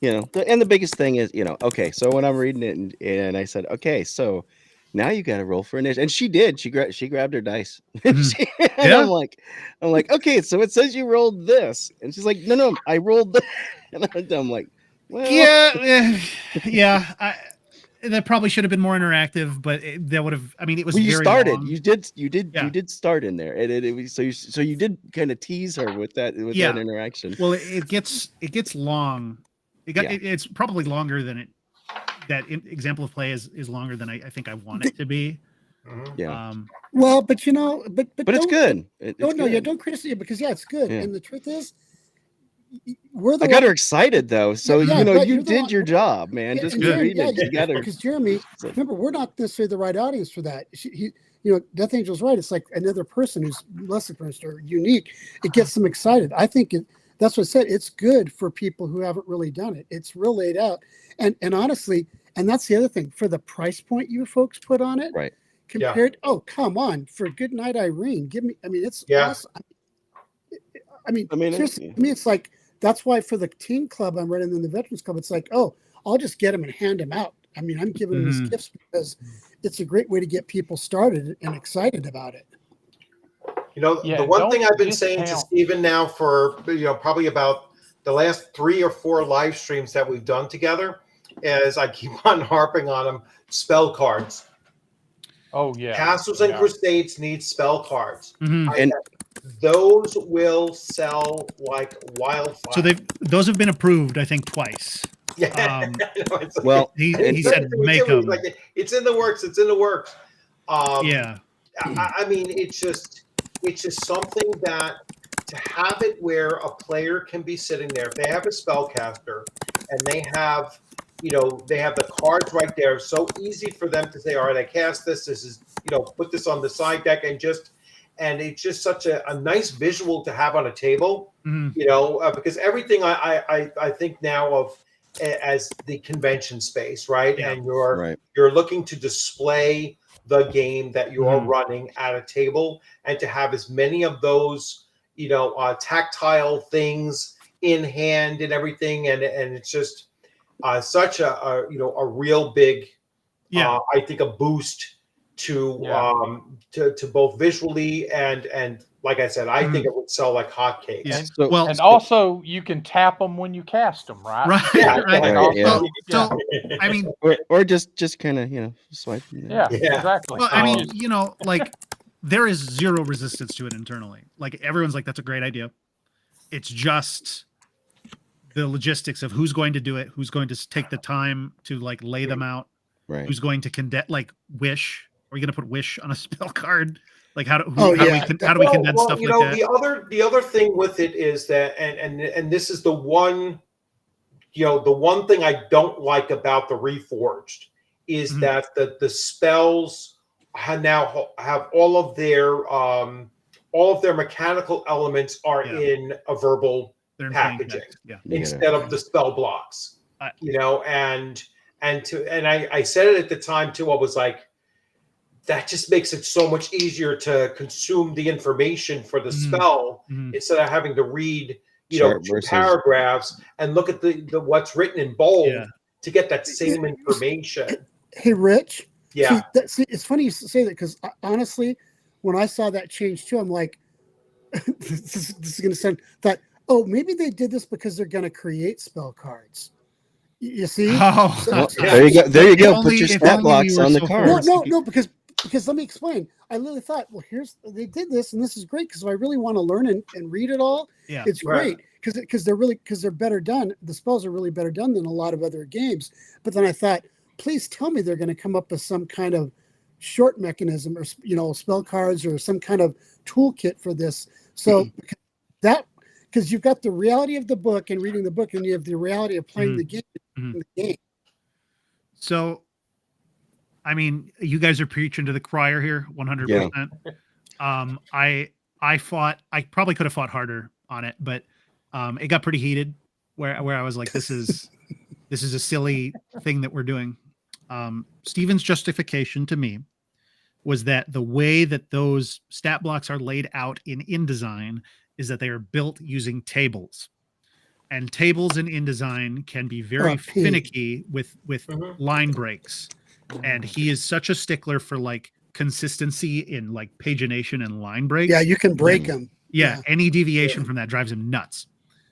And the biggest thing is, okay, so when I'm reading it and I said, okay, so now you got to roll for initiative, and she did. She grabbed her dice. And I'm like, okay, so it says you rolled this, and she's like, no, I rolled this. And I'm like, well, that probably should have been more interactive, but that would have. I mean, it was. Well, you very started. long. You did start in there, and it was so you did kind of tease her with that that interaction. Well, it gets long. It's probably longer than it. That example of play is longer than I think I want it to be. Yeah. Well, but but it's good. Don't criticize it because it's good. Yeah. And the truth is, I got her excideed though, so you did your job, man. Just good reading it together. Because Jeremy, remember, we're not necessarily the right audience for that. Death Angel's right. It's like another person who's less experienced or unique. It gets them excited. I think that's what I said. It's good for people who haven't really done it. It's real laid out, and honestly, and that's the other thing for the price point you folks put on it. Right. Compared, oh come on, for Good Night Irene, give me. I mean, it's awesome. I mean, seriously, to me, it's like. That's why for the teen club I'm running in the veterans club, it's like, oh, I'll just get them and hand them out. I mean, I'm giving them these gifts because it's a great way to get people started and excited about it. The one thing I've been saying to Stephen now for probably about the last 3 or 4 live streams that we've done together is I keep on harping on them, spell cards. Oh yeah. Castles and Crusades need spell cards. And those will sell like wildfire. So those have been approved, I think, twice. Yeah. Well, he said make them. It's in the works. It's in the works. I mean, it's just something that to have it where a player can be sitting there. If they have a spellcaster and they have, they have the cards right there. So easy for them to say, all right, I cast this. This is, put this on the side deck and it's just such a nice visual to have on a table, because everything I think now of as the convention space, right? Yeah. And you're looking to display the game that you are running at a table and to have as many of those, tactile things in hand and everything. And it's just such a real big, I think a boost to both visually and like I said, I think it would sell like hotcakes. Yeah. And also you can tap them when you cast them, right? Right. Yeah. So I mean, or just kind of swipe. Yeah, exactly. Well, I mean, like there is zero resistance to it internally. Like everyone's like, that's a great idea. It's just the logistics of who's going to do it, who's going to take the time to like lay them out, who's going to condense, like Wish. Are we going to put Wish on a spell card? Like how do we condense stuff like that? The other thing with it is that, and this is the one, the one thing I don't like about the Reforged is that the spells have all of their mechanical elements are Yeah. in a verbal They're in plain packaging text. Yeah. Yeah. instead of the spell blocks. I- And I said it at the time too. I was like, that just makes it so much easier to consume the information for the spell instead of having to read, Chart two versus- paragraphs and look at the what's written in bold Yeah. to get that same information. Hey, Rich. Yeah. See, it's funny you say that because honestly, when I saw that change too, I'm like, this is going to sound that. Oh, maybe they did this because they're going to create spell cards. You see? Oh, So- Well, Yeah. there you go. There you If go. only- Put your if stat only blocks you were on the so cards. No, because let me explain. I literally thought, well, they did this, and this is great because I really want to learn and read it all. Yeah. It's Right. great because they're better done. The spells are really better done than a lot of other games. But then I thought, please tell me they're going to come up with some kind of short mechanism or spell cards or some kind of toolkit for this. So because you've got the reality of the book and reading the book, and you have the reality of playing the game. Mhm. The game. So, I mean, you guys are preaching to the choir here, 100%. I probably could have fought harder on it, but it got pretty heated where I was like, this is a silly thing that we're doing. Steven's justification to me was that the way that those stat blocks are laid out in InDesign is that they are built using tables. And tables in InDesign can be very finicky with line breaks. And he is such a stickler for like consistency in like pagination and line breaks. Yeah, you can break them. Yeah, any deviation from that drives him nuts.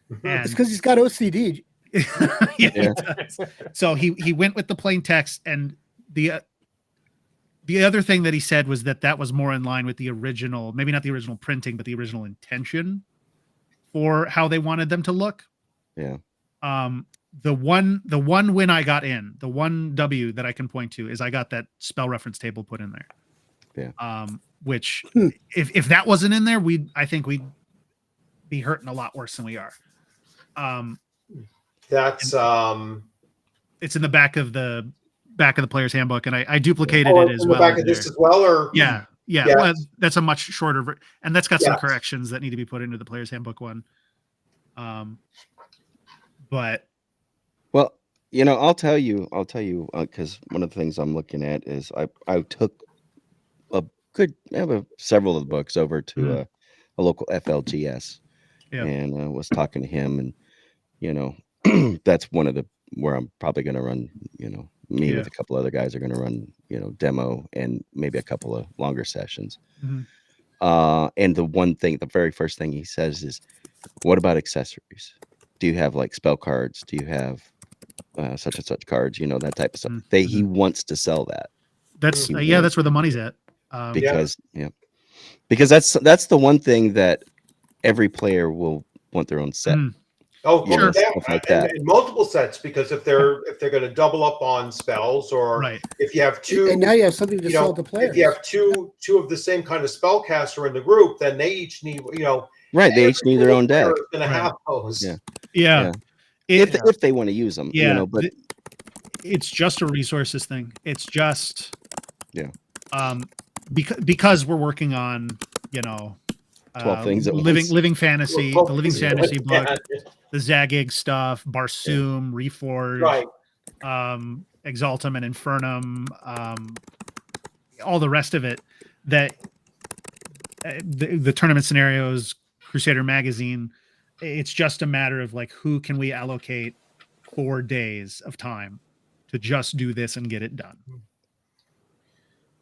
And It's because he's got OCD. yeah, he does. So he went with the plain text, and the other thing that he said was that was more in line with the original, maybe not the original printing, but the original intention for how they wanted them to look. Yeah. The one win I got in, the one W that I can point to is I got that spell reference table put in there. Yeah. Which if that wasn't in there, I think we'd be hurting a lot worse than we are. That's It's in the back of the player's handbook, and I duplicated it as in well. the back of this as well, or Yeah. Yeah. Well, that's a much shorter, and that's got some Yes. corrections that need to be put into the player's handbook one. But Well, I'll tell you, because one of the things I'm looking at is I took several of the books over to a local FLGS, and was talking to him, and that's one of where I'm probably going to run. Me with a couple other guys are going to run, demo and maybe a couple of longer sessions. And the very first thing he says is, "What about accessories? Do you have like spell cards? Do you have such and such cards? That type of stuff." He wants to sell that. that's that's where the money's at. Because that's the one thing that every player will want their own set. Oh, Sure. yeah, Stuff like that. and multiple sets, because if they're going to double up on spells, or Right. if you have two, And now you have something to sell to players. if you have two of the same kind of spellcaster in the group, then they each need, Right, they each need their own deck. Going to Right. have those. Yeah. Yeah. If they want to use them, but it's just a resources thing. It's just Yeah. Because we're working on 12 things at living fantasy, the living fantasy book, Yeah. the Zagig stuff, Barsoom, Reforged, Right. Exaltum and Infernum, all the rest of it. That the tournament scenarios, Crusader Magazine. It's just a matter of like, who can we allocate 4 days of time to just do this and get it done.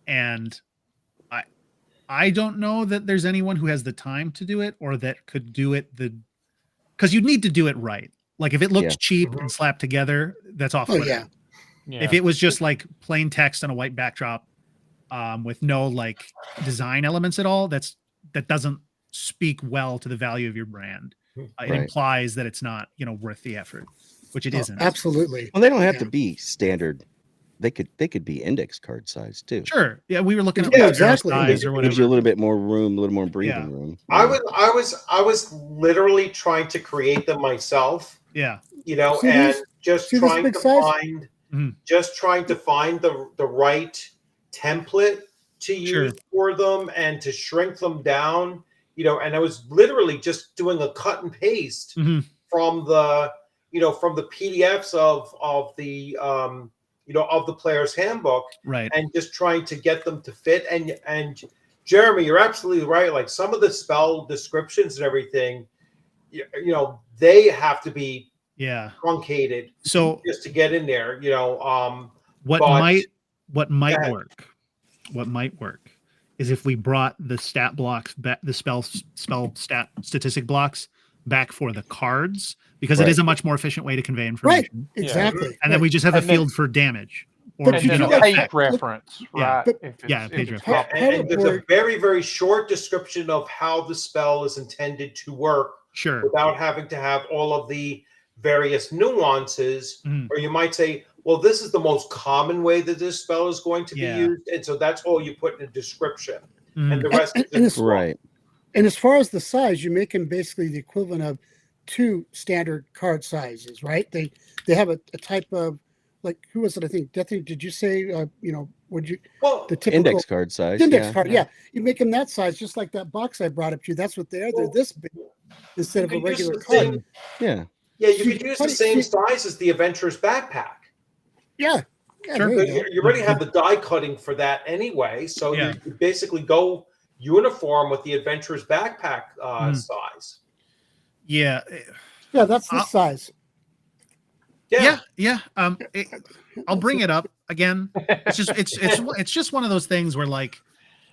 And I don't know that there's anyone who has the time to do it, or that could do it because you'd need to do it right. Like if it looked cheap and slapped together, that's off. Yeah. If it was just like plain text on a white backdrop, with no like design elements at all, that doesn't speak well to the value of your brand. It implies that it's not, worth the effort, which it isn't. Absolutely. Well, they don't have to be standard. They could be index card size too. Sure. Yeah, we were looking at exactly. size or It whatever. gives you a little bit more room, a little more breathing room. I was literally trying to create them myself. Yeah. And just trying to find the right template to Sure. use for them and to shrink them down, and I was literally just doing a cut and paste Mhm. from the PDFs of the of the player's handbook, Right. and just trying to get them to fit. And Jeremy, you're absolutely right. Like some of the spell descriptions and everything, they have to be Yeah. truncated So just to get in there. what but might Go ahead. work? What might work is if we brought the stat blocks back, the spell stat statistic blocks back for the cards, because it Right. is a much more efficient way to convey Right. information. Exactly. And then we just have a And then- field for damage or But And you then do a like page that. reference, Yeah. right? But- If it's, Yeah, if page it's reference. Yeah, complicated. and there's a Hoverboard- very, very short description of how the spell is intended to work Sure. without having to have all of the various nuances. Mhm. Or you might say, well, this is the most common way that this spell is going to be Yeah. used. And so that's all you put in a description. Mhm. And the rest And- is and just it's- Right. And as far as the size, you make them basically the equivalent of 2 standard card sizes, right? They have a type of, like, who was it? I think, did you say, would you, well, the typical Index card size. index Yeah. card? Yeah. Yeah. You make them that size, just like that box I brought up to you. That's what they are. They're Well, this big instead you of a could use regular the card. same, Yeah. yeah, you So could you use cut the it- same you- size as the adventurer's backpack. Yeah. Yeah, Sure. there But you go. you already have the die cutting for that anyway. So Yeah. you basically go uniform with the adventurer's backpack size. Yeah. Yeah, that's this size. Yeah. I'll bring it up again. It's just it's just one of those things where, like,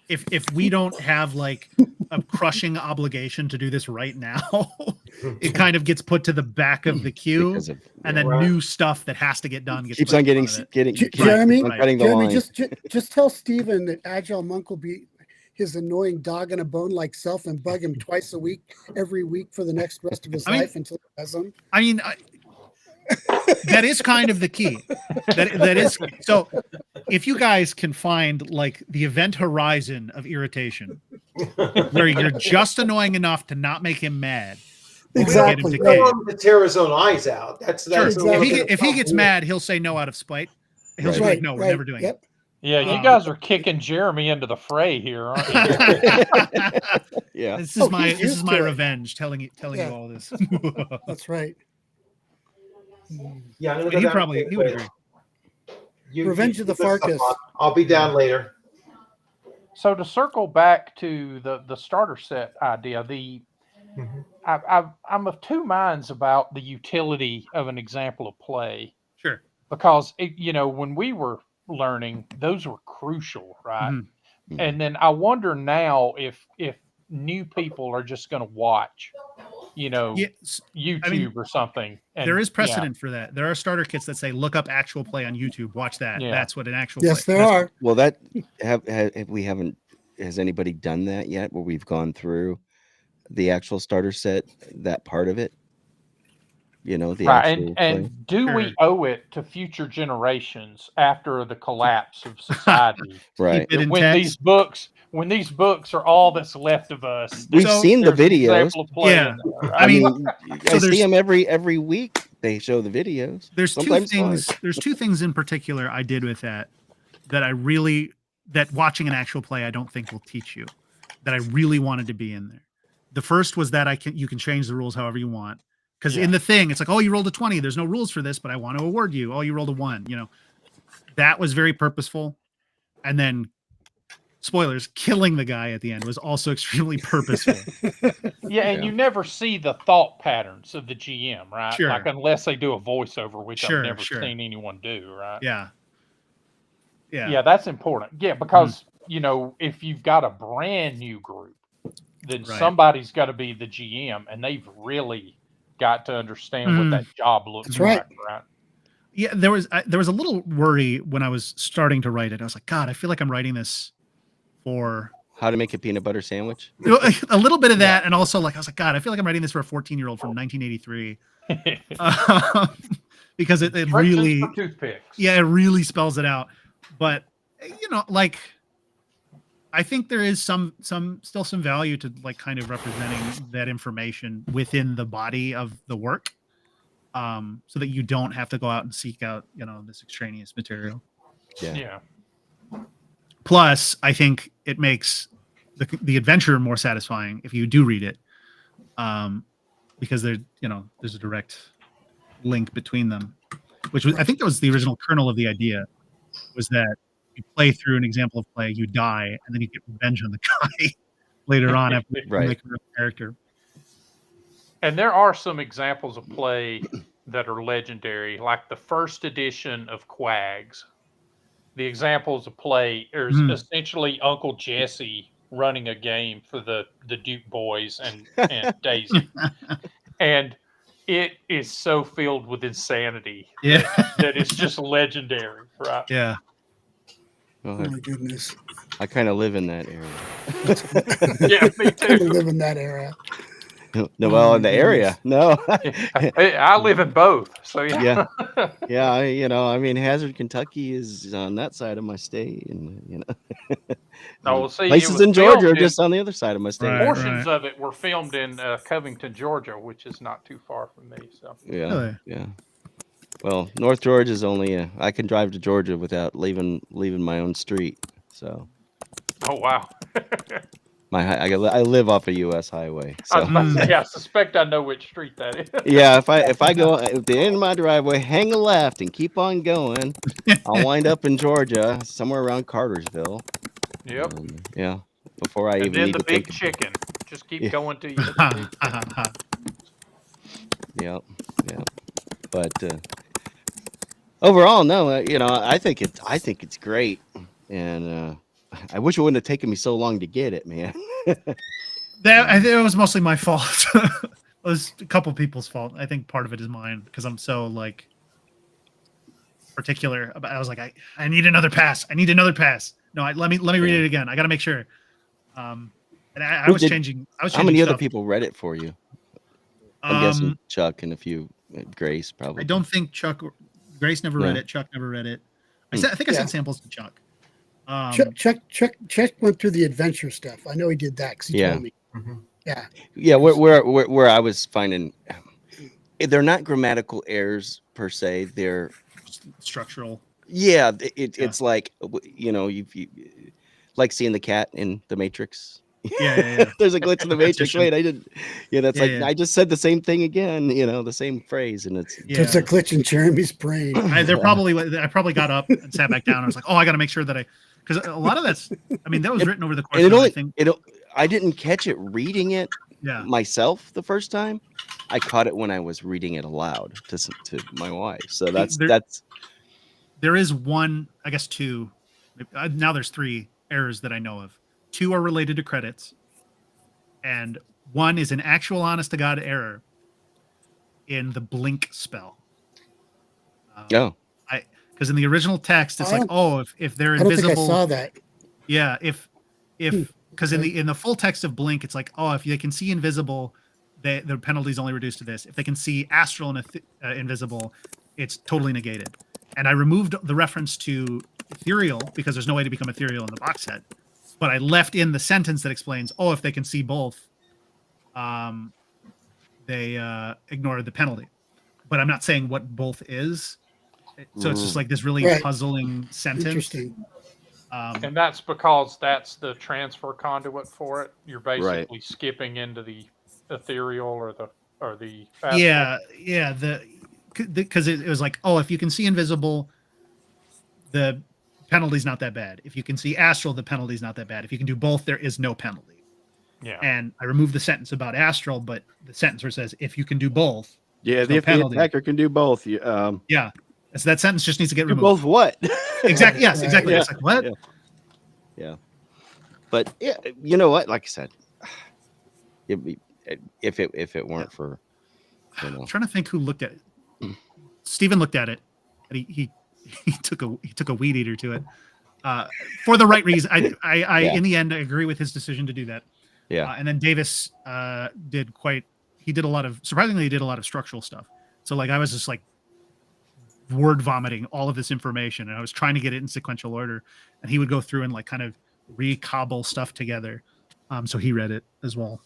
if we don't have like a crushing obligation to do this right now, it kind of gets put to the back of the queue, Because of, and then Right. new stuff that has to get done gets keeps put on in getting front of it. getting J- keeps Jeremy, on cutting the Jeremy, line. just tell Steven that Agile Monk will be his annoying dog and a bone like self and bug him twice a week, every week for the next rest of his I mean- life until he has him. I mean, that is kind of the key. That is so. If you guys can find like the event horizon of irritation, where you're just annoying enough to not make him mad, Exactly. to You cave. don't want him to tear his own eyes out. That's Sure. Exactly. If he gets mad, he'll say no out of spite. He'll Right. just be like, no, we're never doing Yep. Yeah, you Um, guys are kicking Jeremy into the fray here, aren't you? it. Yeah. This is Oh, my he's used to it. revenge telling you Yeah. all this. That's right. Yeah, I'm gonna go he down probably he would quick. agree. Revenge of the keep this stuff Farkas. on. I'll be down later. So to circle back to the starter set idea, Mhm. I'm of two minds about the utility of an example of play, Sure. because when we were learning, those were crucial, right? Mhm. And then I wonder now if new people are just going to watch, Yes, YouTube or something. And, there is precedent for that. There are starter kits that say look up actual play on YouTube. Watch that. Yeah. That's what an actual Yes, play. there That's- are. Well, that has anybody done that yet? Where we've gone through the actual starter set, that part of it. The Right, actual play? and do Sure. we owe it to future generations after the collapse of society? Right. Keep it when intense. these books are all that's left of us, We've So seen the there's an videos. example of play Yeah. in there, right? I mean, I see there's- them every week. They show the videos. There's Sometimes two things. There's two things in particular I did with that that watching an actual play I don't think will teach you, that I really wanted to be in there. The first was that you can change the rules however you want. Because in the thing, it's like, oh, you rolled a 20. There's no rules for this, but I want to award you. Oh, you rolled a 1. That was very purposeful. And then, spoilers, killing the guy at the end was also extremely purposeful. Yeah, and Yeah. you never see the thought patterns of the GM, right? Sure. Like unless they do a voiceover, which Sure, I've never sure. seen anyone do, right? Yeah. Yeah, that's important. Yeah, because if you've got a brand new group, then Right. somebody's got to be the GM, and they've really got to understand what that job looks That's right. like, right? Yeah, there was a little worry when I was starting to write it. I was like, God, I feel like I'm writing this for How to make a peanut butter sandwich? a little bit of that, and also like I was like, God, I feel like I'm writing this for a 14-year-old from 1983 because it Directions really, for toothpicks. yeah, it really spells it out. But like I think there is still some value to like kind of representing that information within the body of the work, so that you don't have to go out and seek out this extraneous material. Yeah. Yeah. Plus, I think it makes the adventure more satisfying if you do read it, because there's a direct link between them. Which was, I think that was the original kernel of the idea, was that you play through an example of play, you die, and then you get revenge on the guy later on after you Right. make a real character. And there are some examples of play that are legendary, like the first edition of Quags. The examples of play is essentially Uncle Jesse running a game for the Duke boys and Daisy. And it is so filled with insanity that it's just legendary, right? Yeah. Oh Well, my goodness. I kind of live in that area. Yeah, me I too. live in that era. No, well, my in the goodness. area, no. I live in both, so yeah. Yeah. I mean, Hazard, Kentucky is on that side of my state, and No, well, see, it places was in Georgia filmed are just on the other side of my state. Right. portions of it were filmed in Covington, Georgia, which is not too far from me. So Yeah, Really? yeah. Well, North Georgia is only I can drive to Georgia without leaving my own street. So oh wow. I live off a U.S. highway. I was So about to say, I suspect I know which street that is. yeah, if I go at the end of my driveway, hang a left and keep on going, I'll wind up in Georgia, somewhere around Cartersville. Yep. Yeah, before I And even then need the to big think. chicken. Just keep Yeah. going to you. hit the big Yeah. But overall, no, I think it's great, and I wish it wouldn't have taken me so long to get it, man. I think it was mostly my fault. It was a couple people's fault. I think part of it is mine because I'm so like particular about. I was like, I need another pass. I need another pass. No, let me read it again. I got to make sure. And I was changing. How many other stuff. people read it for you? I'm guessing Chuck and a few Grace probably. I don't think Grace never read No. it. Chuck never read it. I think I sent samples to Chuck. Chuck went through the adventure stuff. I know he did that because he told me. Mhm. Yeah. Yeah, where I was finding, they're not grammatical errors per se. They're structural. Yeah, it's like you like seeing the cat in the Matrix. Yeah. There's a glitch in the Matrix. Repetition. Wait, I didn't. It's Yeah, like yeah. I just said the same thing again. The same phrase, and it's Yeah. There's a glitch in Jeremy's brain. I probably got up and sat back down. And I was like, oh, I got to make sure that because a lot of that was written over the course and of, I think. I didn't catch it reading it myself the first time. I caught it when I was reading it aloud to my wife. So there is one, I guess two. Now there's three errors that I know of. Two are related to credits, and one is an actual honest to God error in the blink spell. Because in the original text, it's like, if they're invisible. I don't think I saw that. Yeah, because in the full text of blink, it's like, if they can see invisible, the penalty is only reduced to this. If they can see astral and invisible, it's totally negated. And I removed the reference to ethereal because there's no way to become ethereal in the box set. But I left in the sentence that explains, if they can see both, they ignore the penalty. But I'm not saying what both is. So it's just like this really puzzling sentence. Interesting. And that's because that's the transfer conduit for it. You're basically skipping into the ethereal or the astral. Yeah. Because it was like, if you can see invisible, the penalty's not that bad. If you can see astral, the penalty's not that bad. If you can do both, there is no penalty. Yeah. And I removed the sentence about astral, but the sentence where it says if you can do both. Yeah, if the attacker can do both. So that sentence just needs to get removed. Both what? Exactly. Yes, exactly. Yeah. It's like, what? Yeah. But you know what? Like I said, if it weren't for, I'm trying to think who looked at it. Steven looked at it, and he took a weed eater to it for the right reason. I in the end I agree with his decision to do that. Yeah. And then Davis did a lot of structural stuff. So like I was just like word vomiting all of this information, and I was trying to get it in sequential order, and he would go through and like kind of recobble stuff together. So he read it as well.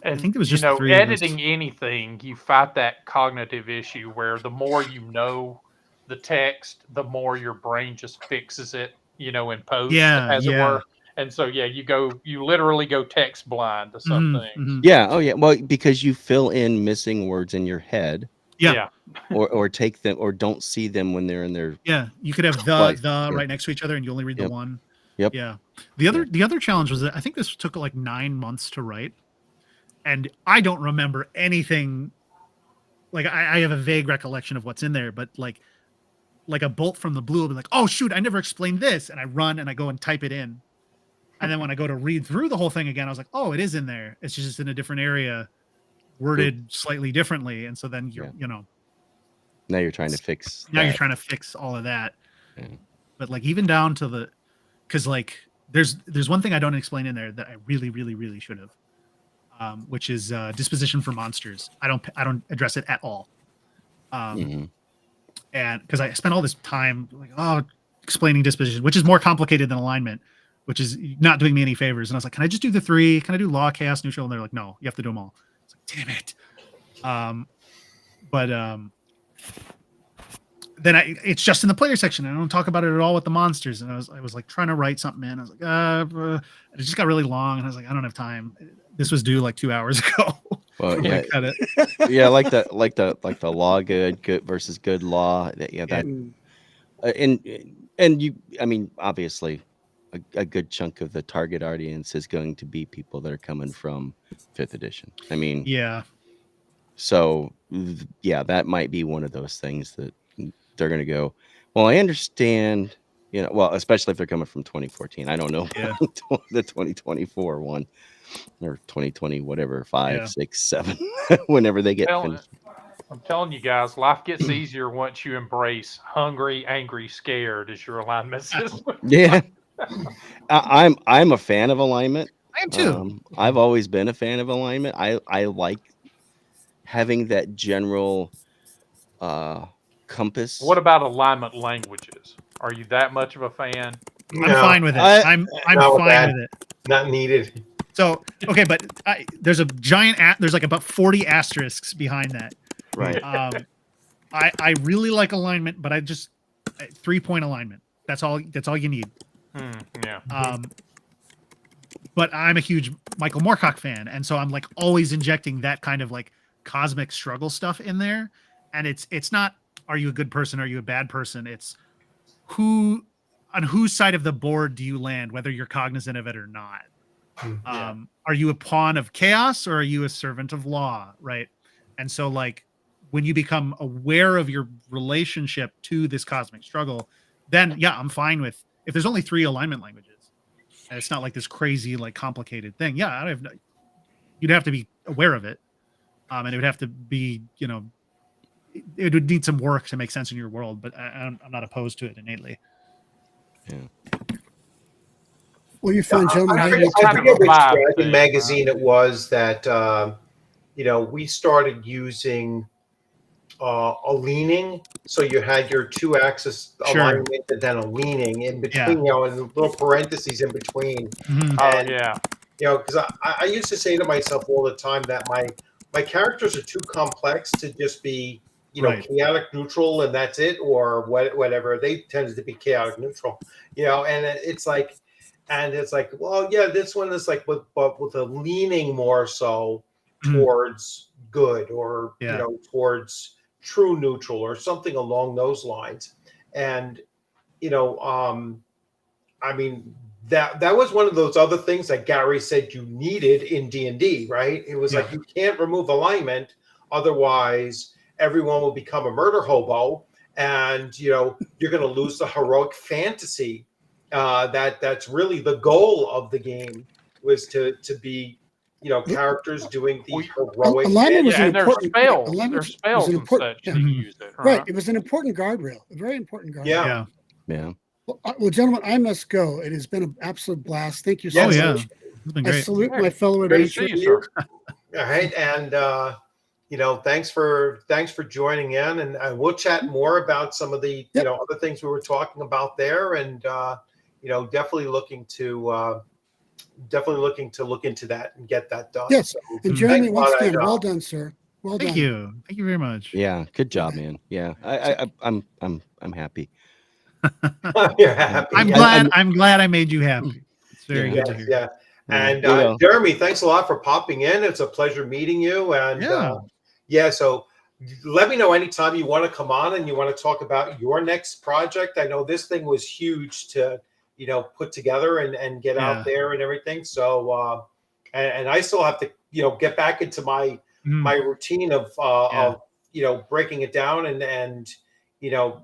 And I think it was just editing anything, you fight that cognitive issue where the more you know the text, the more your brain just fixes it in post, Yeah, as it yeah. were. And so, yeah, you literally go text blind to some Mhm, things. mhm. Yeah. Oh, yeah. Well, because you fill in missing words in your head, Yeah. or take them, or don't see them when they're in their. Yeah, you could have Like, the yeah. right next to each other, and you only read the Yep. one. Yep. Yeah. The other challenge was that I think this took like 9 months to write, and I don't remember anything. Like I have a vague recollection of what's in there, but like a bolt from the blue will be like, oh shoot, I never explained this, and I run and I go and type it in, and then when I go to read through the whole thing again, I was like, oh, it is in there. It's just in a different area, worded slightly differently, and so then you're Now you're trying to fix. now you're that. trying to fix all of that. Yeah. But like even down to the, because like there's one thing I don't explain in there that I really should have, which is disposition for monsters. I don't address it at all, Mhm. and because I spent all this time like explaining disposition, which is more complicated than alignment, which is not doing me any favors. And I was like, can I just do the 3? Can I do law, chaos, neutral? And they're like, no, you have to do them all. It's like, damn it. But then it's just in the player section. I don't talk about it at all with the monsters. And I was like trying to write something in. I was like, it just got really long. And I was like, I don't have time. This was due like 2 hours ago. Well, I'm yeah, gonna cut it. yeah, like the law good versus good law. Yeah, that and you. I mean, obviously, a good chunk of the target audience is going to be people that are coming from 5th edition. I mean, Yeah. so yeah, that might be one of those things that they're going to go, well, I understand, well, especially if they're coming from 2014. I don't know the 2024 one or 2020, whatever, 5, 6, 7, whenever they get finished. I'm telling you guys, life gets easier once you embrace hungry, angry, scared as your alignment system. Yeah. I'm a fan of alignment. I am too. I've always been a fan of alignment. I like having that general compass. What about alignment languages? Are you that much of a fan? I'm fine with it. I'm fine with it. Not needed. So okay, but there's a giant there's like about 40 asterisks behind that. Right. I really like alignment, but I just 3-point alignment. That's all you need. Yeah. But I'm a huge Michael Moorcock fan, and so I'm like always injecting that kind of like cosmic struggle stuff in there. And it's not, are you a good person? Are you a bad person? It's on whose side of the board do you land, whether you're cognizant of it or not. Are you a pawn of chaos or are you a servant of law? Right. And so like when you become aware of your relationship to this cosmic struggle, then yeah, I'm fine with, if there's only 3 alignment languages and it's not like this crazy, like complicated thing. Yeah. You'd have to be aware of it. And it would have to be, it would need some work to make sense in your world, but I'm not opposed to it innately. Yeah. Well, you find gentlemen, I how forget you kind of a which vibe Dragon thing, magazine it was that we started using a leaning. So you had your 2-axis Sure. alignment and then a leaning in between, and little parentheses in between. Mhm. And, yeah. because I used to say to myself all the time that my characters are too complex to just be, Right. chaotic neutral and that's it, or whatever. They tended to be chaotic neutral, and it's like, well, yeah, this one is like, but with a leaning more so towards good, or towards true neutral, or something along those lines. And I mean, that was one of those other things that Gary said you needed in D&D, right? It was like, you can't remove alignment, otherwise everyone will become a murder hobo, and you're going to lose the heroic fantasy. That's really the goal of the game, was to be characters doing these heroic. alignment was an and there's important. spells. alignment There's was spells an and important. such that use it. Right. It was an important guardrail, a very important guardrail. Yeah. Yeah. Well, gentlemen, I must go. It has been an absolute blast. Thank you so Yes. much. It's been I great. salute my fellow Great to adventurers. see you. All right, and thanks for joining in, and we'll chat more about some of the other things we were talking about there, and definitely looking to look into that and get that done. Yes, So, and Jeremy, thanks a once lot, again, Ida. well done, sir. Well Thank done. you very much. Yeah, good job, man. Yeah, I'm happy. You're happy. I'm Yeah. glad. I'm glad I made you happy. It's very Yeah. good to Yes, hear. yeah. And You know, Jeremy, thanks a lot for popping in. It's a pleasure meeting you. And Yeah. yeah, so let me know anytime you want to come on and you want to talk about your next project. I know this thing was huge to, put together and get Yeah. out there and everything. So, and I still have to, get back into my Mm. routine of, Yeah. breaking it down and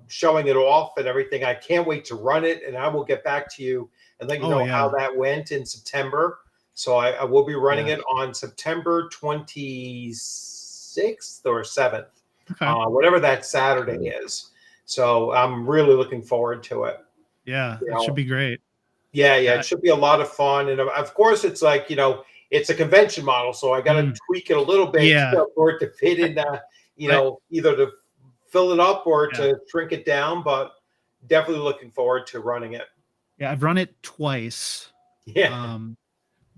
showing it off and everything. I can't wait to run it, and I will get back to you and let you Oh know yeah. how that went in September. So I will be running Yeah. it on September 26th or 7th, Okay. whatever that Saturday is. So I'm really looking forward to it. Yeah. You It should know, be great. yeah, Yeah. it should be a lot of fun. And of course, it's like, it's a convention model. So I got to Mm. tweak it a little bit Yeah. for it to fit in, either to fill it up or Yeah. to shrink it down. But definitely looking forward to running it. Yeah. I've run it twice. Yeah.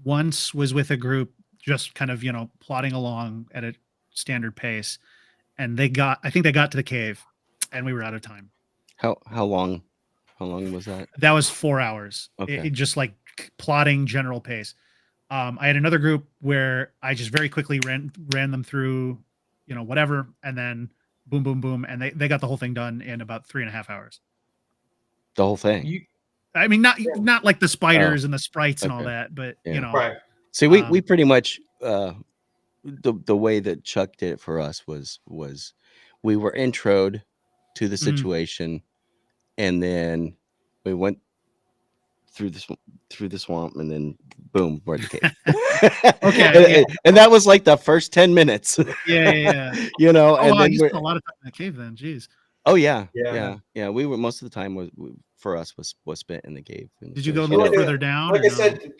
Once was with a group just kind of, plodding along at a standard pace. And I think they got to the cave and we were out of time. how long was that? That was 4 hours. Okay. It just like plodding general pace. I had another group where I just very quickly ran them through, whatever. And then boom, boom, boom. And they got the whole thing done in about 3.5 hours. The whole thing. You I mean, not like the spiders and the sprites and all okay. that, but Yeah. Right. See, we pretty much the way that Chuck did it for us was we were introed to the situation, and then we went through the swamp, and then boom, we're at the cave. Okay, and that was like the first 10 minutes. yeah. You know, Oh and wow, then you spent a lot of time in the cave then. Jeez. oh yeah, Yeah. yeah. We were most of the time for us was spent in the cave. Did you go a know, little further down? Like or I no? said,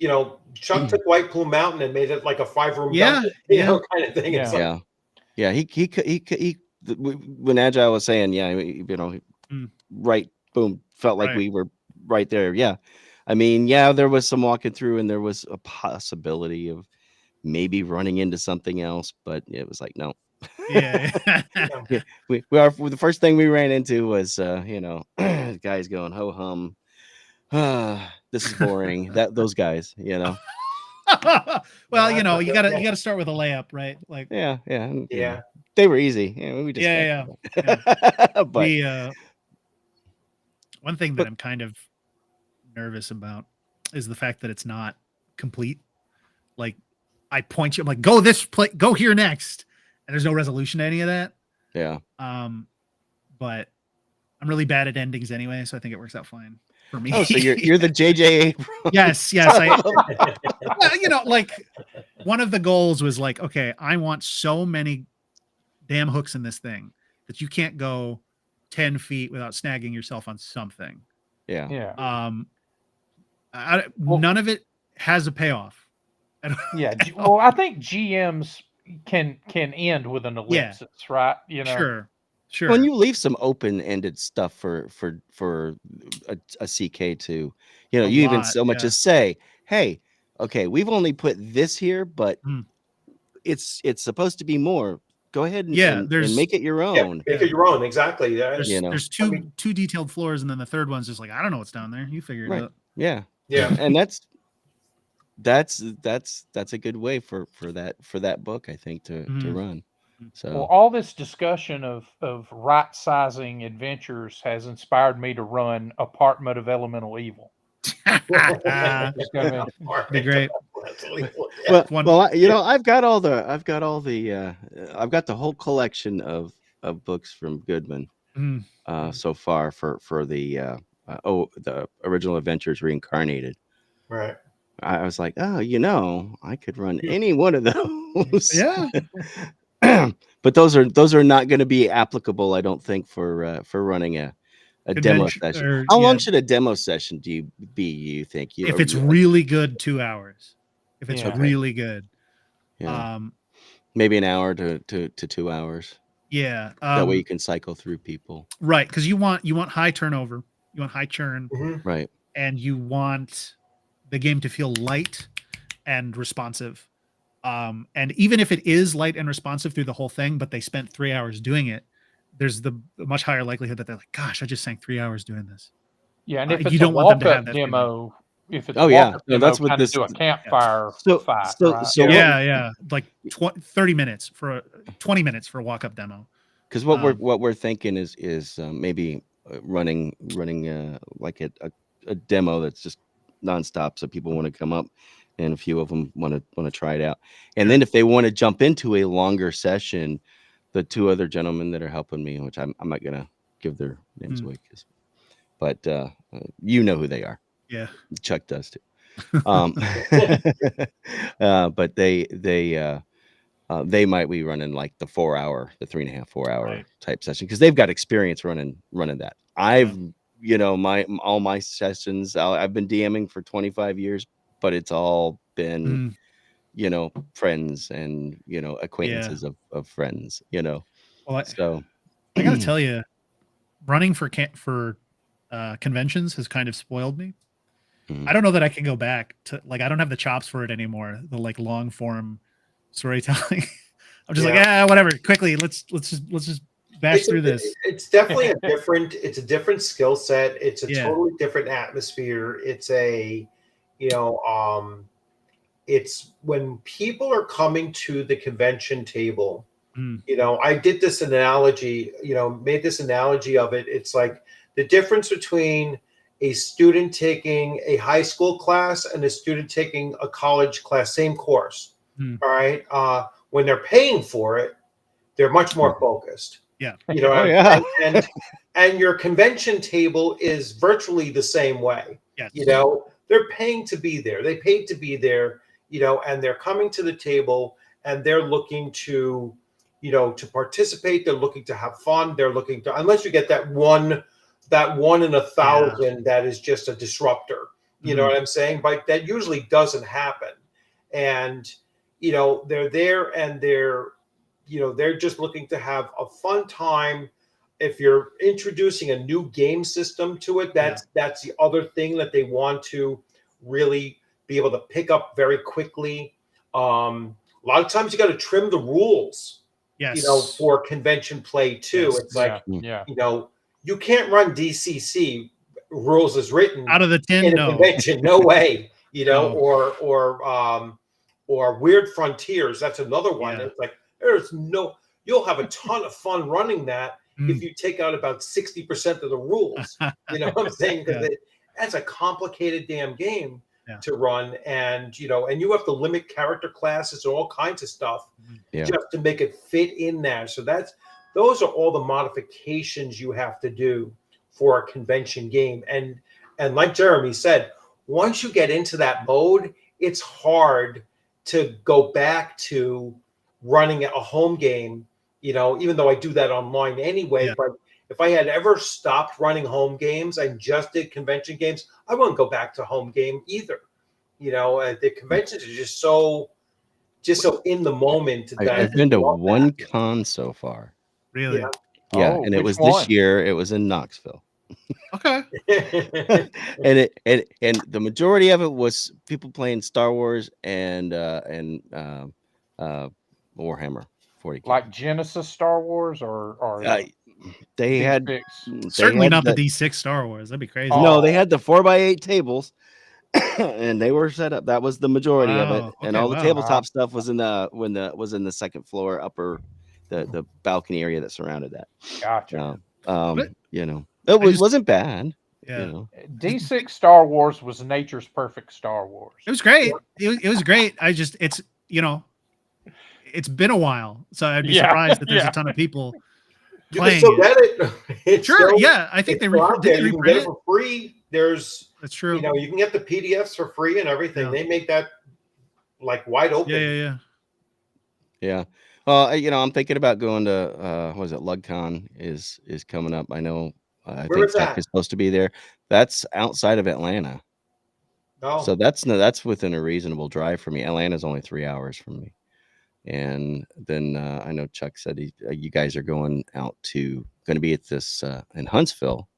Chuck took White Plume Mountain and made it like a 5-room Yeah, dungeon, yeah. kind of thing. It's like, yeah. He when Agile was saying, right, boom, felt like Right. we were right there. Yeah. I mean, yeah, there was some walking through and there was a possibility of maybe running into something else, but it was like, no. Yeah. Yeah, the first thing we ran into was, guys going, ho hum. This is boring. Those guys, Well, you gotta start with a layup, right? Like, yeah, and, yeah. they were easy. We just yeah. but One thing that I'm kind of nervous about is the fact that it's not complete. Like, I point you, I'm like, go this place, go here next, and there's no resolution to any of that. yeah. But I'm really bad at endings anyway, so I think it works out fine for me. Oh, so you're the JJ. Yes. Well, like one of the goals was like, okay, I want so many damn hooks in this thing that you can't go 10 feet without snagging yourself on something. Yeah. None of it has a payoff. Yeah. Well, I think GMs can end with an ellipsis, right? Sure. When you leave some open-ended stuff for a CK too, you even so much as say, hey, okay, we've only put this here, but it's supposed to be more. Go ahead and make it your own. Yeah, make it your own. Exactly. There's two detailed floors, and then the third one's just like, I don't know what's down there. You figure it out. Yeah. And that's a good way for that book, I think, to run. So well, all this discussion of right sizing adventures has inspired me to run Apartment of Elemental Evil. It's gonna be great. Well, I've got the whole collection of books from Goodman so far for the original Adventures Reincarnated. Right. I was like, I could run any one of those. Yeah. But those are not going to be applicable, I don't think, for running a demo session. How long should a demo session you think? If it's really good, 2 hours. If it's really good, maybe an hour to 2 hours. Yeah, that way you can cycle through people. Right, because you want high turnover, you want high churn, right, and you want the game to feel light and responsive. And even if it is light and responsive through the whole thing, but they spent 3 hours doing it, there's the much higher likelihood that they're like, gosh, I just sank 3 hours doing this. Yeah, and if it's you a don't want them to have walk-up that feeling. demo, if it's Oh, a yeah. walk-up No, demo, that's what kind of this. do a campfire So fight, so right? so Yeah. Yeah, like 30 minutes for 20 minutes for a walk-up demo. because Um, what we're thinking is maybe running like a demo that's just nonstop, so people want to come up, and a few of them want to try it out, and Yeah. then if they want to jump into a longer session, the two other gentlemen that are helping me, which I'm not gonna give their names away, but you know who they are. Yeah. Chuck does too. Um, but they might be running like the 4 hour, the 3.5, 4 hour Right. type session because they've got experience running that. I've my all my sessions I've been DMing for 25 years, but it's all been friends and acquaintances of friends. Well, So I got to tell you, running for conventions has kind of spoiled me. Mhm. I don't know that I can go back to I don't have the chops for it anymore. The long form storytelling. I'm just whatever. Quickly, let's just bash through this. It's definitely it's a different skill set. It's a Yeah. totally different atmosphere. It's it's when people are coming to the convention table. Mm. I did this analogy, made this analogy of it. It's like the difference between a student taking a high school class and a student taking a college class, same course. Mm. All right. When they're paying for it, they're much more focused. Yeah. And your convention table is virtually the same way. Yes. They're paying to be there. They paid to be there, and they're coming to the table and they're looking to to participate. They're looking to have fun. They're looking to, unless you get that one in 1,000 that is just a disruptor. You know what I'm saying? But that usually doesn't happen. And they're there and they're just looking to have a fun time. If you're introducing a new game system to it, that's the other thing that they want to really be able to pick up very quickly. A lot of times you got to trim the rules. Yes. For convention play too. Yes. It's like, yeah. You can't run DCC rules as written Out of the 10, in a no. convention. No way. No. Or Weird Frontiers. That's another one. Yeah. It's like you'll have a ton of fun running that if you take out about 60% of the rules. You know what I'm saying? Because that's a complicated damn game to run, and and you have to limit character classes and all kinds of stuff just to make it fit in there. So those are all the modifications you have to do for a convention game. And like Jeremy said, once you get into that mode, it's hard to go back to running a home game, even though I do that online anyway. Yeah. But if I had ever stopped running home games and just did convention games, I wouldn't go back to home game either. The conventions are just so in the moment. I've been to one con so far. Really? Yeah, Oh, and it was which this one? year. It was in Knoxville. Okay. and the majority of it was people playing Star Wars and Warhammer 40K. Like Genesis Star Wars or they had D6? Certainly had not the D6 Star Wars. That'd be crazy. No, they had the 4x8 tables, and they were set up. That was the majority of it, and all the tabletop stuff was in the second floor upper, the balcony area that surrounded that. Gotcha. It wasn't bad. Yeah. D6 Star Wars was nature's perfect Star Wars. It was great. It was great. It's been a while, so I'd be surprised that there's a ton of people playing. You can still get it. Sure, I think they did you can get it for free. That's true. You can get the PDFs for free and everything. They make that like wide open. Yeah. Well, I'm thinking about going to what is it? LugCon is coming up. I know. I think Chuck is supposed to be there. That's outside of Atlanta. Oh. So that's within a reasonable drive for me. Atlanta's only 3 hours from me. And then I know Chuck said you guys are going to be at this in Huntsville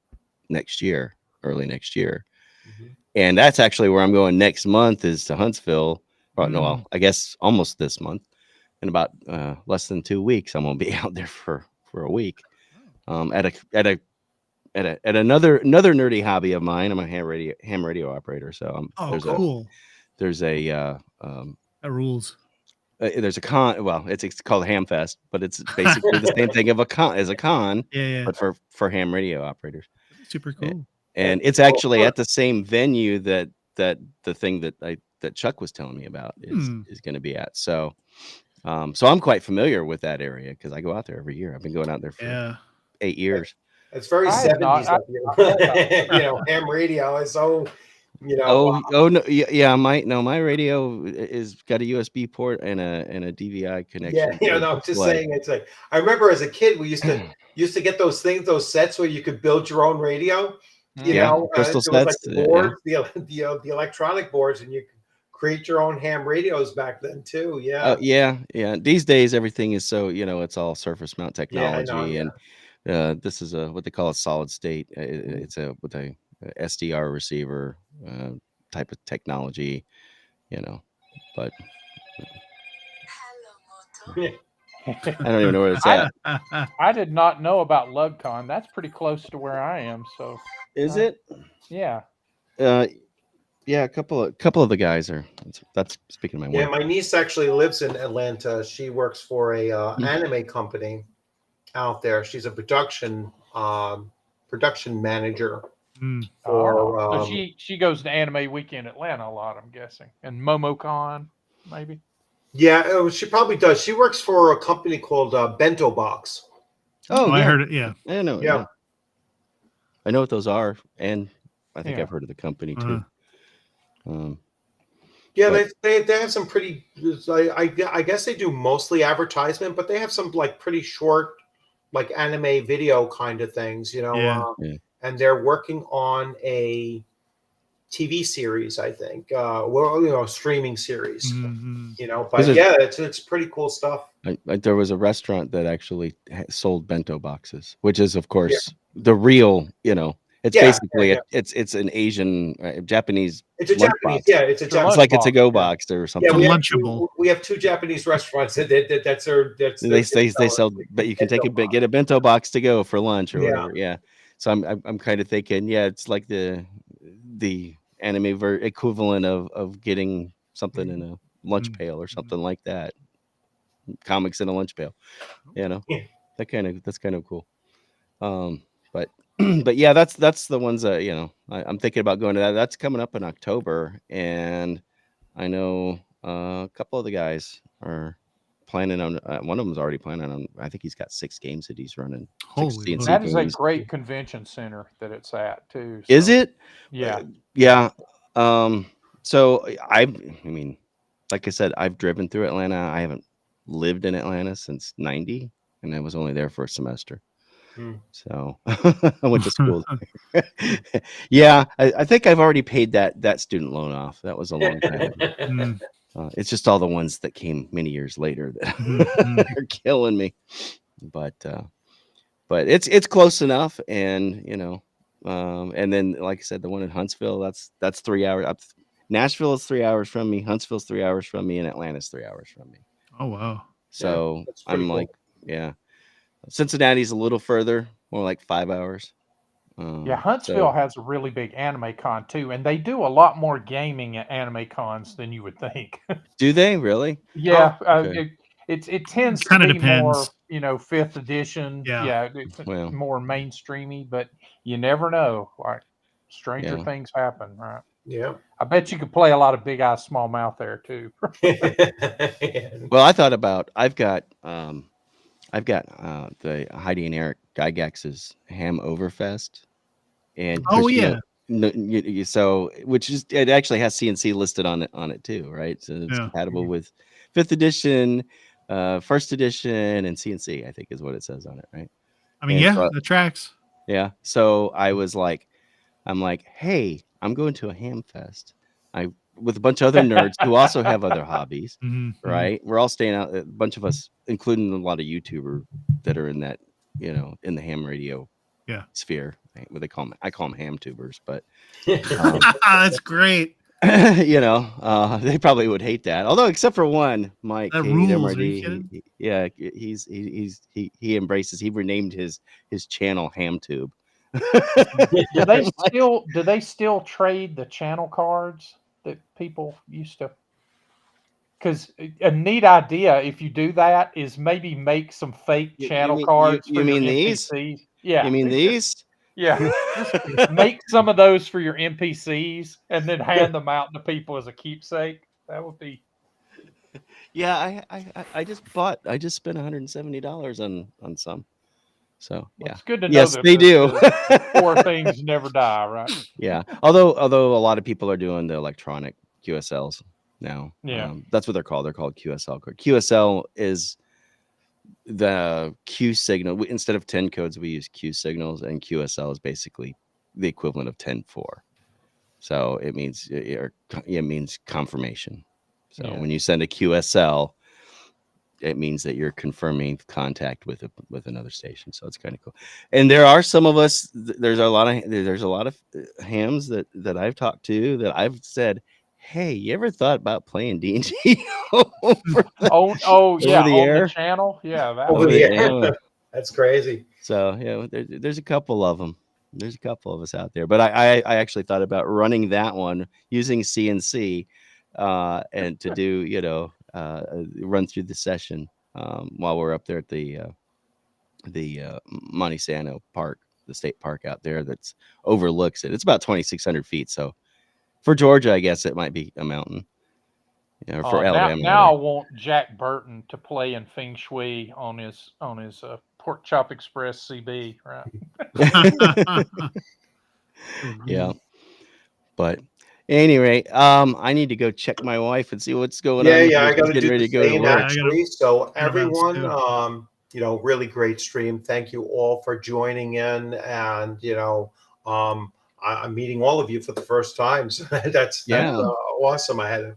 early next year. Mm-hmm. And that's actually where I'm going next month is to Huntsville. No, I guess almost this month. In about less than 2 weeks, I'm gonna be out there for a week. At at another nerdy hobby of mine. I'm a ham radio operator. So Oh, cool. there's a That rules. there's a con. Well, it's called Ham Fest, but it's basically the same thing of a con as a con, Yeah. but for ham radio operators. Super cool. And it's actually at the same venue that the thing that Chuck was telling me about is going to be at. So so I'm quite familiar with that area because I go out there every year. I've been going out there for 8 years. It's very I have not- 70s up here. You know, ham radio is so, you know. Oh no, yeah, my radio is got a USB port and a DVI connection. Yeah, no, I'm just saying, it's like I remember as a kid we used to get those sets where you could build your own radio. You know, crystal there was sets, like the boards, the electronic boards, and you could create your own ham radios back then too. Yeah. Yeah. These days everything is so, it's all surface mount technology, I know, and this is what they call a solid state. It's with a SDR receiver type of technology, but I don't even know where it's at. I did not know about LugCon. That's pretty close to where I am. So Is it? yeah. Yeah, a couple of the guys are. That's speaking of my Yeah, wife. my niece actually lives in Atlanta. She works for a anime company out there. She's a production manager. For, so she goes to Anime Weekend Atlanta a lot, I'm guessing, and MomoCon maybe. Yeah, she probably does. She works for a company called Bento Box. Oh, I heard it. Yeah. I know. Yeah. I know what those are, and I think Yeah. I've heard of the company too. Yeah, but- they have some pretty. I guess they do mostly advertisement, but they have some like pretty short, like anime video kind of things, Yeah. And they're working on a TV series, I think. Streaming series. Mhm. But yeah, it's pretty cool stuff. There was a restaurant that actually sold bento boxes, which is of course the real. It's basically it's an Asian Japanese. It's a lunch Japanese, box. yeah. It's a Japanese. It's like a to-go Yeah. box or something. Yeah, Lunchable. we have two Japanese restaurants that's They sell, but you can get a bento box to go for lunch or whatever. Yeah. So I'm kind of thinking, it's like the anime equivalent of getting something in a lunch pail or something like that. Comics in a lunch pail, that's kind of cool. But but yeah, that's the ones that I'm thinking about going to that. That's coming up in October, and I know a couple of the guys are planning on. One of them's already planning on. I think he's got 6 games that he's running. Holy CNC moly. That is a games. great convention center that it's at too. Is so, it? Yeah. Yeah. So I mean, like I said, I've driven through Atlanta. I haven't lived in Atlanta since '90, and I was only there for a semester. So I went to school there. Yeah, I think I've already paid that student loan off. That was a long time ago. It's just all the ones that came many years later that are killing me. But it's close enough, and and then like I said, the one in Huntsville, that's 3 hours. Nashville is 3 hours from me. Huntsville's 3 hours from me, and Atlanta's 3 hours from me. Oh wow. So that's pretty I'm cool. like, Cincinnati's a little further, more like 5 hours. Yeah, Huntsville has a really big anime con too, and they do a lot more gaming at anime cons than you would think. Do they really? Yeah, okay. it tends to Kinda be depends. more, 5th edition. Yeah. It's Well. more mainstreamy, but you never know. Like stranger Yeah. things happen, right? Yeah. I bet you could play a lot of Big Eye Small Mouth there too. Well, I thought about I've got the Heidi and Eric Gygax's Ham Overfest, and Oh, Christina- so which is it actually has CNC listed on it too, right? So it's compatible with 5th edition, 1st edition, and CNC. I think is what it says on it, right? I mean, And so- the tracks. Yeah. So I'm like, hey, I'm going to a ham fest. With a bunch of other nerds who also have other hobbies, right? We're all staying out. A bunch of us, including a lot of YouTubers that are in that, in the ham radio sphere. What they call them? I call them ham tubers, but That's great. they probably would hate that. Although, except for one, Mike, That K, rules, are MRD, you kidding? he embraces. He renamed his channel Ham Tube. Do they still trade the channel cards that people used to? Because a neat idea, if you do that, is maybe make some fake channel cards for you your mean these? NPCs. You Yeah, mean these? yeah. Just make some of those for your NPCs and then hand them out to people as a keepsake. That would be. Yeah, I just spent $170 on some. So Well, yeah. it's good to know Yes, that they do. the poor things never die, right? Yeah. Although a lot of people are doing the electronic QSLs now. Yeah. That's what they're called. They're called QSL code. QSL is the Q signal. Instead of 10 codes, we use Q signals, and QSL is basically the equivalent of 10-4. So it means confirmation. So Yeah. when you send a QSL, it means that you're confirming contact with another station. So it's kind of cool. And there are some of us. There's a lot of hams that I've talked to that I've said, "Hey, you ever thought about playing D&D over Yeah, the on air?" the channel. Yeah, that Over would the be air. Yeah. That's crazy. So yeah, there's a couple of them. There's a couple of us out there, but I actually thought about running that one using CNC, and to do run through the session while we're up there at the Monte Sano Park, the state park out there that's overlooks it. It's about 2,600 feet. So for Georgia, I guess it might be a mountain. Yeah, or for Alabama. now I want Jack Burton to play in Feng Shui on his Pork Chop Express CB, right? Yeah. But anyway, I need to go check my wife and see what's going on with Yeah, her. I She's got to getting do ready the to go to same work. actually. So gotta bounce everyone, too. really great stream. Thank you all for joining in, and I'm meeting all of you for the first time. So that's Yeah. awesome. I had,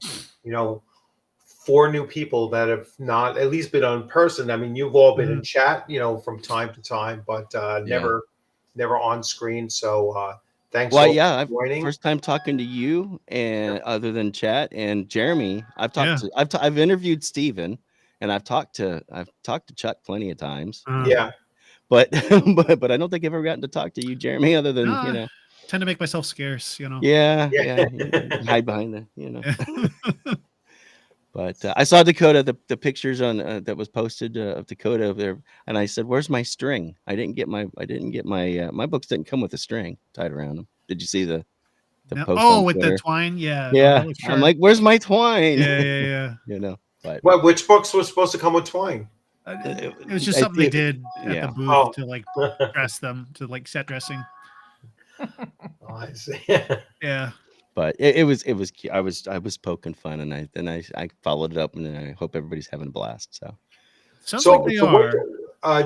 4 new people that have not at least been on person. I mean, you've all been in chat, from time to time, but never on screen. So thanks Well, all yeah, for joining. first time talking to you, and other than chat and Jeremy, I've talked Yeah. to I've interviewed Steven, and I've talked to Chuck plenty of times. Yeah. But but I don't think I've ever gotten to talk to you, Jeremy, other than I tend to make myself scarce, Yeah. Hide behind the. But I saw Dakota, the pictures on that was posted of Dakota there, and I said, "Where's my string? I didn't get my my books didn't come with a string tied around them. Did you see the post on with the Twitter? twine? Yeah. No, Yeah, that was I'm sharp. like, "Where's my twine?" Yeah. But Well, which books were supposed to come with twine? It was just I something they think- did at the booth Oh. to like dress them, to like set dressing. Oh, I see. Yeah. But it was cute. I was poking fun, and I followed it up, and I hope everybody's having a blast. So Sounds like they are.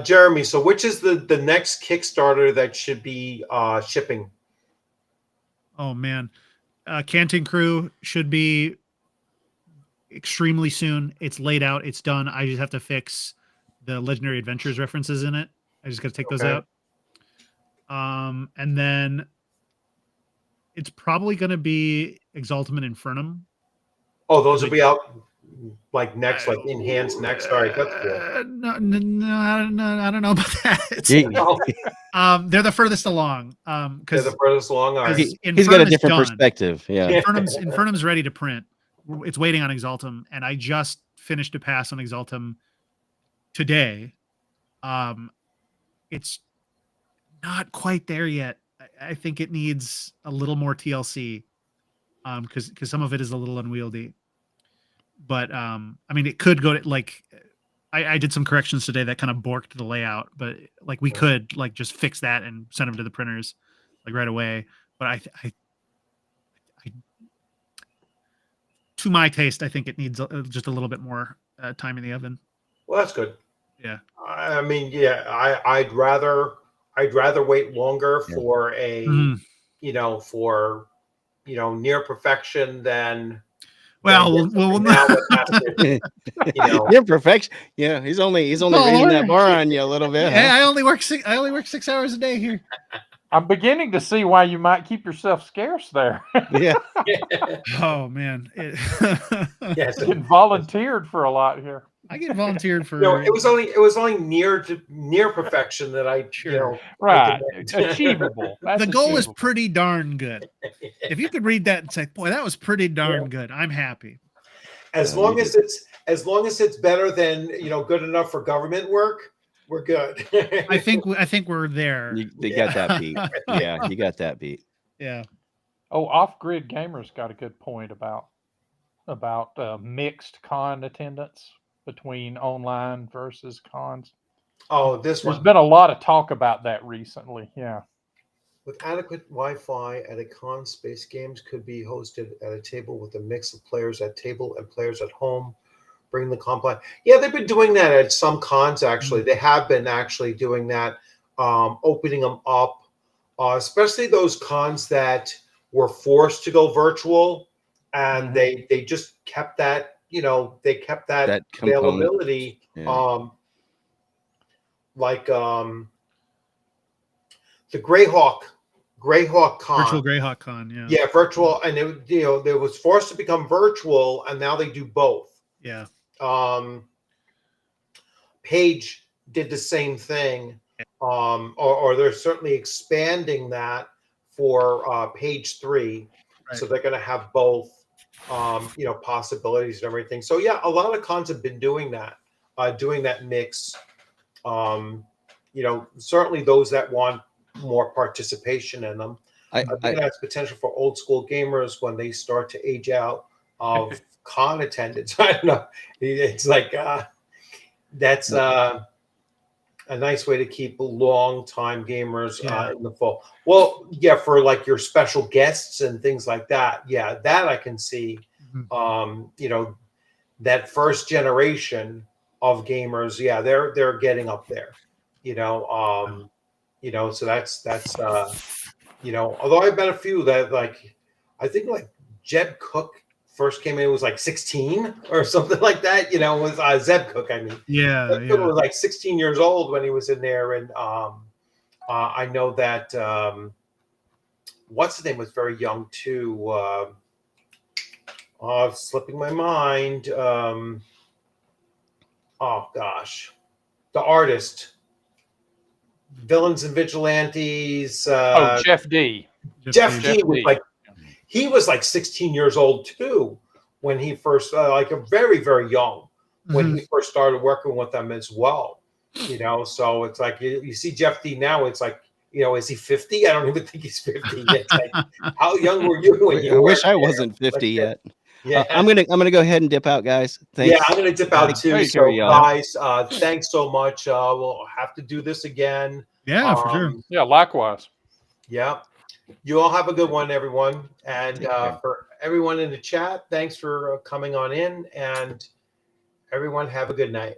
Jeremy, so which is the next Kickstarter that should be shipping? Oh man. Canton Crew should be extremely soon. It's laid out, it's done. I just have to fix the Legendary Adventures references in it. I just got to take those out. And then it's probably going to be Exaltum and Infernum. Oh, those will be out like next, like enhanced next. All right, that's cool. No, I don't know about that. They're the furthest along. They're the furthest along. All right. He's got a different perspective. Yeah. Infernum's ready to print. It's waiting on Exaltum, and I just finished a pass on Exaltum today. It's not quite there yet. I think it needs a little more TLC, because some of it is a little unwieldy. But I mean, it could go to like I did some corrections today that kind of borked the layout, but like we could like just fix that and send them to the printers like right away. But I to my taste, I think it needs just a little bit more time in the oven. Well, that's good. Yeah. I mean, I'd rather wait longer for a near perfection than. Near perfection. Yeah, he's only raising that bar on you a little bit. Yeah, I only work 6 hours a day here. I'm beginning to see why you might keep yourself scarce there. Yeah. Oh man. Yes. Getting volunteered for a lot here. I get volunteered for. No, it was only near perfection that I Sure. Right. I demand. Achievable. That's The goal is achievable. pretty darn good. If you could read that and say, "Boy, that was pretty darn Yeah. good," I'm happy. As Me long too. as long as it's better than good enough for government work, we're good. I think we're there. They got that beat. Yeah, you got that beat. Yeah. Oh, Off Grid Gamers got a good point about mixed con attendance between online versus cons. Oh, this There's one. been a lot of talk about that recently. Yeah. With adequate Wi-Fi at a con space, games could be hosted at a table with a mix of players at table and players at home. Bring the complex. Yeah, they've been doing that at some cons. Actually, they have been actually doing that, opening them up, especially those cons that were forced to go virtual, and Mhm. they just kept that. They kept that That component. availability. Yeah. Like the Greyhawk Con. Virtual Greyhawk Con. Yeah. Yeah, virtual, and it was forced to become virtual, and now they do both. Yeah. Page did the same thing, or they're certainly expanding that for Page 3, Right. so they're going to have both, possibilities and everything. So yeah, a lot of cons have been doing that mix. Certainly those that want more participation in them. I think it has potential for old school gamers when they start to age out of con attendance. I don't know. It's like that's a nice way to keep long time gamers in the fold. Well, yeah, for like your special guests and things like that. Yeah, that I can see. Mhm. That first generation of gamers. Yeah, they're getting up there. So that's although I've met a few that I think like Jeb Cook first came in was like 16 or something like that. Was Zeb Cook. I mean, Yeah. Zeb Cook was like 16 years old when he was in there, and I know that what's his name was very young too. Slipping my mind. Oh gosh, the artist. Villains and Vigilantes. Jeff D. Jeff Jeff D was D. he was like 16 years old too when he first, like a very, very young when he first started working with them as well. So it's like you see Jeff D now. It's like, is he 50? I don't even think he's 50. It's like, how young were you when you I were wish I there? wasn't 50 yet. Yeah. I'm gonna go ahead and dip out, guys. Thanks. Yeah, I'm gonna dip out too. Hey, So y'all. guys, thanks so much. We'll have to do this again. Yeah, for sure. Yeah, likewise. Yeah. You all have a good one, everyone. And Take care. for everyone in the chat, thanks for coming on in. And everyone have a good night.